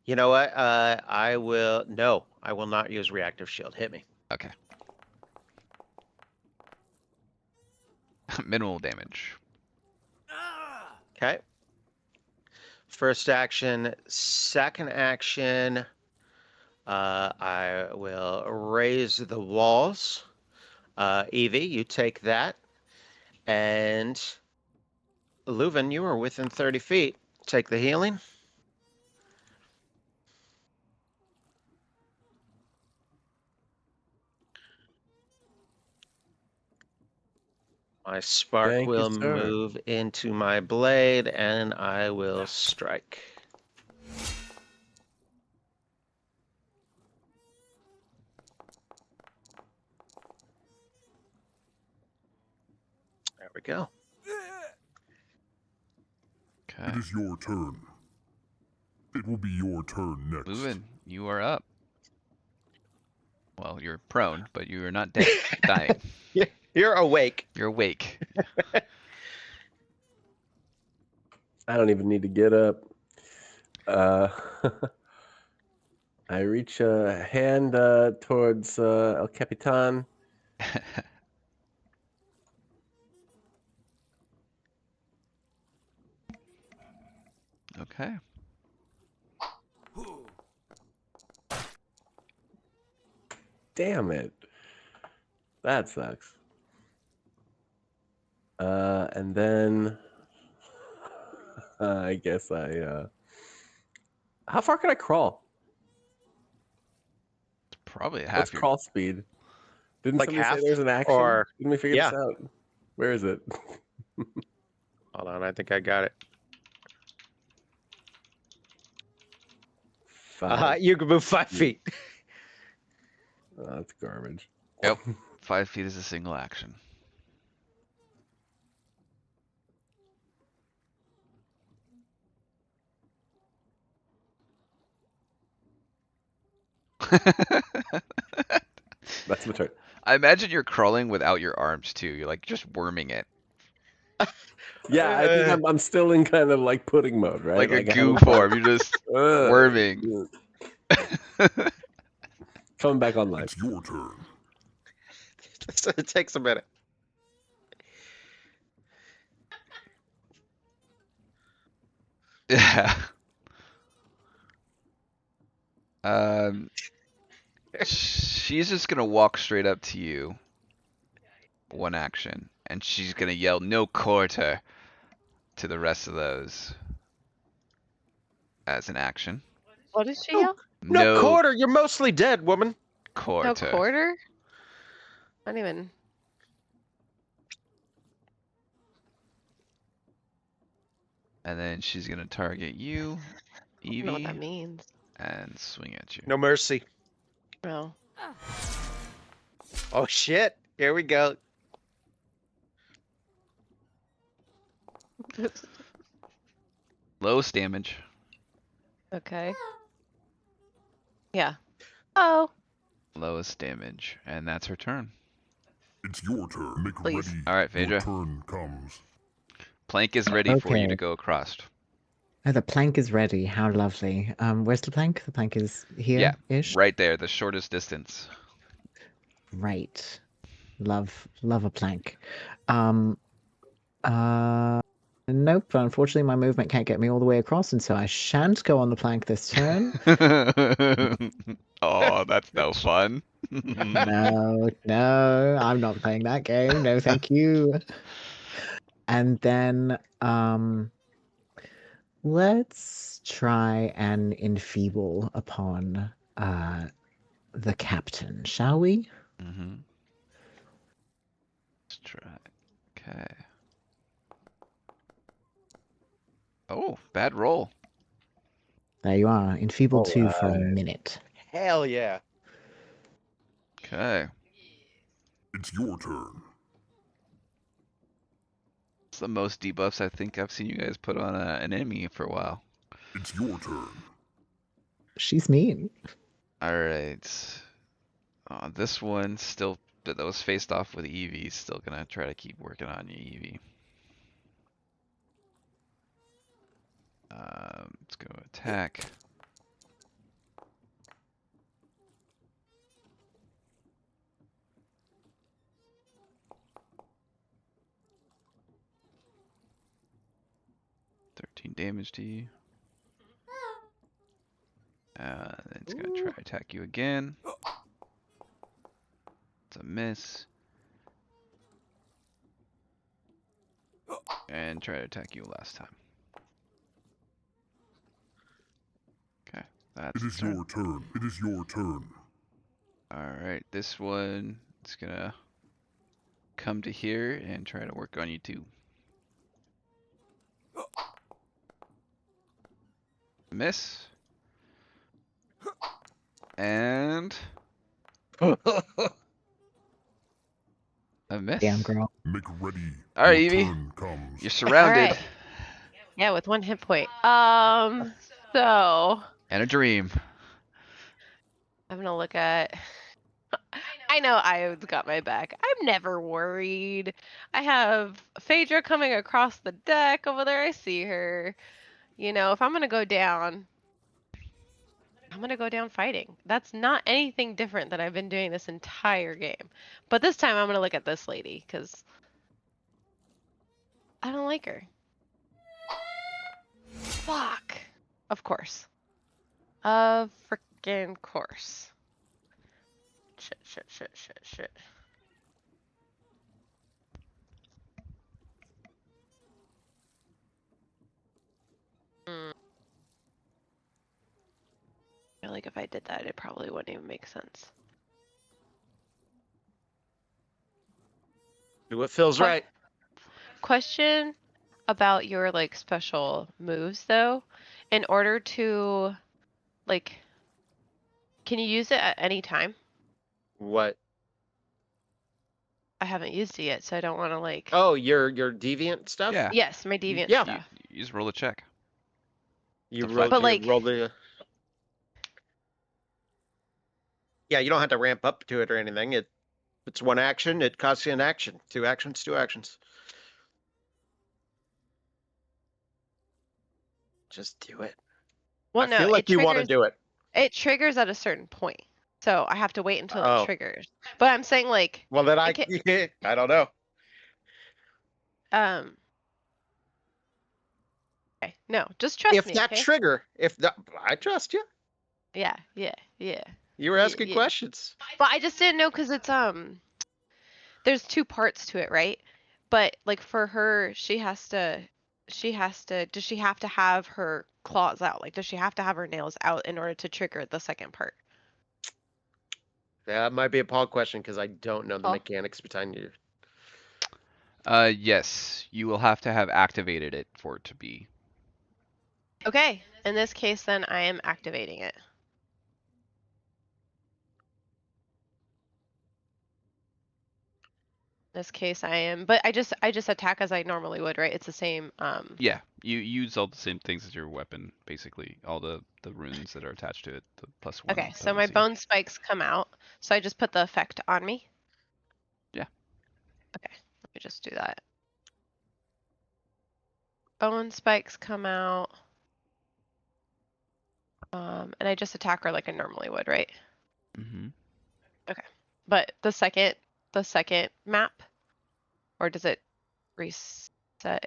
You know what? I will. No, I will not use reactive shield. Hit me. Okay. Minimal damage. Okay. First action. Second action. I will raise the walls. Evie, you take that. And Leuven, you are within 30 feet. Take the healing. My spark Thank you, will sir. move into my blade and I will strike. There we go. Okay. It is your turn. It will be your turn next. Leuven, you are up. Well, you're prone, but you are not dead. Dying. You're awake. You're awake. I don't even need to get up. I reach a hand towards El Capitan. Okay. Damn it. That sucks. And then I guess how far can I crawl? Probably What's half your. crawl speed? Didn't Like somebody half? say there's an action? Or Didn't we figure yeah. this out? Where is it? Hold on, I think I got it. Five. You can move 5 feet. Oh, that's garbage. Yep. 5 feet is a single action. That's my turn. I imagine you're crawling without your arms too. You're like just worming it. Yeah, I think I'm still in kind of like pudding mode, right? Like a I goo haven't- form. You're just worming. Coming back online. It's your turn. It takes a minute. Yeah. She's just gonna walk straight up to you. One action. And she's gonna yell, "No quarter," to the rest of those. As an action. What did she No. yell? No quarter, you're mostly dead, woman. Quarter. No quarter? I don't even. And then she's gonna target you, I don't know what that Evie, means. and swing at you. No mercy. No. Oh shit. Here we go. Lowest damage. Okay. Yeah. Oh. Lowest damage. And that's her turn. It's your turn. Make Please. ready. All right, Your Phaedra. turn comes. Plank is ready for you to Okay. go across. Oh, the plank is ready. How lovely. Where's the plank? The plank is here-ish. Right there, the shortest distance. Right. Love a plank. Um. Nope. Unfortunately, my movement can't get me all the way across, and so I shan't go on the plank this turn. Oh, that's no fun. No, I'm not playing that game. No, thank you. And then let's try and enfeeble upon the captain, shall we? Mm-hmm. Let's try. Okay. Oh, bad roll. There you are, enfeeble 2 for a Alright. minute. Hell yeah. Okay. It's your turn. It's the most debuffs I think I've seen you guys put on an enemy for a while. It's your turn. She's mean. Alright. This one still, that was faced off with Eevee, still gonna try to keep working on you, Eevee. Let's go attack. Damage to you. Then it's gonna try to attack you again. It's a miss. And try to attack you last time. Okay, that's It is turn. your turn. It is your turn. Alright, this one is gonna come to here and try to work on you too. Miss. And a miss. Damn girl. Make ready. All right, Your Evie. turn comes. You're surrounded. Alright. Yeah, with 1 hit point. So And a dream. I'm gonna look at. I know Io's got my back. I'm never worried. I have Phaedra coming across the deck over there. I see her. You know, if I'm gonna go down, I'm gonna go down fighting. That's not anything different than I've been doing this entire game. But this time I'm gonna look at this lady, because I don't like her. Fuck. Of course. Of frickin' course. Shit. I feel like if I did that, it probably wouldn't even make sense. Do what feels right. Question about your like special moves though. In order to like, can you use it at any time? What? I haven't used it yet, so I don't want to like. Oh, your deviant stuff? Yeah. Yes, my deviant Yeah. stuff. You just roll a check. You The rolled, But you like, rolled the. Yeah, you don't have to ramp up to it or anything. It's one action. It costs you an action. 2 actions. 2 actions. Just do it. well, I no, feel like it you want to triggers. do it. It triggers at a certain point, so I have to wait until it Oh. triggers. But I'm saying like, Well, then it ca- I don't know. Okay, no, just trust If me, that okay? trigger, I trust you. Yeah. You were asking questions. But I just didn't know because it's there's 2 parts to it, right? But like for her, does she have to have her claws out? Like, does she have to have her nails out in order to trigger the second part? That might be a Paul question because I don't know the Paul? mechanics behind you. Yes, you will have to have activated it for it to be. Okay, in this case, then I am activating it. In this case, I am, but I just attack as I normally would, right? It's the same. Yeah, you use all the same things as your weapon, basically. All the runes that are attached to it, the +1. Okay, so my potency. bone spikes come out. So I just put the effect on me. Yeah. Okay, let me just do that. Bone spikes come out. And I just attack her like I normally would, right? Mm-hmm. But the second map, or does it reset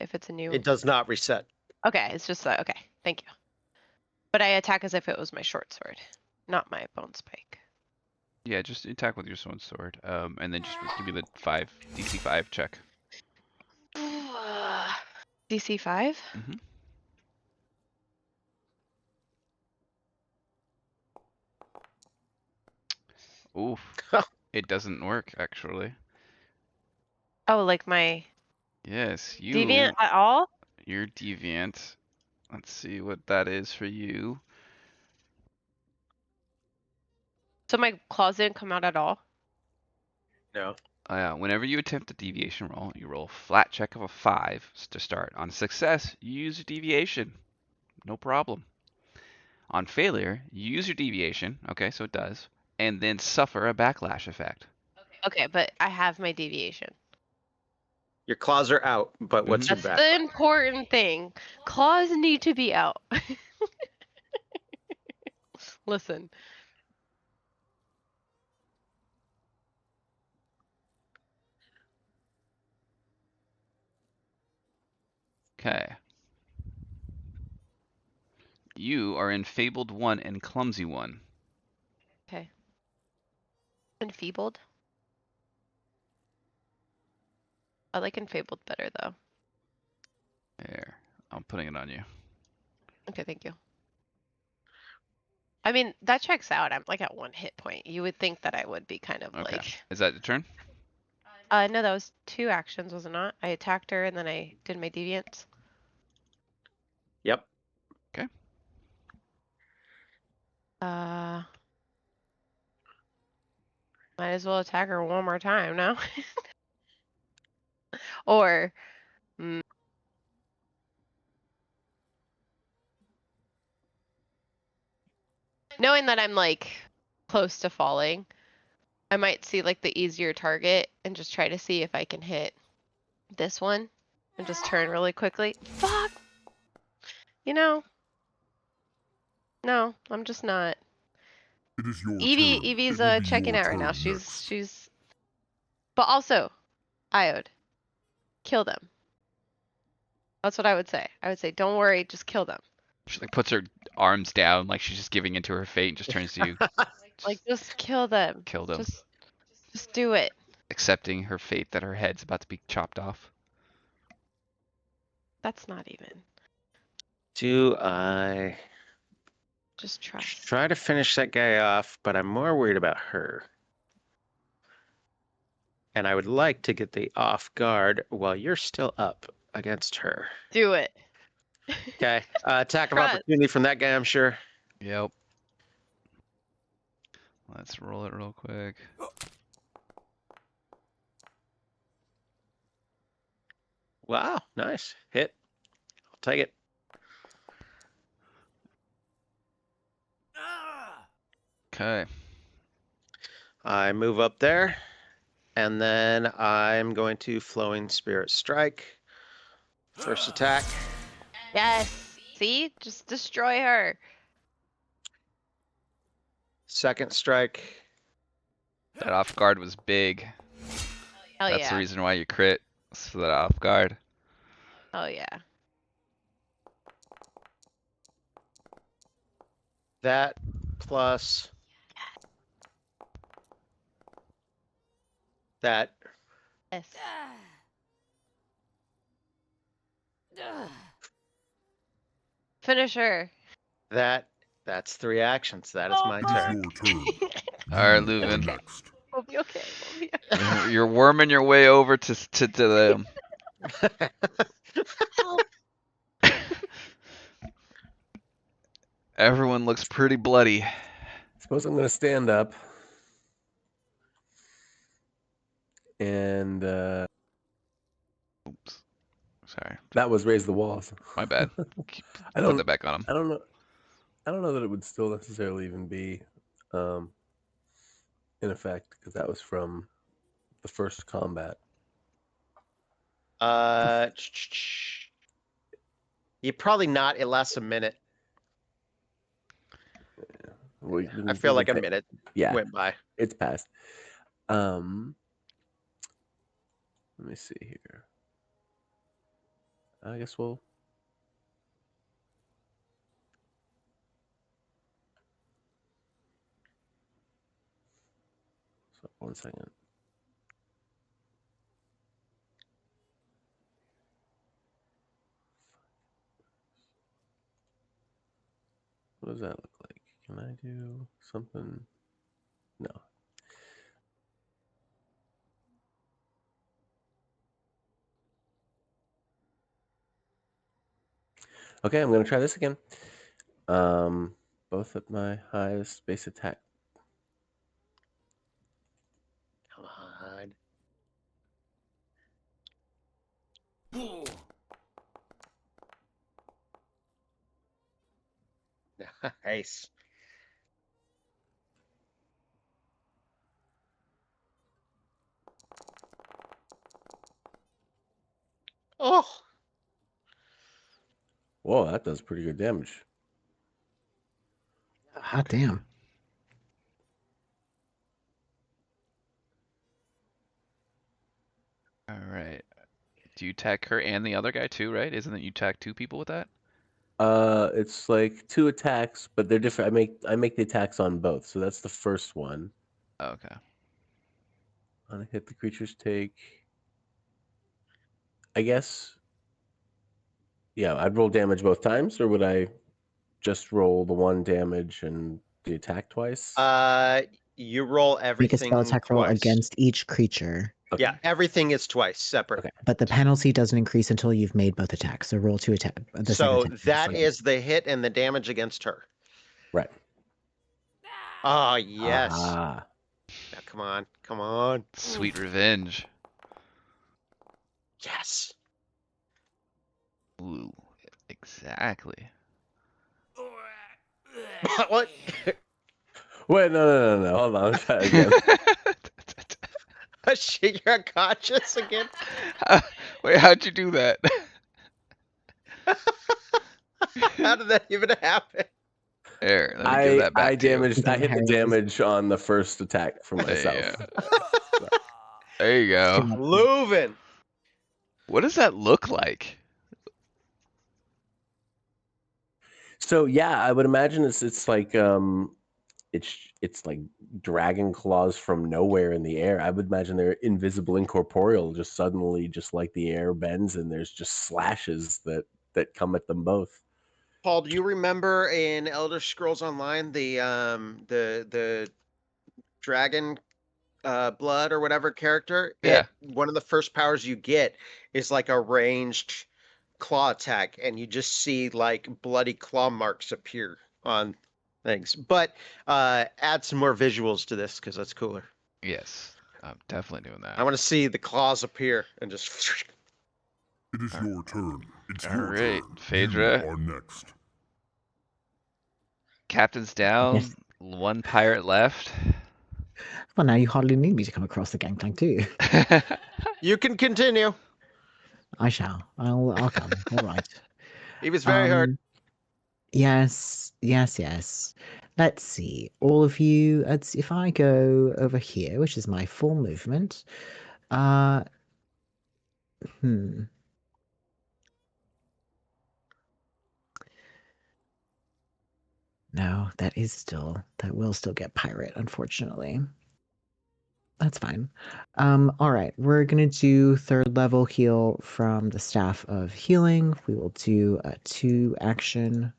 if it's a new? It does not reset. Okay, it's just okay. Thank you. But I attack as if it was my short sword, not my bone spike. Yeah, just attack with your sword, and then just give me the DC 5 check. DC 5? Mhm. Oof. It doesn't work, actually. Oh, like my Yes, deviant at all? you're deviant. Let's see what that is for you. So my claws didn't come out at all? No. Whenever you attempt a deviation roll, you roll a flat check of a 5 to start. On success, you use your deviation. No problem. On failure, you use your deviation. Okay, so it does. And then suffer a backlash effect. Okay, but I have my deviation. Your claws are out, but what's your That's back? the important thing. Claws need to be out. Listen. Okay. You are enfeebled 1 and clumsy 1. Okay. Enfeebled? I like enfeebled better though. There. I'm putting it on you. Okay, thank you. I mean, that checks out. I'm like at 1 hit point. You would think that I would be kind of Okay. like. Is that your turn? No, that was 2 actions, was it not? I attacked her and then I did my deviants. Yep. Might as well attack her one more time now. Or, knowing that I'm like close to falling, I might see like the easier target and just try to see if I can hit this one and just turn really quickly. Fuck! You know, no, I'm just not. It is your turn. Evie's It will be checking your out right now. turn next. She's but also, Iode, kill them. That's what I would say. I would say, don't worry, just kill them. She like puts her arms down like she's just giving into her fate and just turns to you. Like just kill them. Kill them. Just do it. Accepting her fate that her head's about to be chopped off. That's not even. Do I Just trust. try to finish that guy off, but I'm more worried about her. And I would like to get the off guard while you're still up against her. Do it. Okay. Attack of Trust. opportunity from that guy, I'm sure. Yep. Let's roll it real quick. Wow, nice. Hit. I'll take it. Okay. I move up there, and then I'm going to Flowing Spirit Strike. First attack. Yes. See? Just destroy her. Second strike. That off guard was big. Hell That's the yeah. reason why you crit. So that off guard. Oh yeah. That plus that. Yes. Finish her. That's 3 actions. That is my It is turn. your turn. Alright, You are Leuven. next. We'll be okay. We'll be okay. You're worming your way over to them. Help. Everyone looks pretty bloody. Suppose I'm going to stand up and Oops. Sorry. that was raise the walls. My bad. I Put don't. that back on him. I don't know. I don't know that it would still necessarily even be in effect because that was from the first combat. You probably not. It lasts a minute. Well, I feel like a minute Yeah, went by. it's passed. Let me see here. I guess we'll. So 1 second. does that look like? Can I do something? No. Okay, I'm going to try this again. Both at my highest base attack. Come on. Nice. Oh, Whoa, that does pretty good damage. Hot damn. All right. Do you attack her and the other guy too, right? Isn't it you attack 2 people with that? It's like 2 attacks, but they're different. I make the attacks on both, so that's the first one. Okay. On a hit, the creatures take. I guess. Yeah, I'd roll damage both times, or would I just roll the 1 damage and the attack twice? you roll Make a everything spell attack roll twice. against each creature, Okay. Yeah, everything is twice separate. Okay. but the penalty doesn't increase until you've made both attacks. So roll 2 attack. So that is the hit and the damage against her. Right. Oh, yes. Ah. Now, come on. Come on. Sweet revenge. Yes. Ooh, exactly. What? Wait, no. Hold on. I'll try again. Shit, you're unconscious again? Wait, how'd you do that? How did that even happen? There, let me give that back I to you. damaged. I hit the damage on the first attack for myself. There you go. Leuven. What does that look like? So yeah, I would imagine it's like it's like dragon claws from nowhere in the air. I would imagine they're invisible, incorporeal. Just suddenly, just like the air bends, and there's just slashes that come at them both. Paul, do you remember in Elder Scrolls Online the dragon blood or whatever character? Yeah. One of the first powers you get is like a ranged claw attack, and you just see like bloody claw marks appear on things. But add some more visuals to this because that's cooler. Yes, I'm definitely doing that. I want to see the claws appear and just. It is your turn. It's All your right, turn. Phaedra. You are next. Captain's down. Yes. 1 pirate left. Well, now you hardly need me to come across the gangplank, do you? You can continue. I shall. I'll come. All right. He was very hurt. Yes. Let's see. All of you. If I go over here, which is my full movement. No, that will still get pirate, unfortunately. That's fine. All right, we're gonna do 3rd level heal from the Staff of Healing. We will do a 2 action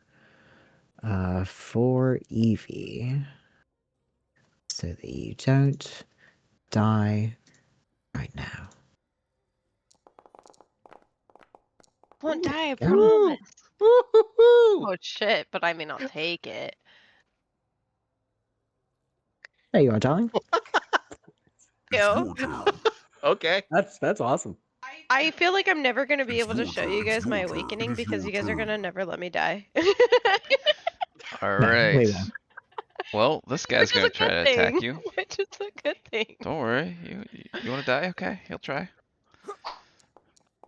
for Evie, so that you don't die right now. Won't die, I Yeah. promise. Woo-hoo-hoo. Oh shit, but I mean, I'll take it. There you are, darling. It's Ew. your turn. Okay. That's awesome. I feel like I'm never gonna be It's able to your show turn, you it's guys my your turn, awakening it is because your you guys are turn. gonna never let me die. All No, right. we won't. Well, this guy's Which is gonna a try to good attack thing. you. Which is a good thing. Don't worry. You want to die? Okay, he'll try.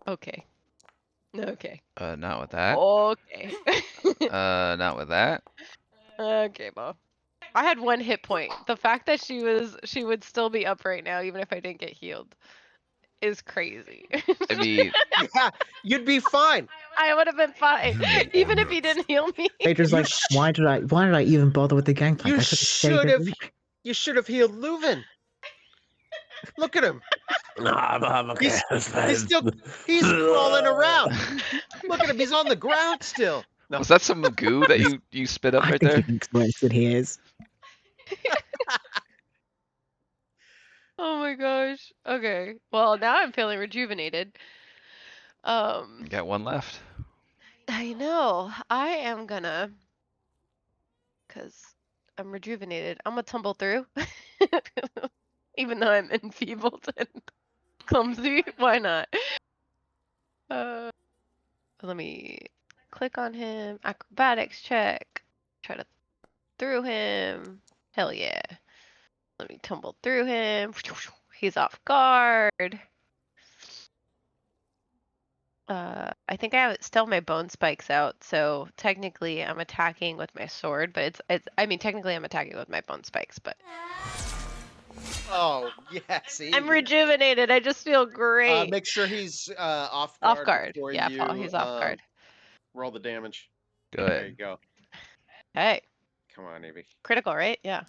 Okay. Okay. Not with that. Okay. Not with that. Okay, Bob. I had 1 hit point. The fact that she would still be up right now, even if I didn't get healed, is crazy. I mean, Yeah, you'd be fine. I would have been fine, You even are if he next. didn't heal me. Phaedra's You like, sh- why did I even bother with the gangplank? You I could have stayed should at have. the- You should have healed Leuven. Look at him. Nah, I'm okay. He's crawling around. Look at him. He's on the ground still. No. Was that some goo that you spit up I right think he there? thinks worse than he is. Oh my gosh. Okay. Well, now I'm feeling rejuvenated. You got one left. I know. I am gonna, cause I'm rejuvenated. I'm gonna tumble through, even though I'm enfeebled and clumsy. Why not? Let me click on him. Acrobatics check. Try to through him. Hell yeah. Let me tumble through him. He's off guard. I think I still have my bone spikes out, so technically I'm attacking with my sword, but I mean technically I'm attacking with my bone spikes, but Oh, yes. I'm rejuvenated. I just feel great. Make sure he's off Off guard guard. before Yeah, you Paul, he's off guard. roll the damage. Go There ahead. you go. Hey, Come on, Evie. critical, right? Yeah.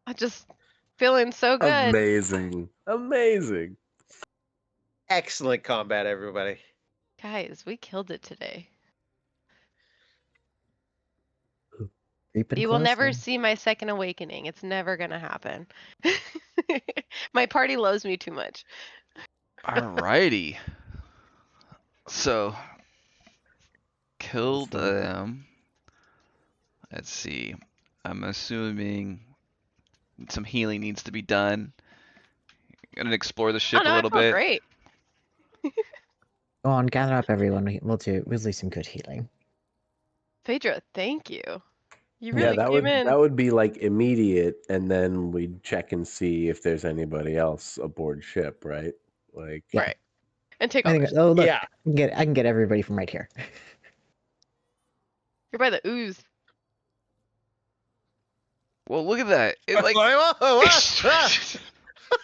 I'm just feeling so good. Amazing. Amazing. Excellent combat, everybody. Guys, we killed it today. Creeping You will never closer. see my second awakening. It's never gonna happen. My party loves me too much. Alrighty. So killed Start. them. Let's see. I'm assuming some healing needs to be done. Gonna explore the Oh ship no, a I little feel bit. great. Go on, gather up everyone. We'll do some good healing. Phaedra, thank you. You Yeah, really came in. that would be like immediate, and then we'd check and see if there's anybody else aboard ship, right? Like, Yeah. Right. And take I all think. their stuff. Oh look, Yeah. I can get everybody from right here. You're by the ooze. Well, look at that. It like.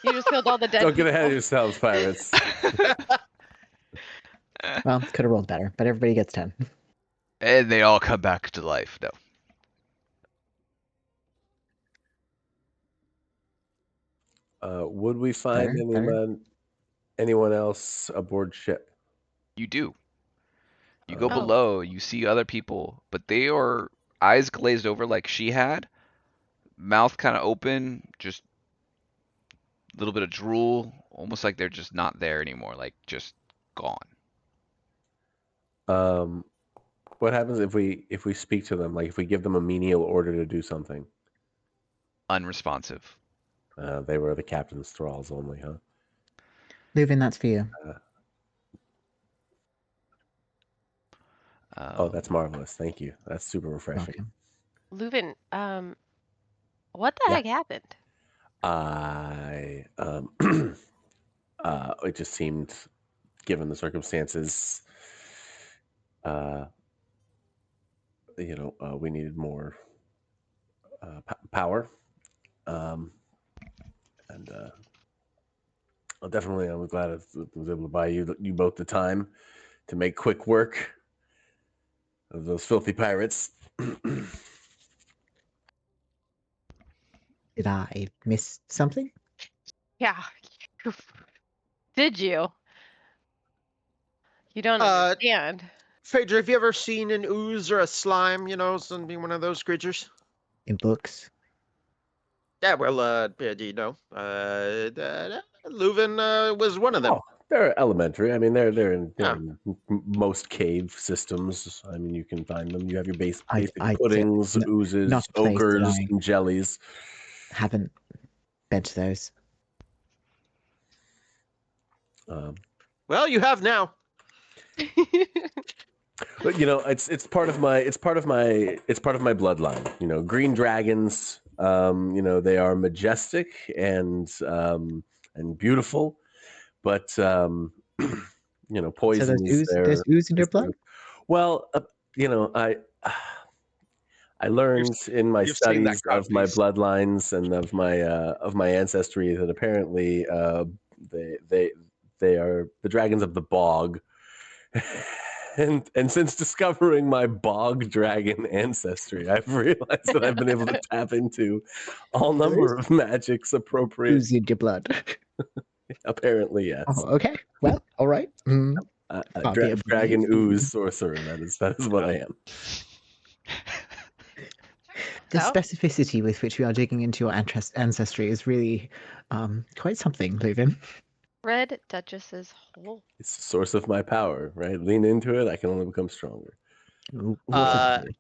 You just killed all the dead don't get people. ahead of yourselves, pirates. Well, could have rolled better, but everybody gets 10. And they all come back to life. No. Would we find Better. anyone else aboard ship? You do. You go Oh. below, you see other people, but they are eyes glazed over like she had, mouth kind of open, just a little bit of drool, almost like they're just not there anymore, like just gone. What happens if we speak to them? Like, if we give them a menial order to do something? Unresponsive. They were the captain's thralls only, huh? Leuven, that's for you. Oh, that's marvelous. Thank you. That's super refreshing. Welcome. Leuven, what the Yeah. heck happened? It just seemed, given the circumstances, we needed more power, and definitely, I was glad I was able to buy you both the time to make quick work of those filthy pirates. Did I miss something? Yeah. Did you? You don't Uh, understand. Phaedra, have you ever seen an ooze or a slime, something, one of those creatures? In books? Yeah, well, Leuven was one of them. Oh, they're elementary. I mean, they're in Yeah. most cave systems. I mean, you can find them. You have your basic I puddings, no, oozes, not a place that ogres, I- and jellies. Haven't been to those. Well, you have now. But it's part of my bloodline. Green dragons. They are majestic and beautiful, but poison So is their. there's ooze in your blood? Well, I learned in my you've seen that studies crowd of my feast. bloodlines and of my ancestry that apparently they are the dragons of the bog. And since discovering my bog dragon ancestry, I've realized that I've been able to tap into all number of magics appropriate. Ooze in your blood. Apparently, yes. Oh, okay. Well, all right. I'll be able to Dragon make- ooze sorcerer. That is what I am. The So? specificity with which we are digging into your ancestry is really quite something, Leuven. Red Duchess's hole. It's the source of my power, right? Lean into it, I can only become stronger. Wonderful.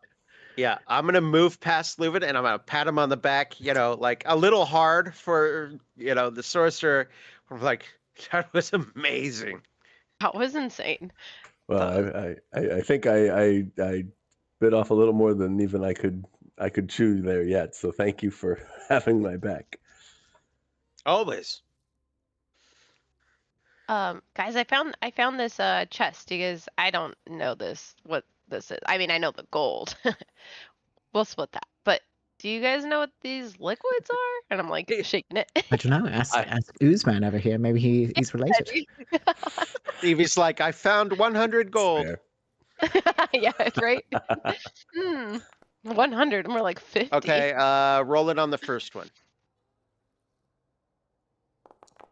Yeah, I'm gonna move past Leuven and I'm gonna pat him on the back, like a little hard for, the sorcerer. I'm like, that was amazing. That was insane. Well, I think I bit off a little more than even I could chew there yet. So thank you for having my back. Always. Guys, I found this chest because I don't know what this is. I mean, I know the gold. We'll split that. But do you guys know what these liquids are? And I'm like shaking it. I don't know. Ask Oozman over here. Maybe he's related. Evie's like, I found 100 gold. Yeah, right. 100. More like 50. Okay, roll it on the first one.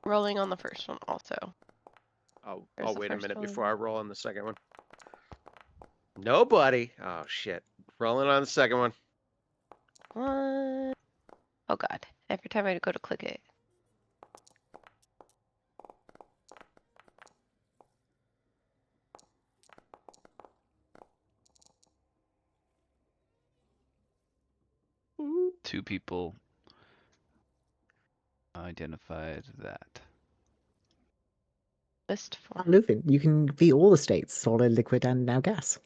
Rolling on the first one also. I'll Where's the wait a first minute one? before I roll on the second one. Nobody. Oh shit. Rolling on the second one. What? Oh god. Every time I go to click it. Two people identified that. List form. Leuven, you can be all the states: solid, liquid, and now gas.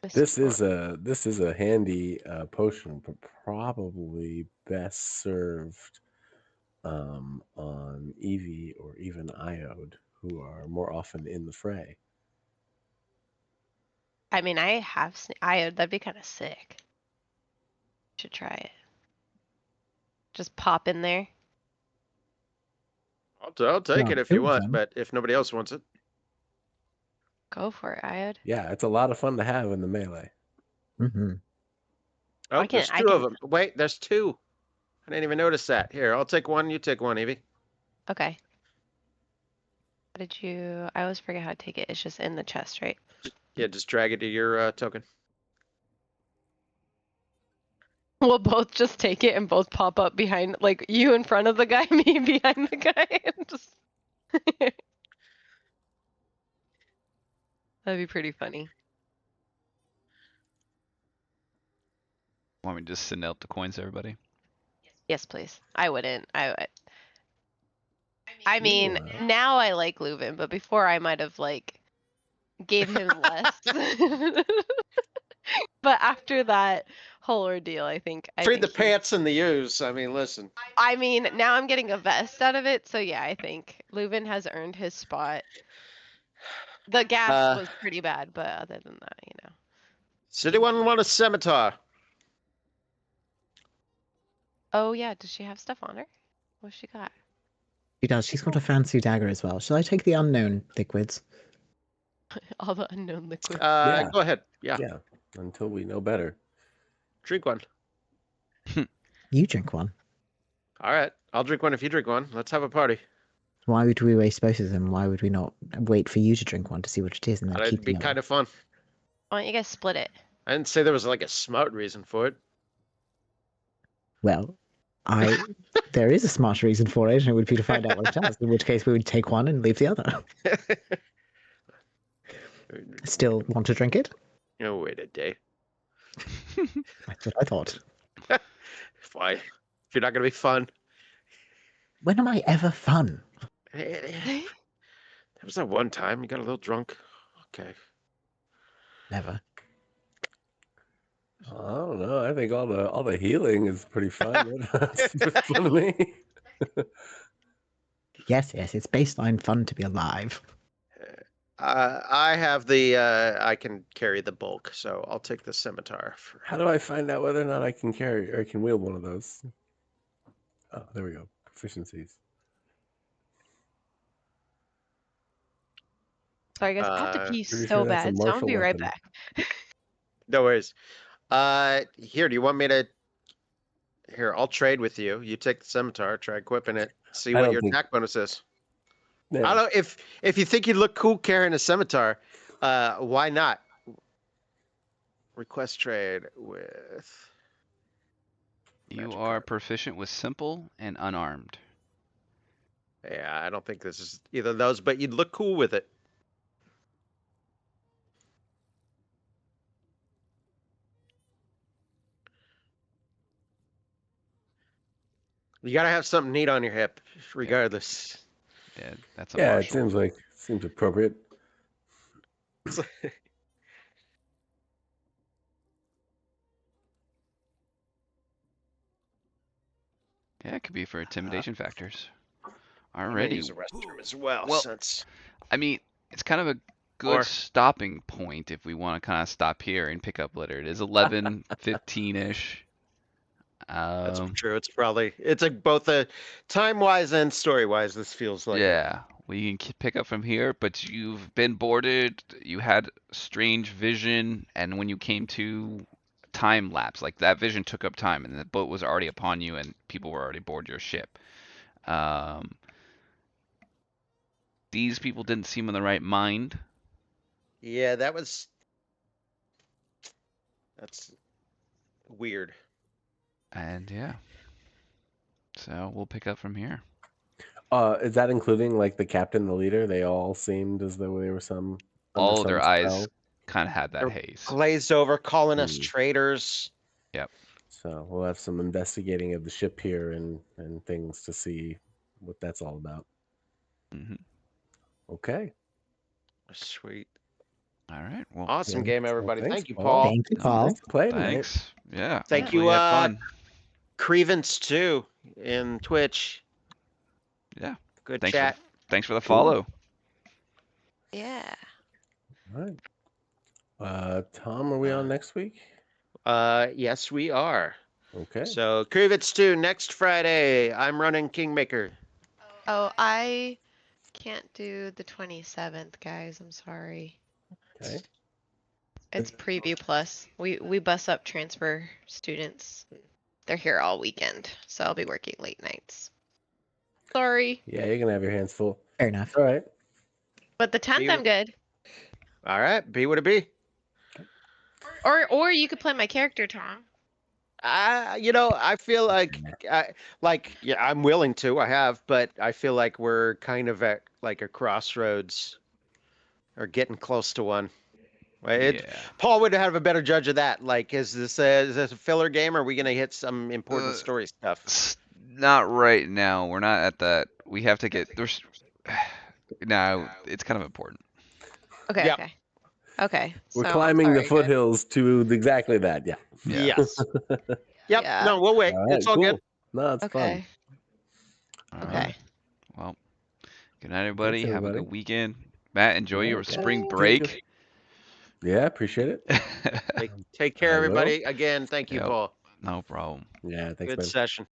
List This is form. a handy potion, but probably best served on Evie or even Iode, who are more often in the fray. I mean, I have that'd be kind of sick. Should try it. Just pop in there. I'll take Yeah, it if you want, Leuven. but if nobody else wants it. Go for it, Iod. Yeah, it's a lot of fun to have in the melee. Mm-hmm. Oh, there's two of them. Wait, there's two. I didn't even notice that. Here, I'll take one. You take one, Evie. Okay. How did you? I always forget how to take it. It's just in the chest, right? Yeah, just drag it to your token. We'll both just take it and both pop up behind, like you in front of the guy, me behind the guy, and just. That'd be pretty funny. Want me to just send out the coins to everybody? Yes, please. I wouldn't. I mean, now I like Leuven, but before I might have gave him less. But after that whole ordeal, I think Trade the pants and the use. I mean, listen. I mean, now I'm getting a vest out of it, so yeah, I think Leuven has earned his spot. The gas was pretty bad, but other than that, Does anyone want a scimitar? Oh yeah, does she have stuff on her? What's she got? She does. She's got a fancy dagger as well. Shall I take the unknown liquids? All the unknown liquids. Yeah. Go ahead. Yeah. Yeah, until we know better. Drink one. You drink one. All right. I'll drink one if you drink one. Let's have a party. Why would we waste both of them? Why would we not wait for you to drink one to see what it is and then keep It'd be the other? kind of fun. Why don't you guys split it? I didn't say there was a smart reason for it. Well, there is a smart reason for it, and it would be to find out what it does. In which case, we would take one and leave the other. Still want to drink it? Oh, wait a day. That's what I thought. Why? If you're not gonna be fun. When am I ever fun? There was that one time you got a little drunk. Okay. Never. I don't know. I think all the healing is pretty fun. That's fun to me. Yes, it's baseline fun to be alive. I have I can carry the bulk, so I'll take the scimitar. How do I find out whether or not I can carry or can wield one of those? Oh, there we go. Proficiencies. Sorry guys, I have to pee Pretty so sure that's a bad, so I'll martial be right weapon. back. No worries. Here, do you want me to? Here, I'll trade with you. You take the scimitar, try equipping it, see I what don't your think- attack bonus is. I Yeah. don't know if you think you'd look cool carrying a scimitar, why not? Request trade with. You Magic are card. proficient with simple and unarmed. Yeah, I don't think this is either of those, but you'd look cool with it. You gotta have something neat on your hip, regardless. Yeah, that's a Yeah, it martial. seems appropriate. Yeah, it could be for intimidation factors. I'm gonna use Alrighty. the restroom as well, Well, since I mean, it's kind of a good stopping point if we want to kind of stop here and pick up litter. It is 11:15-ish. that's true. It's both a time wise and story wise. This feels like it. Yeah, we can pick up from here, but you've been boarded, you had strange vision, and when you came to time lapse, like that vision took up time, and the boat was already upon you, and people were already aboard your ship. These people didn't seem in the right mind. Yeah, that's weird. And yeah, so we'll pick up from here. Is that including like the captain, the leader? They all seemed as though they were under All of some their eyes spell. kind of had that They're haze. glazed over, calling us Hmm. traitors. Yep. So we'll have some investigating of the ship here and things to see what that's all about. hmm Okay. Sweet. All right. Well, Awesome Yeah. game, So everybody. thanks, Thank you, Paul. Paul. Thank you, Paul. Nice to play tonight. thanks. Yeah. Thank hopefully you, had fun. Grievance too in Twitch. Yeah. Good Thanks chat. thanks for the Cool. follow. Yeah. All right. Tom, are we on next week? Yes, we are. Okay. So Grievance 2 next Friday. I'm running Kingmaker. Oh, I can't do the 27th, guys. I'm sorry. Okay. It's preview plus. We bus up transfer students. They're here all weekend, so I'll be working late nights. Sorry. Yeah, you're gonna have your hands full. Fair enough. All right. But the 10th I'm good. All right, be what it be. Or you could play my character, Tom. I feel like yeah, I'm willing to. I have, but I feel like we're kind of at like a crossroads or getting close to one. Yeah. Paul would have a better judge of that. Like, is this a filler game, or are we gonna hit some important story stuff? Not right now. We're not at that. We have to get there's. No, it's kind of important. Okay, Yep. okay. Okay. We're so I'm climbing the sorry, guys. foothills to exactly that. Yeah. Yeah. Yes. Yep. Yeah. No, we'll wait. All right, It's all cool. good. No, it's fun. Okay. All Okay. right. Well, good night, everybody. Thanks, Have a everybody. good weekend. Matt, enjoy Yeah, your yeah. spring Thank break. Yeah, appreciate it. Take care, I will. everybody. Again, thank you, Yep. Paul. No problem. Yeah, thanks, Good man. session.